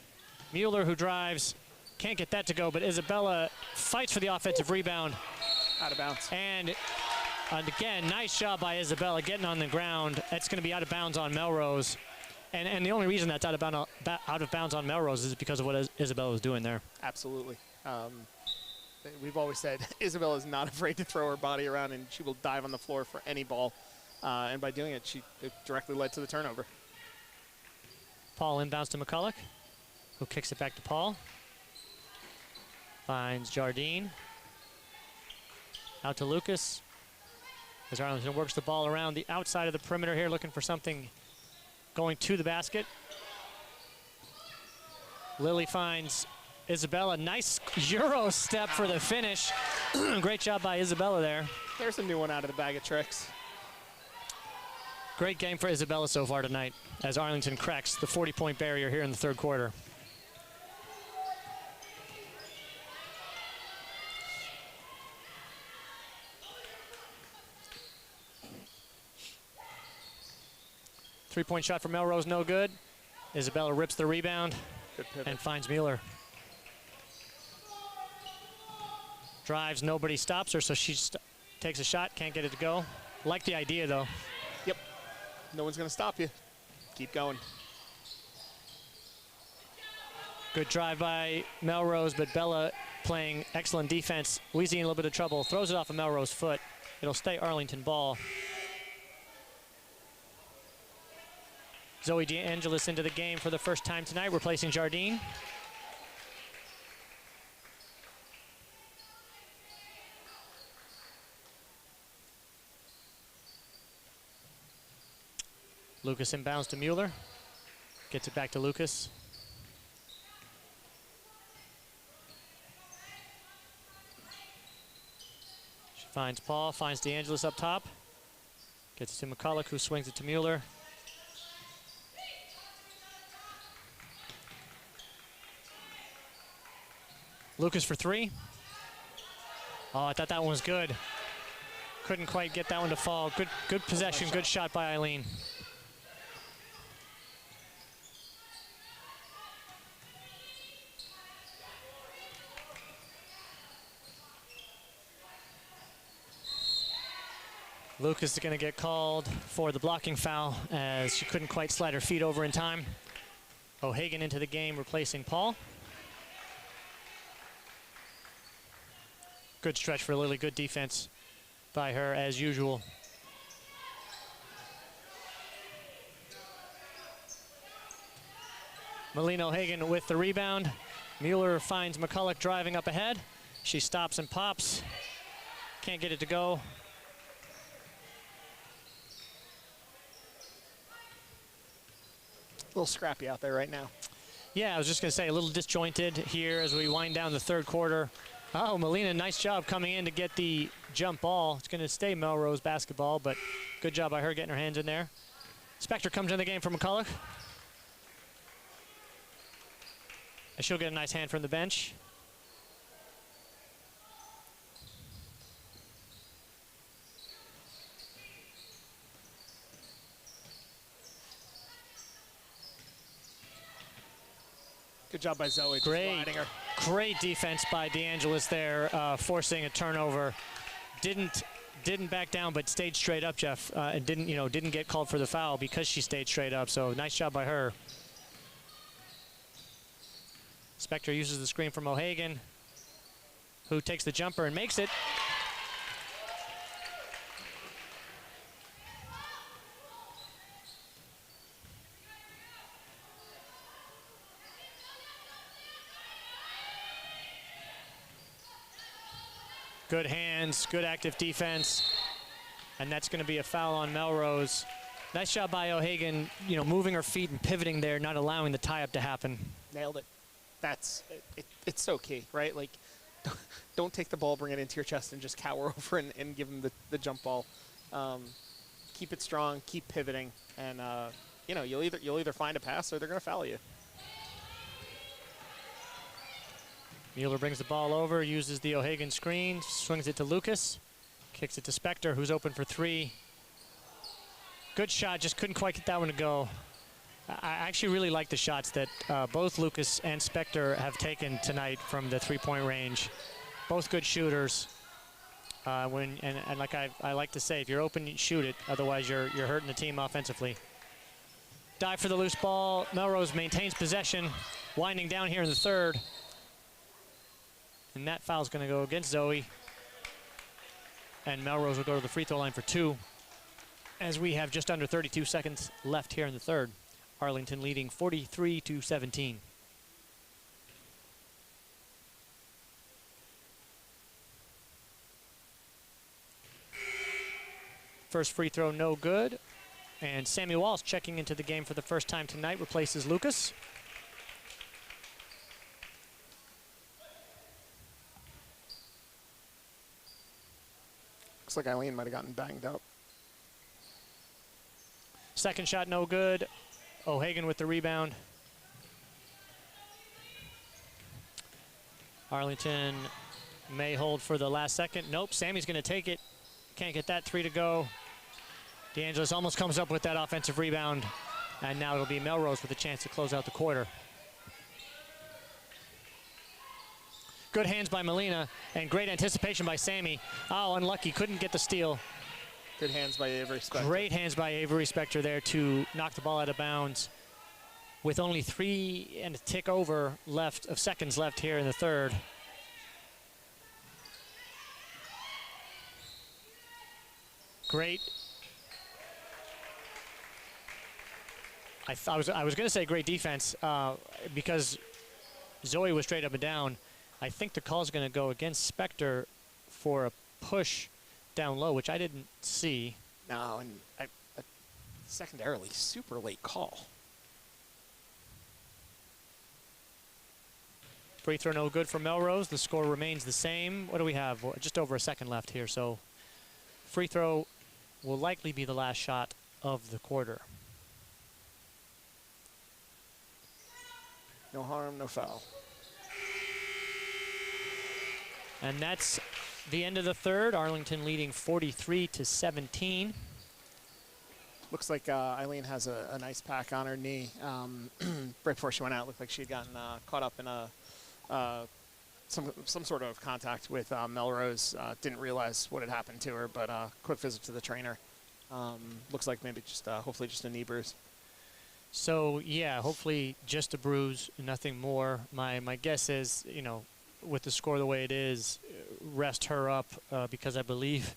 Mueller, who drives. Can't get that to go, but Isabella fights for the offensive rebound.
Out of bounds.
And again, nice job by Isabella getting on the ground. That's going to be out of bounds on Melrose. And the only reason that's out of bounds on Melrose is because of what Isabella was doing there.
Absolutely. We've always said Isabella is not afraid to throw her body around, and she will dive on the floor for any ball. And by doing it, it directly led to the turnover.
Paul inbounds to McCulloch, who kicks it back to Paul. Finds Jardine. Out to Lucas. As Arlington works the ball around the outside of the perimeter here, looking for something going to the basket. Lily finds Isabella. Nice Euro step for the finish. Great job by Isabella there.
There's a new one out of the bag of tricks.
Great game for Isabella so far tonight as Arlington cracks the 40-point barrier here in the third quarter. Three-point shot from Melrose, no good. Isabella rips the rebound and finds Mueller. Drives, nobody stops her, so she takes a shot, can't get it to go. Like the idea, though.
Yep. No one's going to stop you. Keep going.
Good drive by Melrose, but Bella playing excellent defense. Weezy in a little bit of trouble. Throws it off of Melrose foot. It'll stay Arlington ball. Zoe DeAngelis into the game for the first time tonight, replacing Jardine. Lucas inbounds to Mueller. Gets it back to Lucas. She finds Paul, finds DeAngelis up top. Gets it to McCulloch, who swings it to Mueller. Lucas for 3. Oh, I thought that one was good. Couldn't quite get that one to fall. Good possession, good shot by Eileen. Lucas is going to get called for the blocking foul as she couldn't quite slide her feet over in time. O'Hagan into the game, replacing Paul. Good stretch for Lily, good defense by her as usual. Melina O'Hagan with the rebound. Mueller finds McCulloch driving up ahead. She stops and pops. Can't get it to go.
A little scrappy out there right now.
Yeah, I was just going to say a little disjointed here as we wind down the third quarter. Oh, Melina, nice job coming in to get the jump ball. It's going to stay Melrose basketball, but good job by her getting her hands in there. Spector comes in the game for McCulloch. And she'll get a nice hand from the bench.
Good job by Zoe.
Great defense by DeAngelis there, forcing a turnover. Didn't back down, but stayed straight up, Jeff, and didn't get called for the foul because she stayed straight up. So nice job by her. Spector uses the screen from O'Hagan, who takes the jumper and makes it. Good hands, good active defense, and that's going to be a foul on Melrose. Nice job by O'Hagan, moving her feet and pivoting there, not allowing the tie-up to happen.
Nailed it. It's so key, right? Like, don't take the ball, bring it into your chest, and just cower over and give them the jump ball. Keep it strong, keep pivoting, and you'll either find a pass or they're going to foul you.
Mueller brings the ball over, uses the O'Hagan screen, swings it to Lucas, kicks it to Spector, who's open for three. Good shot, just couldn't quite get that one to go. I actually really like the shots that both Lucas and Spector have taken tonight from the three-point range. Both good shooters. And like I like to say, if you're open, you shoot it. Otherwise, you're hurting the team offensively. Dive for the loose ball. Melrose maintains possession, winding down here in the third. And that foul's going to go against Zoe. And Melrose will go to the free throw line for two, as we have just under 32 seconds left here in the third. Arlington leading 43-17. First free throw, no good. And Sammy Walsh checking into the game for the first time tonight, replaces Lucas.
Looks like Eileen might have gotten banged up.
Second shot, no good. O'Hagan with the rebound. Arlington may hold for the last second. Nope, Sammy's going to take it. Can't get that three to go. DeAngelis almost comes up with that offensive rebound. And now it'll be Melrose with a chance to close out the quarter. Good hands by Melina and great anticipation by Sammy. Oh, unlucky, couldn't get the steal.
Good hands by Avery Spector.
Great hands by Avery Spector there to knock the ball out of bounds with only 3 and a tick over of seconds left here in the third. Great. I was going to say great defense because Zoe was straight up and down. I think the call is going to go against Spector for a push down low, which I didn't see.
No, and secondarily, super late call.
Free throw no good for Melrose. The score remains the same. What do we have? Just over a second left here, so free throw will likely be the last shot of the quarter.
No harm, no foul.
And that's the end of the third, Arlington leading 43-17.
Looks like Eileen has a nice pack on her knee. Right before she went out, it looked like she had gotten caught up in some sort of contact with Melrose. Didn't realize what had happened to her, but quick visit to the trainer. Looks like maybe just hopefully just a knee bruise.
So yeah, hopefully just a bruise, nothing more. My guess is, you know, with the score the way it is, rest her up because I believe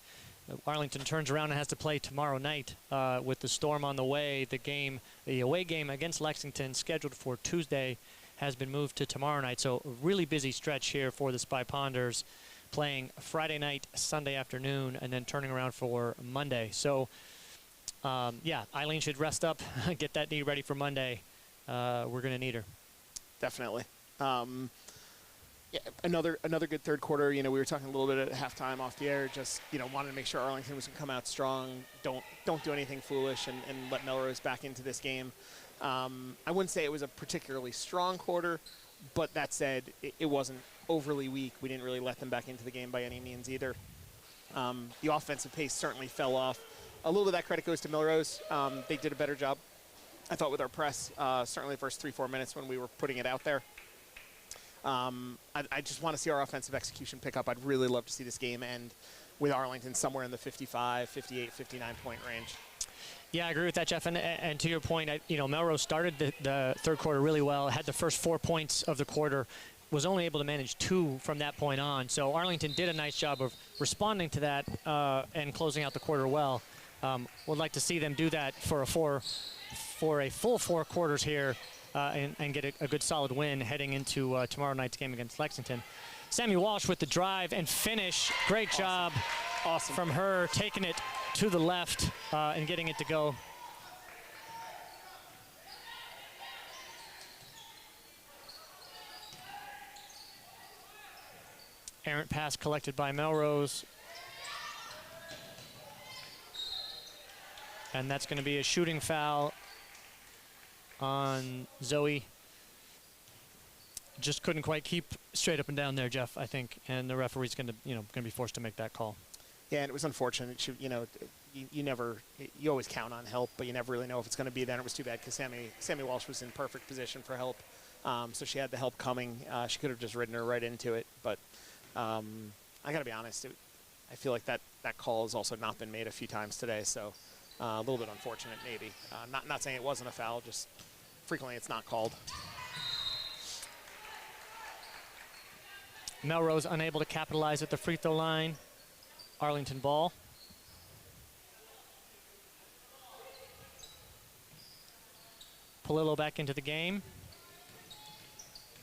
Arlington turns around and has to play tomorrow night with the Storm on the way. The away game against Lexington, scheduled for Tuesday, has been moved to tomorrow night. So a really busy stretch here for the Spy Ponders, playing Friday night, Sunday afternoon, and then turning around for Monday. So yeah, Eileen should rest up, get that knee ready for Monday. We're going to need her.
Definitely. Yeah, another good third quarter. You know, we were talking a little bit at halftime off the air. Just, you know, wanted to make sure Arlington was going to come out strong. Don't do anything foolish and let Melrose back into this game. I wouldn't say it was a particularly strong quarter, but that said, it wasn't overly weak. We didn't really let them back into the game by any means either. The offensive pace certainly fell off. A little bit of that credit goes to Melrose. They did a better job, I thought, with our press, certainly the first 3-4 minutes when we were putting it out there. I just want to see our offensive execution pick up. I'd really love to see this game end with Arlington somewhere in the 55, 58, 59 point range.
Yeah, I agree with that, Jeff. And to your point, you know, Melrose started the third quarter really well, had the first 4 points of the quarter, was only able to manage 2 from that point on. So Arlington did a nice job of responding to that and closing out the quarter well. Would like to see them do that for a full 4 quarters here. And get a good solid win heading into tomorrow night's game against Lexington. Sammy Walsh with the drive and finish. Great job from her, taking it to the left and getting it to go. Errant pass collected by Melrose. And that's going to be a shooting foul on Zoe. Just couldn't quite keep straight up and down there, Jeff, I think, and the referee's going to be forced to make that call.
Yeah, and it was unfortunate. She, you know, you always count on help, but you never really know if it's going to be there. And it was too bad because Sammy Walsh was in perfect position for help, so she had the help coming. She could have just ridden her right into it, but I got to be honest. I feel like that call has also not been made a few times today, so. A little bit unfortunate, maybe. Not saying it wasn't a foul, just frequently it's not called.
Melrose unable to capitalize at the free throw line. Arlington ball. Polillo back into the game.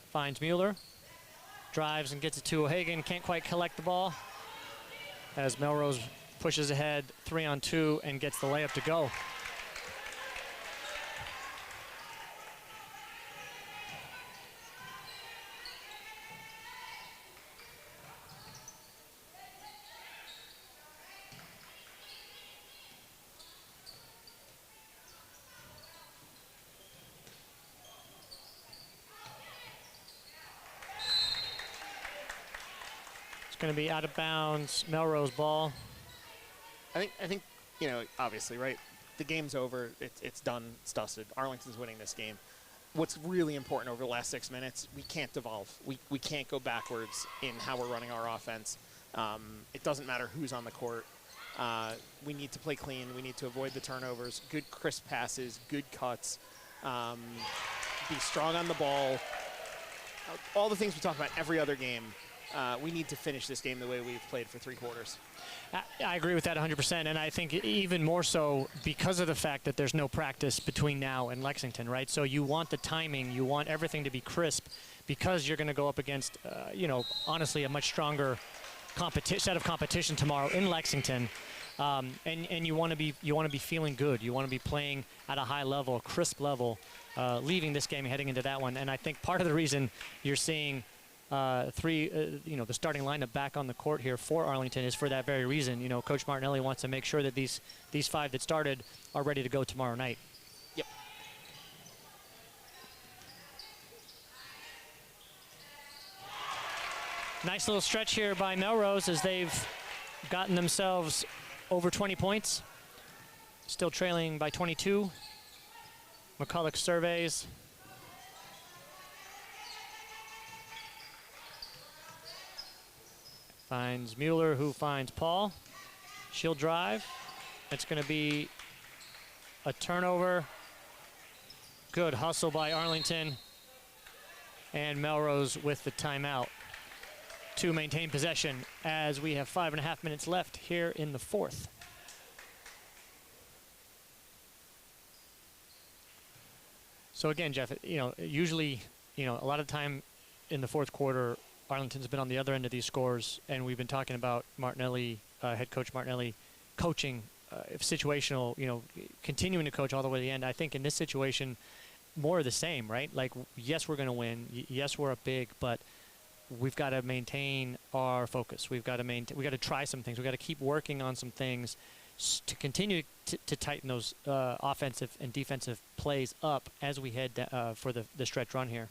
Finds Mueller. Drives and gets it to O'Hagan. Can't quite collect the ball as Melrose pushes ahead 3-on-2 and gets the layup to go. It's going to be out of bounds, Melrose ball.
I think, you know, obviously, right, the game's over. It's done. It's dusted. Arlington's winning this game. What's really important over the last 6 minutes, we can't devolve. We can't go backwards in how we're running our offense. It doesn't matter who's on the court. We need to play clean. We need to avoid the turnovers, good crisp passes, good cuts, be strong on the ball. All the things we talk about every other game. We need to finish this game the way we've played for 3 quarters.
I agree with that 100%, and I think even more so because of the fact that there's no practice between now and Lexington, right? So you want the timing, you want everything to be crisp because you're going to go up against, you know, honestly, a much stronger set of competition tomorrow in Lexington, and you want to be feeling good. You want to be playing at a high level, a crisp level, leaving this game, heading into that one. And I think part of the reason you're seeing the starting lineup back on the court here for Arlington is for that very reason. You know, Coach Martinelli wants to make sure that these 5 that started are ready to go tomorrow night.
Yep.
Nice little stretch here by Melrose as they've gotten themselves over 20 points. Still trailing by 22. McCulloch surveys. Finds Mueller, who finds Paul. She'll drive. It's going to be a turnover. Good hustle by Arlington. And Melrose with the timeout to maintain possession as we have 5.5 minutes left here in the fourth. So again, Jeff, usually, a lot of time in the fourth quarter, Arlington's been on the other end of these scores, and we've been talking about Martinelli, head coach Martinelli, coaching, situational, continuing to coach all the way to the end. I think in this situation, more of the same, right? Like, yes, we're going to win. Yes, we're up big, but we've got to maintain our focus. We've got to try some things. We've got to keep working on some things to continue to tighten those offensive and defensive plays up as we head for the stretch run here.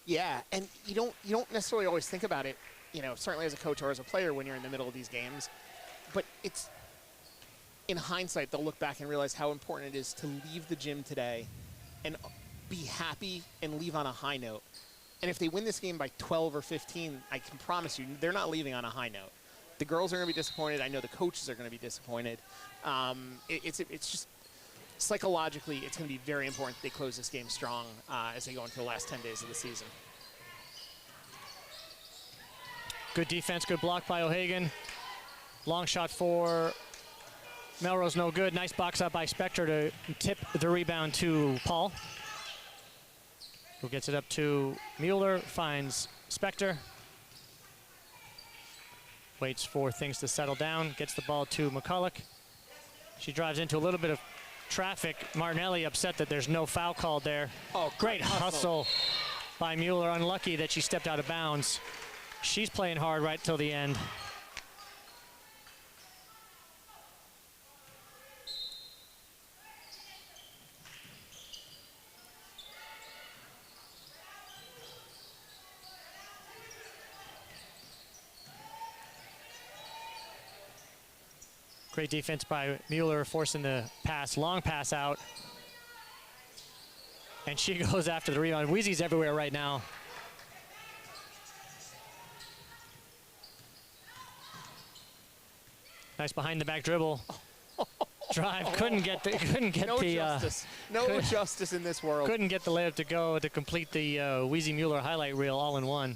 Yeah, and you don't necessarily always think about it, certainly as a coach or as a player when you're in the middle of these games, but it's, in hindsight, they'll look back and realize how important it is to leave the gym today and be happy and leave on a high note. And if they win this game by 12 or 15, I can promise you, they're not leaving on a high note. The girls are going to be disappointed. I know the coaches are going to be disappointed. It's just psychologically, it's going to be very important that they close this game strong as they go into the last 10 days of the season.
Good defense, good block by O'Hagan. Long shot for Melrose, no good. Nice box out by Spector to tip the rebound to Paul, who gets it up to Mueller, finds Spector. Waits for things to settle down, gets the ball to McCulloch. She drives into a little bit of traffic. Martinelli upset that there's no foul called there.
Oh,
great hustle by Mueller. Unlucky that she stepped out of bounds. She's playing hard right till the end. Great defense by Mueller, forcing the pass, long pass out. And she goes after the rebound. Wheezy's everywhere right now. Nice behind the back dribble. Drive, couldn't get
justice. No justice in this world.
Couldn't get the layup to go to complete the Wheezy Mueller highlight reel all in one.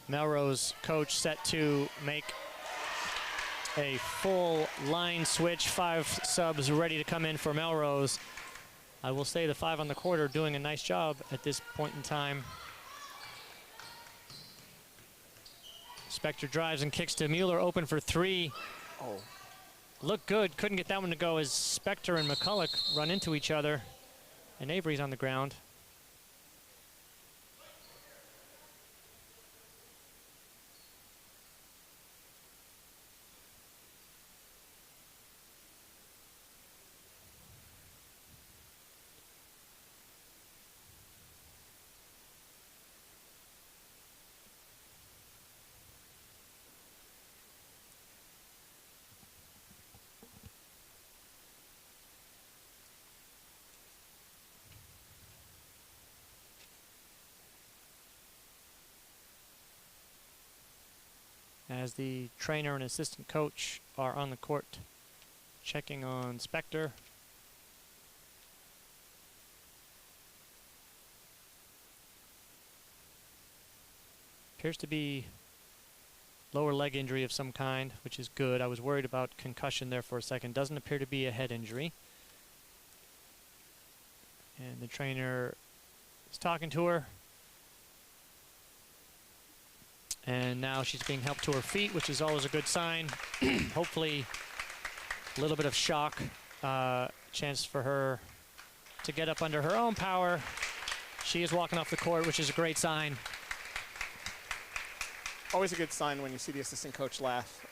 Melrose coach set to make a full line switch. 5 subs ready to come in for Melrose. I will say the 5 on the court are doing a nice job at this point in time. Spector drives and kicks to Mueller, open for 3.
Oh.
Looked good, couldn't get that one to go as Spector and McCulloch run into each other. And Avery's on the ground. As the trainer and assistant coach are on the court checking on Spector. Appears to be lower leg injury of some kind, which is good. I was worried about concussion there for a second. Doesn't appear to be a head injury. And the trainer is talking to her. And now she's being helped to her feet, which is always a good sign. Hopefully, a little bit of shock, chance for her to get up under her own power. She is walking off the court, which is a great sign.
Always a good sign when you see the assistant coach laugh.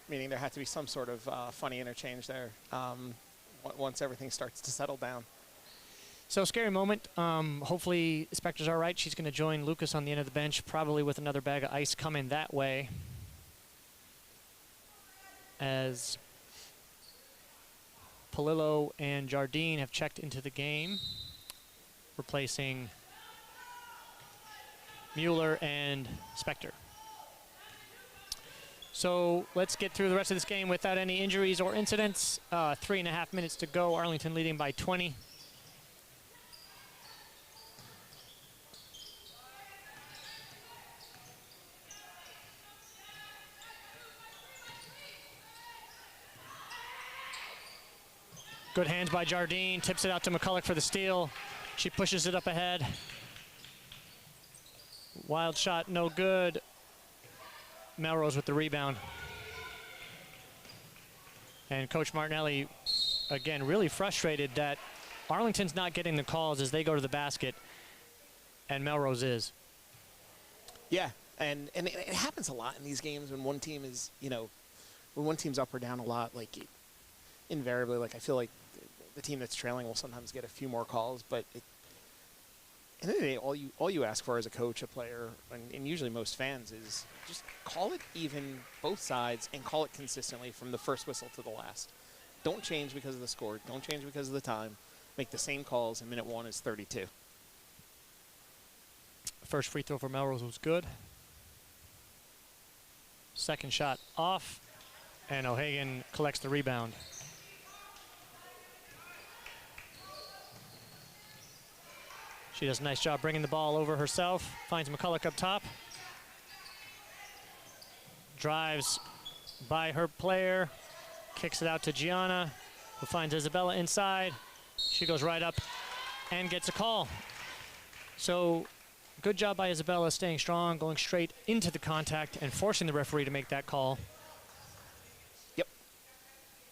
meaning there had to be some sort of funny interchange there once everything starts to settle down.
So scary moment. Hopefully Spector's all right. She's going to join Lucas on the end of the bench, probably with another bag of ice coming that way. As Palillo and Jardine have checked into the game, replacing Mueller and Spector. So let's get through the rest of this game without any injuries or incidents. 3.5 minutes to go. Arlington leading by 20. Good hands by Jardine, tips it out to McCulloch for the steal. She pushes it up ahead. Wild shot, no good. Melrose with the rebound. And Coach Martinelli, again, really frustrated that Arlington's not getting the calls as they go to the basket, and Melrose is.
Yeah, and it happens a lot in these games when one team is, when one team's up or down a lot, like invariably, like I feel like the team that's trailing will sometimes get a few more calls, but at the end of the day, all you ask for as a coach, a player, and usually most fans is just call it even both sides and call it consistently from the first whistle to the last. Don't change because of the score. Don't change because of the time. Make the same calls, and minute 1 is 32.
First free throw for Melrose was good. Second shot off, and O'Hagan collects the rebound. She does a nice job bringing the ball over herself. Finds McCulloch up top. Drives by her player. Kicks it out to Gianna, who finds Isabella inside. She goes right up and gets a call. So good job by Isabella staying strong, going straight into the contact and forcing the referee to make that call.
Yep.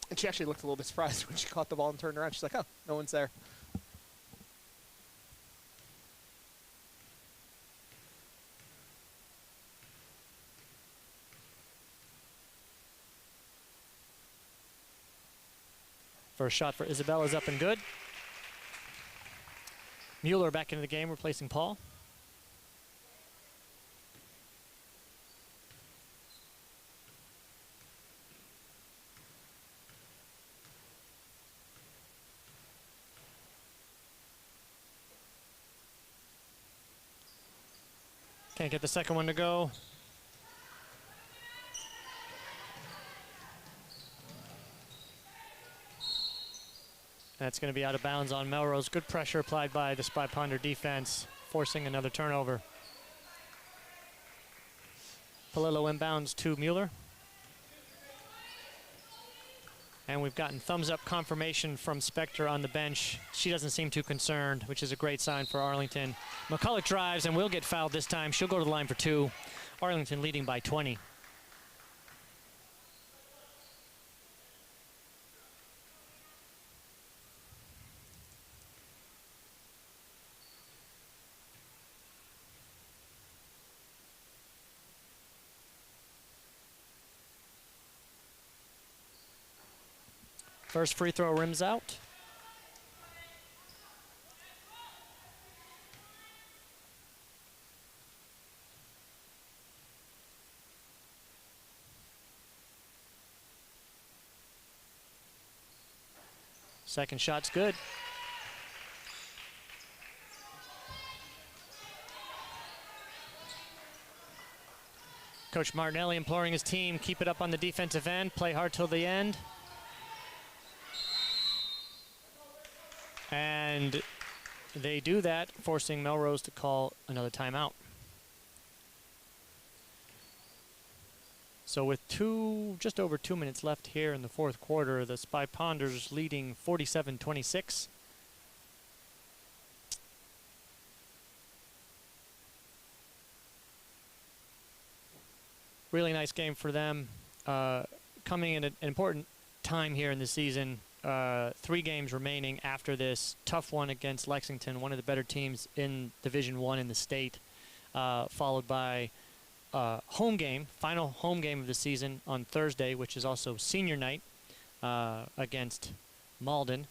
And she actually looked a little bit surprised when she caught the ball and turned around. She's like, oh, no one's there.
First shot for Isabella is up and good. Mueller back into the game, replacing Paul. Can't get the second one to go. That's going to be out of bounds on Melrose. Good pressure applied by the Spy Ponder defense, forcing another turnover. Palillo inbounds to Mueller. And we've gotten thumbs up confirmation from Spector on the bench. She doesn't seem too concerned, which is a great sign for Arlington. McCulloch drives and will get fouled this time. She'll go to the line for 2. Arlington leading by 20. First free throw rims out. Second shot's good. Coach Martinelli imploring his team, keep it up on the defensive end, play hard till the end. And they do that, forcing Melrose to call another timeout. So with just over 2 minutes left here in the fourth quarter, the Spy Ponders leading 47-26. Really nice game for them. Coming in an important time here in the season. 3 games remaining after this tough one against Lexington, one of the better teams in Division I in the state, followed by home game, final home game of the season on Thursday, which is also senior night against Malden.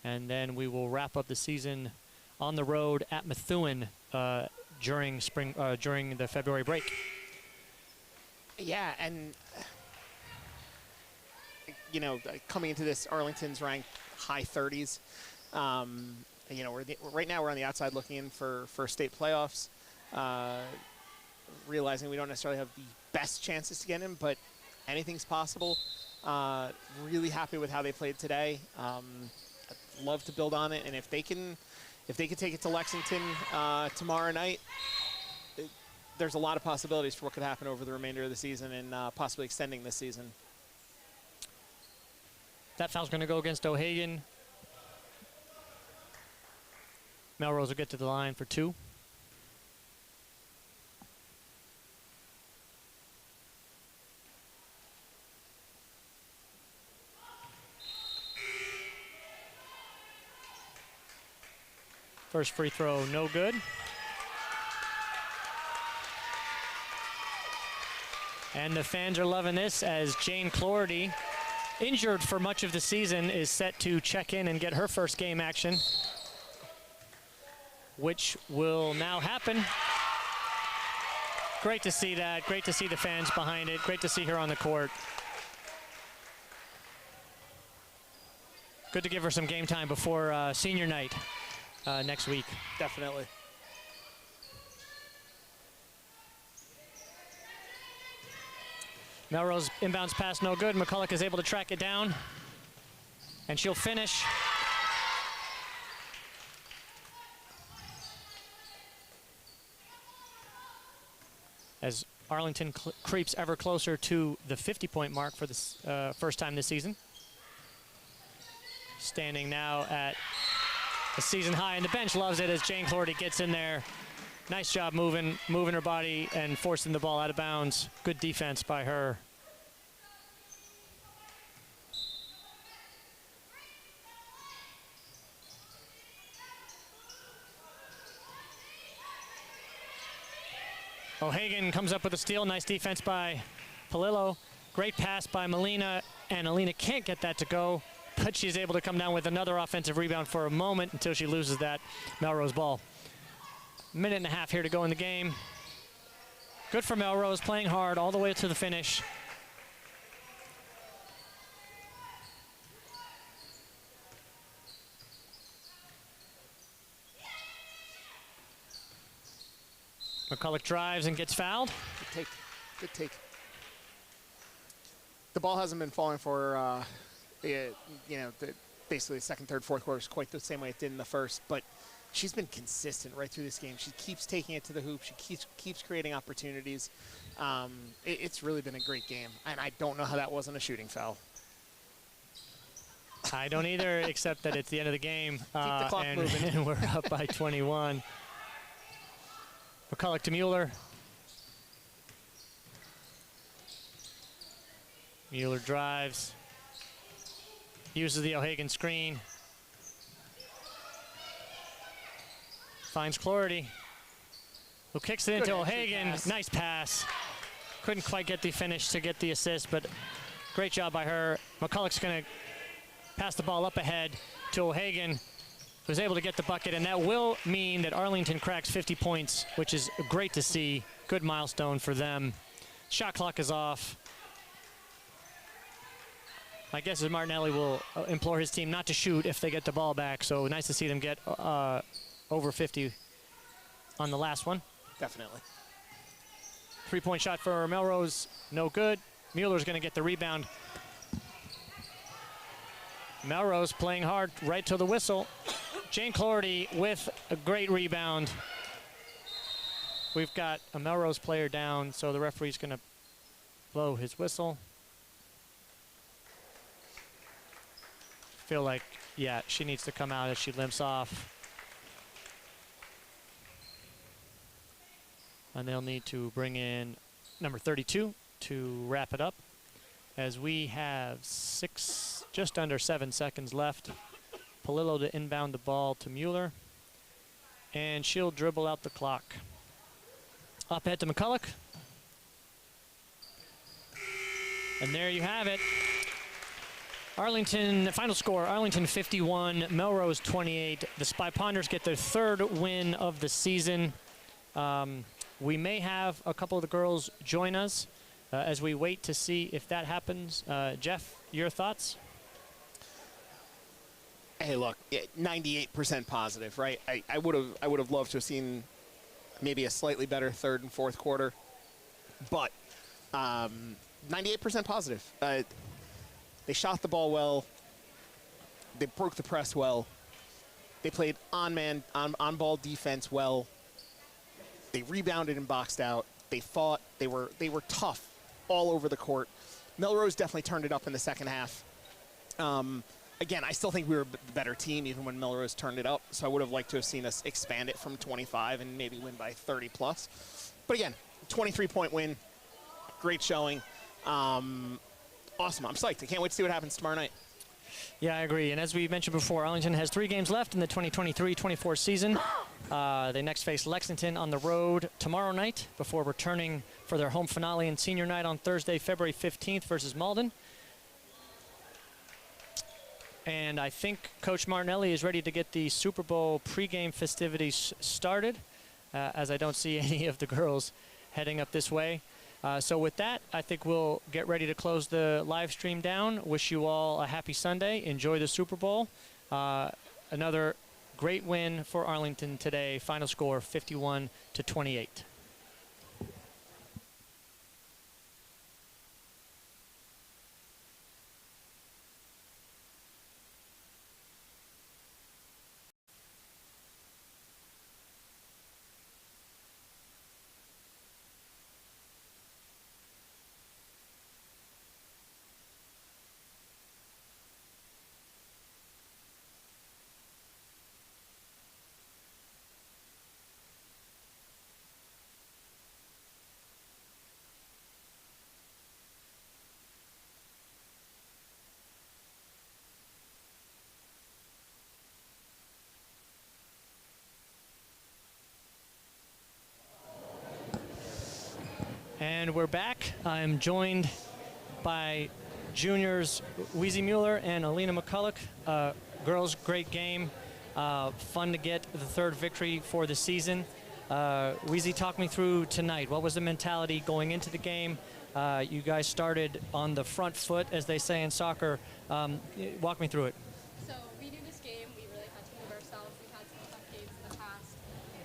And then we will wrap up the season on the road at Methuen during the February break.
Yeah, and you know, coming into this, Arlington's ranked high 30s. You know, right now we're on the outside looking in for state playoffs, realizing we don't necessarily have the best chances to get in, but anything's possible. Really happy with how they played today. I'd love to build on it, and if they can take it to Lexington tomorrow night, there's a lot of possibilities for what could happen over the remainder of the season and possibly extending this season.
That foul's going to go against O'Hagan. Melrose will get to the line for 2. First free throw, no good. And the fans are loving this as Jane Clordy, injured for much of the season, is set to check in and get her first game action, which will now happen. Great to see that. Great to see the fans behind it. Great to see her on the court. Good to give her some game time before senior night next week.
Definitely.
Melrose inbounds pass, no good. McCulloch is able to track it down, and she'll finish. As Arlington creeps ever closer to the 50-point mark for the first time this season. Standing now at a season high, and the bench loves it as Jane Clordy gets in there. Nice job moving her body and forcing the ball out of bounds. Good defense by her. O'Hagan comes up with a steal. Nice defense by Palillo. Great pass by Melina, and Alina can't get that to go, but she's able to come down with another offensive rebound for a moment until she loses that Melrose ball. Minute and a half here to go in the game. Good for Melrose, playing hard all the way to the finish. McCulloch drives and gets fouled.
Good take. Good take. The ball hasn't been falling for, you know, basically the second, third, fourth quarters quite the same way it did in the first, but she's been consistent right through this game. She keeps taking it to the hoop. She keeps creating opportunities. It's really been a great game, and I don't know how that wasn't a shooting foul.
I don't either, except that it's the end of the game.
Keep the clock moving.
And we're up by 21. McCulloch to Mueller. Mueller drives. Uses the O'Hagan screen. Finds Clordy, who kicks it into O'Hagan. Nice pass. Couldn't quite get the finish to get the assist, but great job by her. McCulloch's going to pass the ball up ahead to O'Hagan, who's able to get the bucket, and that will mean that Arlington cracks 50 points, which is great to see. Good milestone for them. Shot clock is off. My guess is Martinelli will implore his team not to shoot if they get the ball back, so nice to see them get over 50 on the last one.
Definitely.
Three-point shot for Melrose, no good. Mueller's going to get the rebound. Melrose playing hard right to the whistle. Jane Clordy with a great rebound. We've got a Melrose player down, so the referee's going to blow his whistle. Feel like, yeah, she needs to come out as she limps off. And they'll need to bring in number 32 to wrap it up, as we have just under 7 seconds left. Palillo to inbound the ball to Mueller, and she'll dribble out the clock. Up ahead to McCulloch. And there you have it. Arlington, final score, Arlington 51, Melrose 28. The Spy Ponders get their third win of the season. We may have a couple of the girls join us as we wait to see if that happens. Jeff, your thoughts?
Hey, look, 98% positive, right? I would have loved to have seen maybe a slightly better third and fourth quarter, but 98% positive. They shot the ball well. They broke the press well. They played on-ball defense well. They rebounded and boxed out. They fought. They were tough all over the court. Melrose definitely turned it up in the second half. Again, I still think we were a better team even when Melrose turned it up, so I would have liked to have seen us expand it from 25 and maybe win by 30 plus. But again, 23-point win, great showing. Awesome. I'm psyched. I can't wait to see what happens tomorrow night.
Yeah, I agree. And as we mentioned before, Arlington has 3 games left in the 2023-24 season. They next face Lexington on the road tomorrow night before returning for their home finale and senior night on Thursday, February 15th versus Malden. And I think Coach Martinelli is ready to get the Super Bowl pregame festivities started, as I don't see any of the girls heading up this way. So with that, I think we'll get ready to close the live stream down. Wish you all a happy Sunday. Enjoy the Super Bowl. Another great win for Arlington today. Final score 51-28. And we're back. I'm joined by juniors Weezy Mueller and Alina McCulloch. Girls, great game. Fun to get the third victory for the season. Weezy, talk me through tonight. What was the mentality going into the game? You guys started on the front foot, as they say in soccer. Walk me through it.
So we knew this game, we really had to move ourselves. We've had some tough games in the past.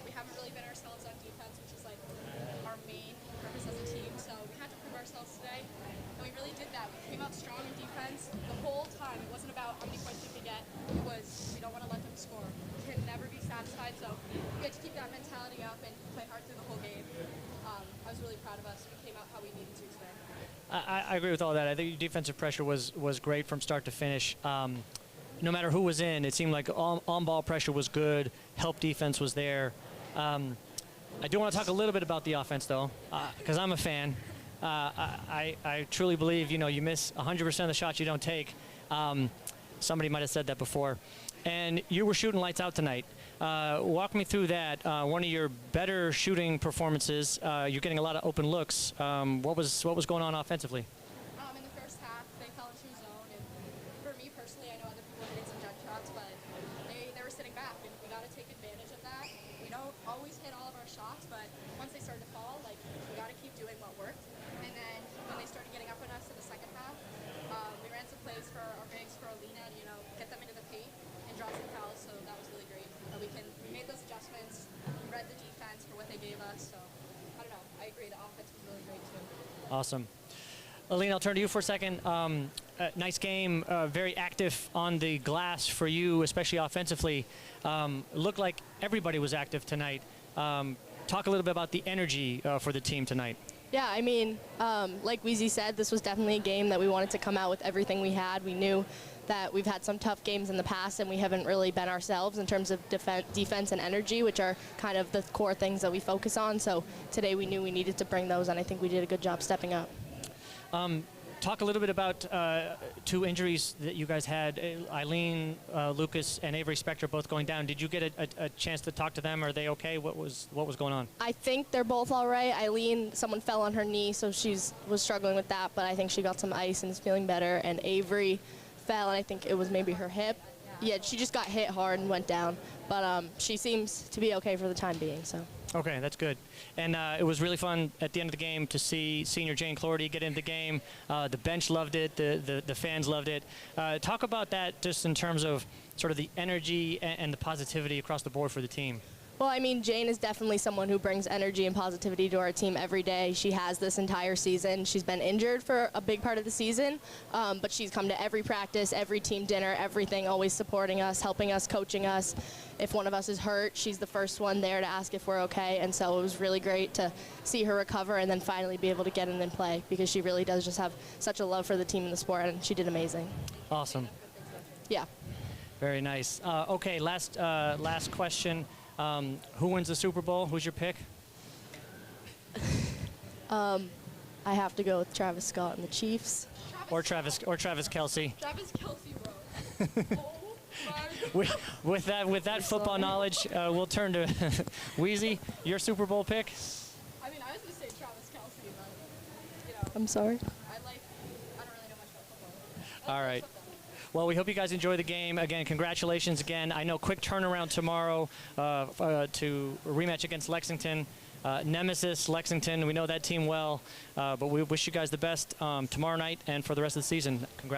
We haven't really been ourselves on defense, which is like our main purpose as a team. So we had to prove ourselves today, and we really did that. We came out strong in defense the whole time. It wasn't about how many points we could get. It was we don't want to let them score. We can never be satisfied, so we had to keep that mentality up and play hard through the whole game. I was really proud of us. We came out how we needed to today.
I agree with all that. I think your defensive pressure was great from start to finish. No matter who was in, it seemed like on-ball pressure was good. Help defense was there. I do want to talk a little bit about the offense, though, because I'm a fan. I truly believe, you miss 100% of the shots you don't take. Somebody might have said that before. And you were shooting lights out tonight. Walk me through that. One of your better shooting performances. You're getting a lot of open looks. What was going on offensively?
In the first half, they fell into a zone, and for me personally, I know other people hitting some jump shots, but they were sitting back, and we got to take advantage of that. We don't always hit all of our shots, but once they started to fall, we got to keep doing what worked. And then when they started getting up on us in the second half, we ran some plays for our bigs, for Alina, and get them into the paint and draw some fouls. So that was really great. We made those adjustments, read the defense for what they gave us. So I don't know. I agree. The offense was really great too.
Awesome. Alina, I'll turn to you for a second. Nice game, very active on the glass for you, especially offensively. Looked like everybody was active tonight. Talk a little bit about the energy for the team tonight.
Yeah, I mean, like Weezy said, this was definitely a game that we wanted to come out with everything we had. We knew that we've had some tough games in the past, and we haven't really been ourselves in terms of defense and energy, which are kind of the core things that we focus on. So today we knew we needed to bring those, and I think we did a good job stepping up.
talk a little bit about two injuries that you guys had. Eileen Lucas and Avery Spector both going down. Did you get a chance to talk to them? Are they okay? What was going on?
I think they're both all right. Eileen, someone fell on her knee, so was struggling with that, but I think she got some ice and is feeling better. And Avery fell, and I think it was maybe her hip. Yeah, she just got hit hard and went down. But she seems to be okay for the time being. So.
Okay, that's good. And it was really fun at the end of the game to see senior Jane Clorty get into the game. The bench loved it. The fans loved it. Talk about that just in terms of sort of the energy and the positivity across the board for the team.
Well, I mean, Jane is definitely someone who brings energy and positivity to our team every day. She has this entire season. She's been injured for a big part of the season, but she's come to every practice, every team dinner, everything, always supporting us, helping us, coaching us. If one of us is hurt, she's the first one there to ask if we're okay, and so it was really great to see her recover and then finally be able to get in and play, because she really does just have such a love for the team and the sport, and she did amazing.
Awesome.
Yeah.
Very nice. Okay, last question. Who wins the Super Bowl? Who's your pick?
I have to go with Travis Scott and the Chiefs.
Or Travis Kelce.
Travis Kelce, bro.
With that football knowledge, we'll turn to Wheezy. Your Super Bowl pick?
I mean, I was going to say Travis Kelce, but, you know.
I'm sorry.
I don't really know much about football.
All right. Well, we hope you guys enjoy the game. Again, congratulations again. I know quick turnaround tomorrow to a rematch against Lexington. Nemesis, Lexington, we know that team well. But we wish you guys the best tomorrow night and for the rest of the season. Congrats.